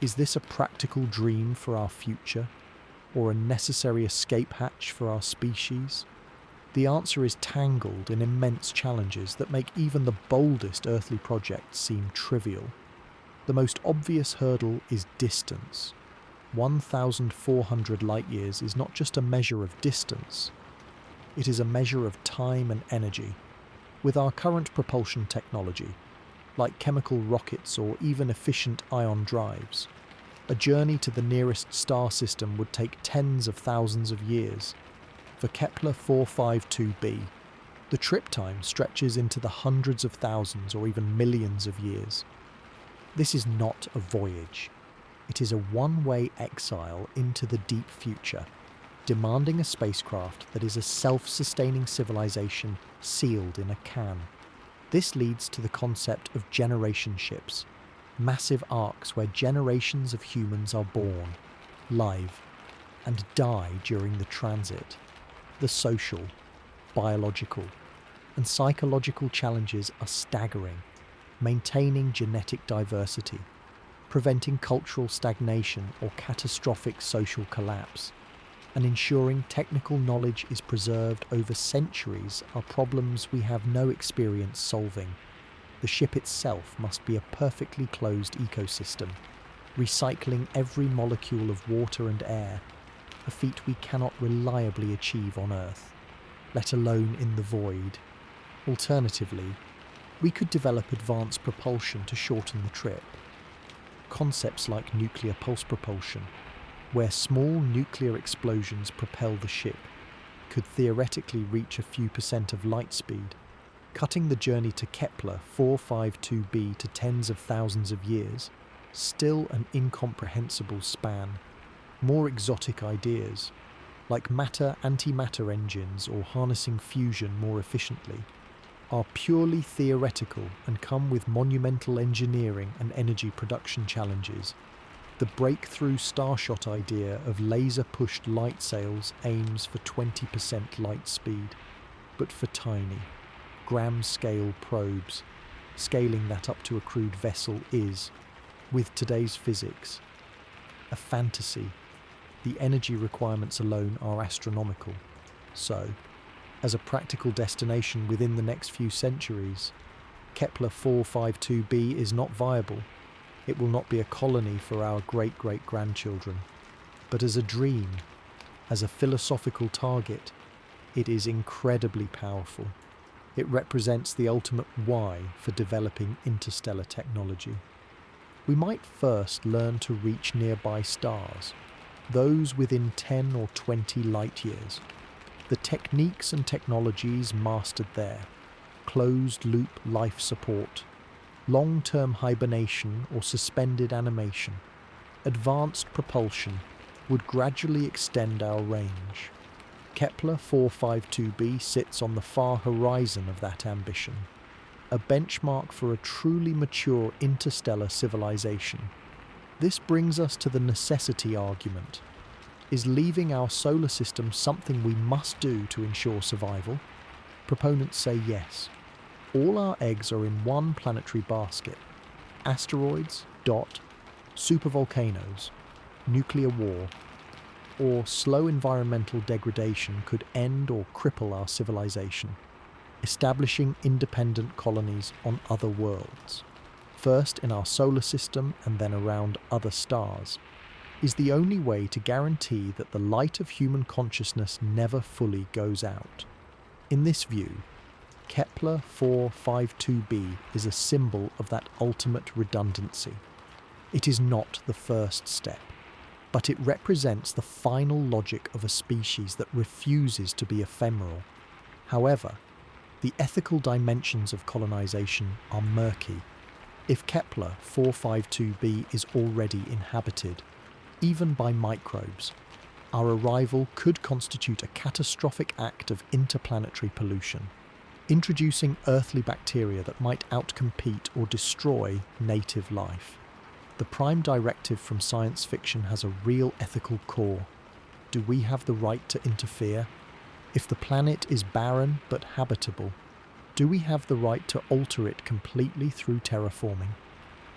Is this a practical dream for our future, or a necessary escape hatch for our species? The answer is tangled in immense challenges that make even the boldest earthly projects seem trivial. The most obvious hurdle is distance. 1,400 light-years is not just a measure of distance, it is a measure of time and energy. With our current propulsion technology, like chemical rockets or even efficient ion drives, a journey to the nearest star system would take tens of thousands of years. For Kepler-452b, the trip time stretches into the hundreds of thousands or even millions of years. This is not a voyage. It is a one-way exile into the deep future, demanding a spacecraft that is a self-sustaining civilization sealed in a can. This leads to the concept of generation ships, massive arcs where generations of humans are born, live, and die during the transit. The social, biological, and psychological challenges are staggering. Maintaining genetic diversity, preventing cultural stagnation or catastrophic social collapse, and ensuring technical knowledge is preserved over centuries are problems we have no experience solving. The ship itself must be a perfectly closed ecosystem, recycling every molecule of water and air, a feat we cannot reliably achieve on Earth, let alone in the void. Alternatively, we could develop advanced propulsion to shorten the trip. Concepts like nuclear pulse propulsion, where small nuclear explosions propel the ship, could theoretically reach a few % of light speed, cutting the journey to Kepler-452b to tens of thousands of years. Still an incomprehensible span. More exotic ideas, like matter-antimatter engines or harnessing fusion more efficiently, are purely theoretical and come with monumental engineering and energy production challenges. The breakthrough starshot idea of laser-pushed light sails aims for 20% light speed, but for tiny, gram-scale probes. Scaling that up to a crewed vessel is, with today's physics, a fantasy. The energy requirements alone are astronomical. So, as a practical destination within the next few centuries, Kepler-452b is not viable. It will not be a colony for our great-great-grandchildren. But as a dream, as a philosophical target, it is incredibly powerful. It represents the ultimate why for developing interstellar technology. We might first learn to reach nearby stars, those within 10 or 20 light years. The techniques and technologies mastered there, closed-loop life support, long-term hibernation or suspended animation, advanced propulsion, would gradually extend our range. Kepler-452b sits on the far horizon of that ambition, a benchmark for a truly mature interstellar civilization. This brings us to the necessity argument. Is leaving our solar system something we must do to ensure survival? Proponents say yes. All our eggs are in one planetary basket. Asteroids, supervolcanoes, nuclear war, or slow environmental degradation could end or cripple our civilization, establishing independent colonies on other worlds, first in our solar system and then around other stars, is the only way to guarantee that the light of human consciousness never fully goes out. In this view, Kepler-452b is a symbol of that ultimate redundancy. It is not the first step, but it represents the final logic of a species that refuses to be ephemeral. However, the ethical dimensions of colonization are murky. If Kepler-452b is already inhabited, even by microbes, our arrival could constitute a catastrophic act of interplanetary pollution, introducing earthly bacteria that might outcompete or destroy native life. The prime directive from science fiction has a real ethical core. Do we have the right to interfere? If the planet is barren but habitable, do we have the right to alter it completely through terraforming?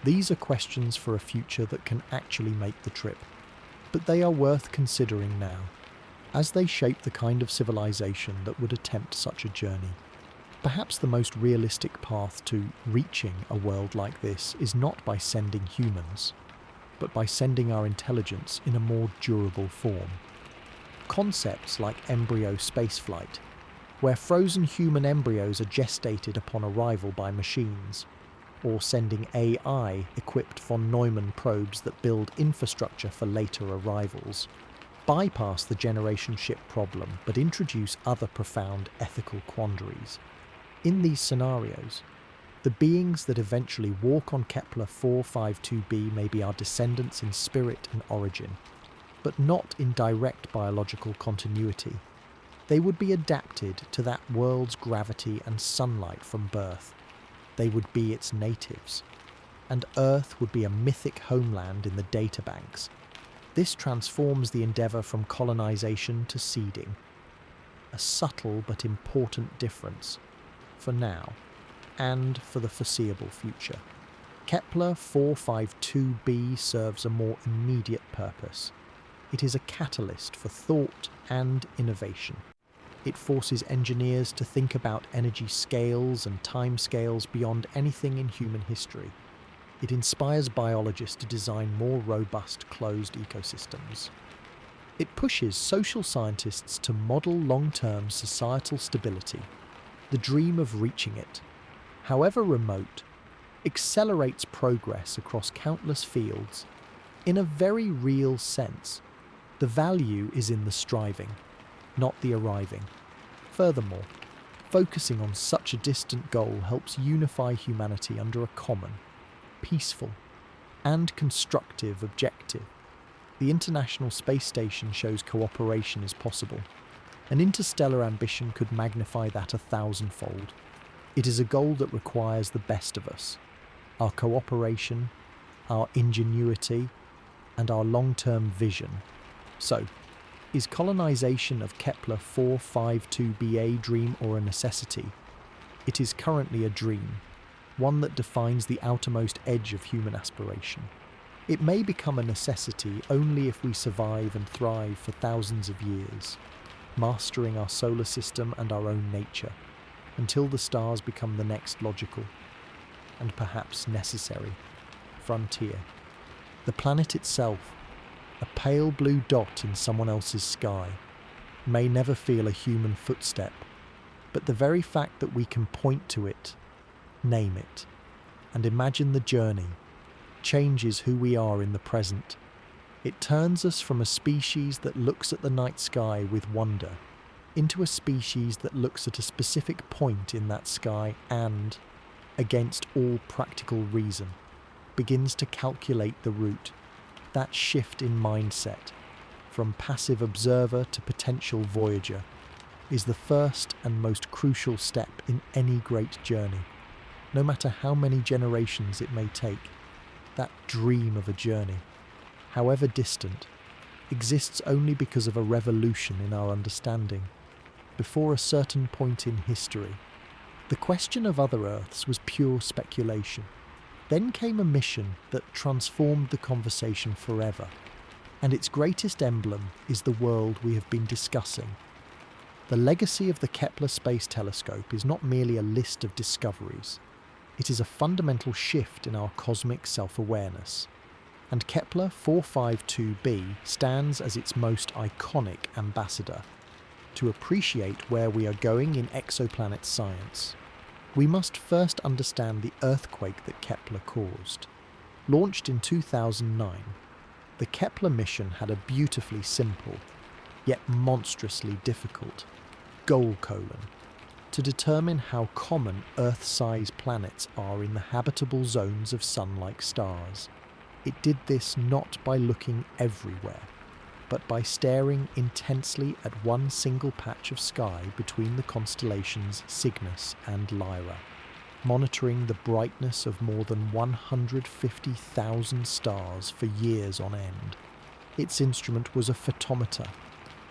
These are questions for a future that can actually make the trip, but they are worth considering now, as they shape the kind of civilization that would attempt such a journey. Perhaps the most realistic path to reaching a world like this is not by sending humans, but by sending our intelligence in a more durable form. Concepts like embryo spaceflight, where frozen human embryos are gestated upon arrival by machines, or sending AI-equipped von Neumann probes that build infrastructure for later arrivals, bypass the generation ship problem but introduce other profound ethical quandaries. In these scenarios, the beings that eventually walk on Kepler-452b may be our descendants in spirit and origin, but not in direct biological continuity. They would be adapted to that world's gravity and sunlight from birth, they would be its natives, and Earth would be a mythic homeland in the databanks. This transforms the endeavour from colonization to seeding, a subtle but important difference for now and for the foreseeable future. Kepler-452b serves a more immediate purpose. It is a catalyst for thought and innovation. It forces engineers to think about energy scales and timescales beyond anything in human history. It inspires biologists to design more robust closed ecosystems. It pushes social scientists to model long-term societal stability. The dream of reaching it, however remote, accelerates progress across countless fields. In a very real sense, the value is in the striving, not the arriving. Furthermore, focusing on such a distant goal helps unify humanity under a common, peaceful, and constructive objective. The International Space Station shows cooperation is possible. An interstellar ambition could magnify that 1,000-fold. It is a goal that requires the best of us, our cooperation, our ingenuity, and our long-term vision. So, is colonization of Kepler-452b a dream or a necessity? It is currently a dream, one that defines the outermost edge of human aspiration. It may become a necessity only if we survive and thrive for thousands of years, mastering our solar system and our own nature, until the stars become the next logical, and perhaps necessary, frontier. The planet itself, a pale blue dot in someone else's sky, may never feel a human footstep, but the very fact that we can point to it, name it, and imagine the journey changes who we are in the present. It turns us from a species that looks at the night sky with wonder into a species that looks at a specific point in that sky and, against all practical reason, begins to calculate the route. That shift in mindset, from passive observer to potential voyager, is the first and most crucial step in any great journey. No matter how many generations it may take, that dream of a journey, however distant, exists only because of a revolution in our understanding. Before a certain point in history, the question of other Earths was pure speculation. Then came a mission that transformed the conversation forever, and its greatest emblem is the world we have been discussing. The legacy of the Kepler Space Telescope is not merely a list of discoveries. It is a fundamental shift in our cosmic self-awareness, and Kepler-452b stands as its most iconic ambassador. To appreciate where we are going in exoplanet science, we must first understand the earthquake that Kepler caused. Launched in 2009, the Kepler mission had a beautifully simple, yet monstrously difficult, goal: to determine how common Earth-size planets are in the habitable zones of Sun-like stars. It did this not by looking everywhere, but by staring intensely at one single patch of sky between the constellations Cygnus and Lyra, monitoring the brightness of more than 150,000 stars for years on end. Its instrument was a photometer,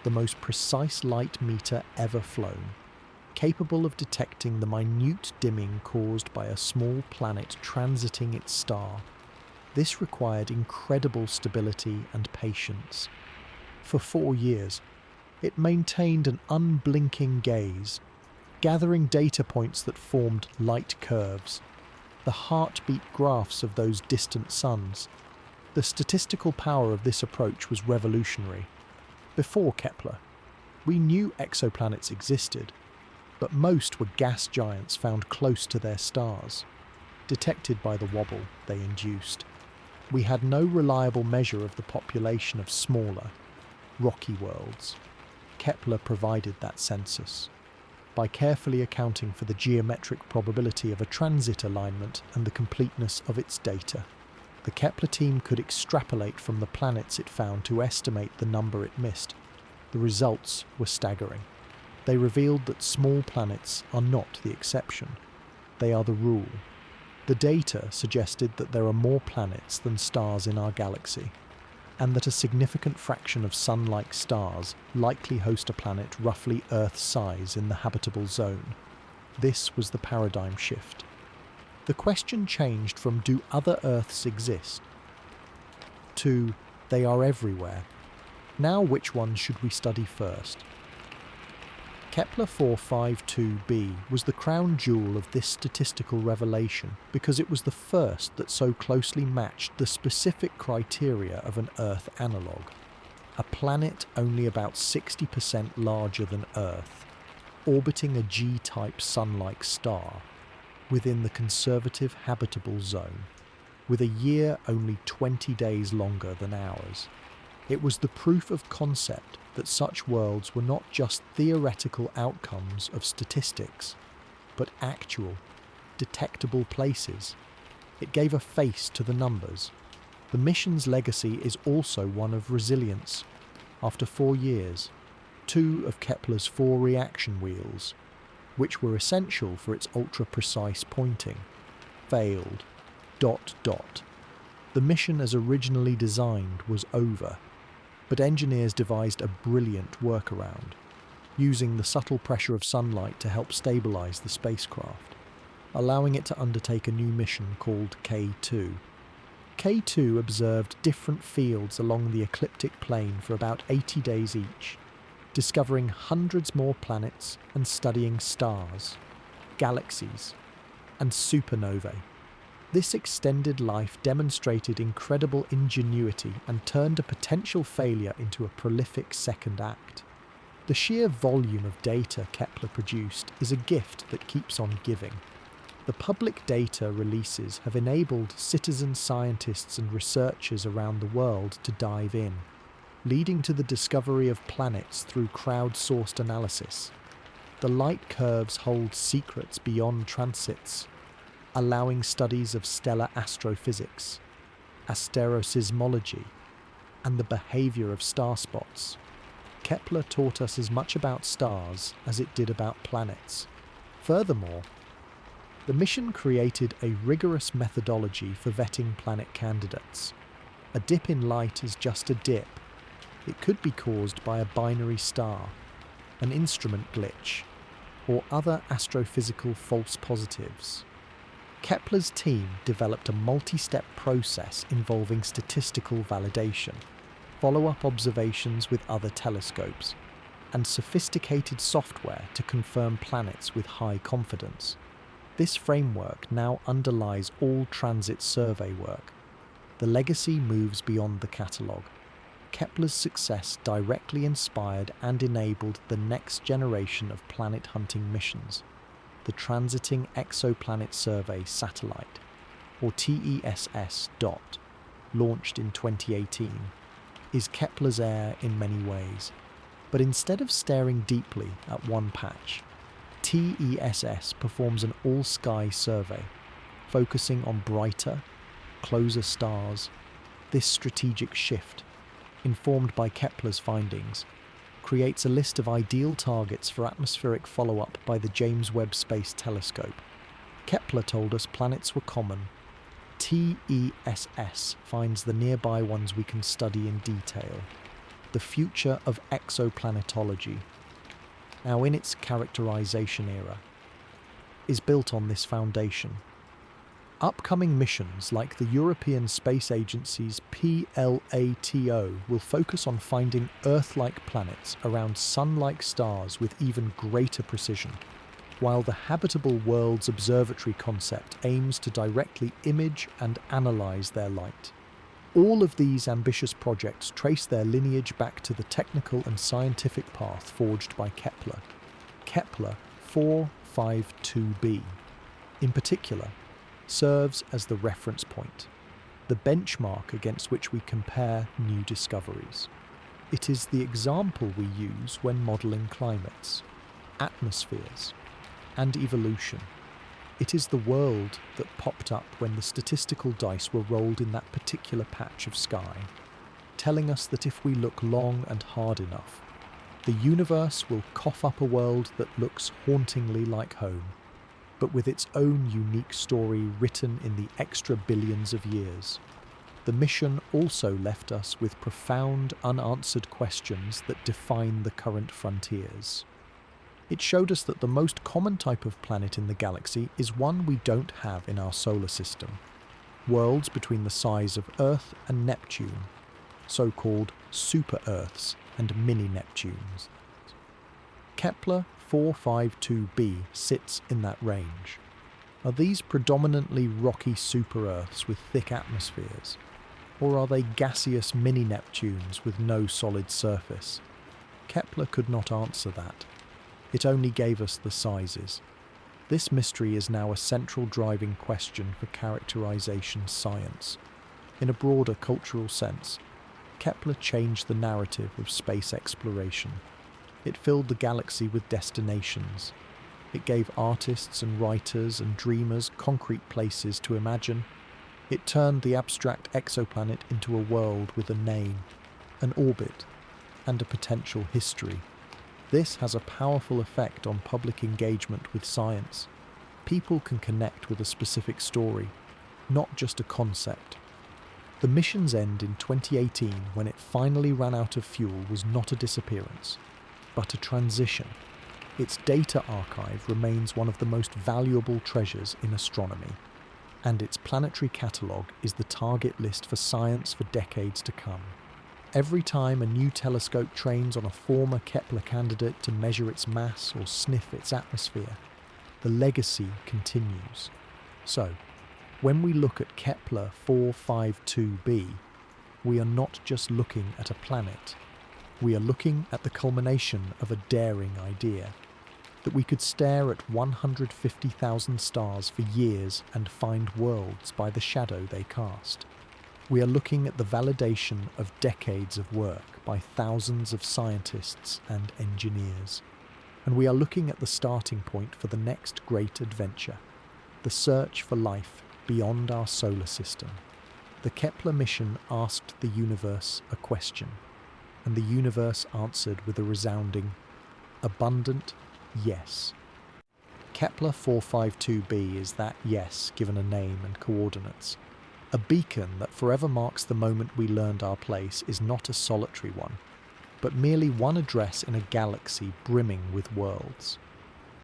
the most precise light meter ever flown, capable of detecting the minute dimming caused by a small planet transiting its star. This required incredible stability and patience. For 4 years, it maintained an unblinking gaze, gathering data points that formed light curves, the heartbeat graphs of those distant suns. The statistical power of this approach was revolutionary. Before Kepler, we knew exoplanets existed, but most were gas giants found close to their stars, detected by the wobble they induced. We had no reliable measure of the population of smaller, rocky worlds. Kepler provided that census, by carefully accounting for the geometric probability of a transit alignment and the completeness of its data. The Kepler team could extrapolate from the planets it found to estimate the number it missed. The results were staggering. They revealed that small planets are not the exception. They are the rule. The data suggested that there are more planets than stars in our galaxy, and that a significant fraction of Sun-like stars likely host a planet roughly Earth's size in the habitable zone. This was the paradigm shift. The question changed from "do other Earths exist?" to "they are everywhere." Now, which ones should we study first? Kepler-452b was the crown jewel of this statistical revelation because it was the first that so closely matched the specific criteria of an Earth analogue. A planet only about 60% larger than Earth, orbiting a G-type Sun-like star within the conservative habitable zone, with a year only 20 days longer than ours. It was the proof of concept that such worlds were not just theoretical outcomes of statistics, but actual, detectable places. It gave a face to the numbers. The mission's legacy is also one of resilience. After 4 years, 2 of Kepler's 4 reaction wheels, which were essential for its ultra-precise pointing, failed. The mission as originally designed was over, but engineers devised a brilliant workaround, using the subtle pressure of sunlight to help stabilize the spacecraft, allowing it to undertake a new mission called K2. K2 observed different fields along the ecliptic plane for about 80 days each, discovering hundreds more planets and studying stars, galaxies, and supernovae. This extended life demonstrated incredible ingenuity and turned a potential failure into a prolific second act. The sheer volume of data Kepler produced is a gift that keeps on giving. The public data releases have enabled citizen scientists and researchers around the world to dive in, leading to the discovery of planets through crowdsourced analysis. The light curves hold secrets beyond transits, allowing studies of stellar astrophysics, asteroseismology, and the behavior of star spots. Kepler taught us as much about stars as it did about planets. Furthermore, the mission created a rigorous methodology for vetting planet candidates. A dip in light is just a dip. It could be caused by a binary star, an instrument glitch, or other astrophysical false positives. Kepler's team developed a multi-step process involving statistical validation, follow-up observations with other telescopes, and sophisticated software to confirm planets with high confidence. This framework now underlies all transit survey work. The legacy moves beyond the catalogue. Kepler's success directly inspired and enabled the next generation of planet-hunting missions. The Transiting Exoplanet Survey Satellite, or TESS, launched in 2018, is Kepler's heir in many ways. But instead of staring deeply at one patch, TESS performs an all-sky survey, focusing on brighter, closer stars. This strategic shift, informed by Kepler's findings, creates a list of ideal targets for atmospheric follow-up by the James Webb Space Telescope. Kepler told us planets were common. TESS finds the nearby ones we can study in detail. The future of exoplanetology, now in its characterization era, is built on this foundation. Upcoming missions like the European Space Agency's PLATO will focus on finding Earth-like planets around Sun-like stars with even greater precision, while the Habitable Worlds Observatory concept aims to directly image and analyze their light. All of these ambitious projects trace their lineage back to the technical and scientific path forged by Kepler. Kepler-452b, in particular, serves as the reference point, the benchmark against which we compare new discoveries. It is the example we use when modelling climates, atmospheres, and evolution. It is the world that popped up when the statistical dice were rolled in that particular patch of sky, telling us that if we look long and hard enough, the universe will cough up a world that looks hauntingly like home. but with its own unique story written in the extra billions of years. The mission also left us with profound, unanswered questions that define the current frontiers. It showed us that the most common type of planet in the galaxy is one we don't have in our solar system. Worlds between the size of Earth and Neptune, so-called super-Earths and mini-Neptunes. Kepler-452b sits in that range. Are these predominantly rocky super-Earths with thick atmospheres? Or are they gaseous mini-Neptunes with no solid surface? Kepler could not answer that. It only gave us the sizes. This mystery is now a central driving question for characterization science. In a broader cultural sense, Kepler changed the narrative of space exploration. It filled the galaxy with destinations. It gave artists and writers and dreamers concrete places to imagine. It turned the abstract exoplanet into a world with a name, an orbit, and a potential history. This has a powerful effect on public engagement with science. People can connect with a specific story, not just a concept. The mission's end in 2018, when it finally ran out of fuel, was not a disappearance, but a transition. Its data archive remains one of the most valuable treasures in astronomy, and its planetary catalogue is the target list for science for decades to come. Every time a new telescope trains on a former Kepler candidate to measure its mass or sniff its atmosphere, the legacy continues. So, when we look at Kepler-452b, we are not just looking at a planet. We are looking at the culmination of a daring idea, that we could stare at 150,000 stars for years and find worlds by the shadow they cast. We are looking at the validation of decades of work by thousands of scientists and engineers. And we are looking at the starting point for the next great adventure, the search for life beyond our solar system. The Kepler mission asked the universe a question, and the universe answered with a resounding, abundant yes. Kepler-452b is that yes given a name and coordinates. A beacon that forever marks the moment we learned our place is not a solitary one, but merely one address in a galaxy brimming with worlds.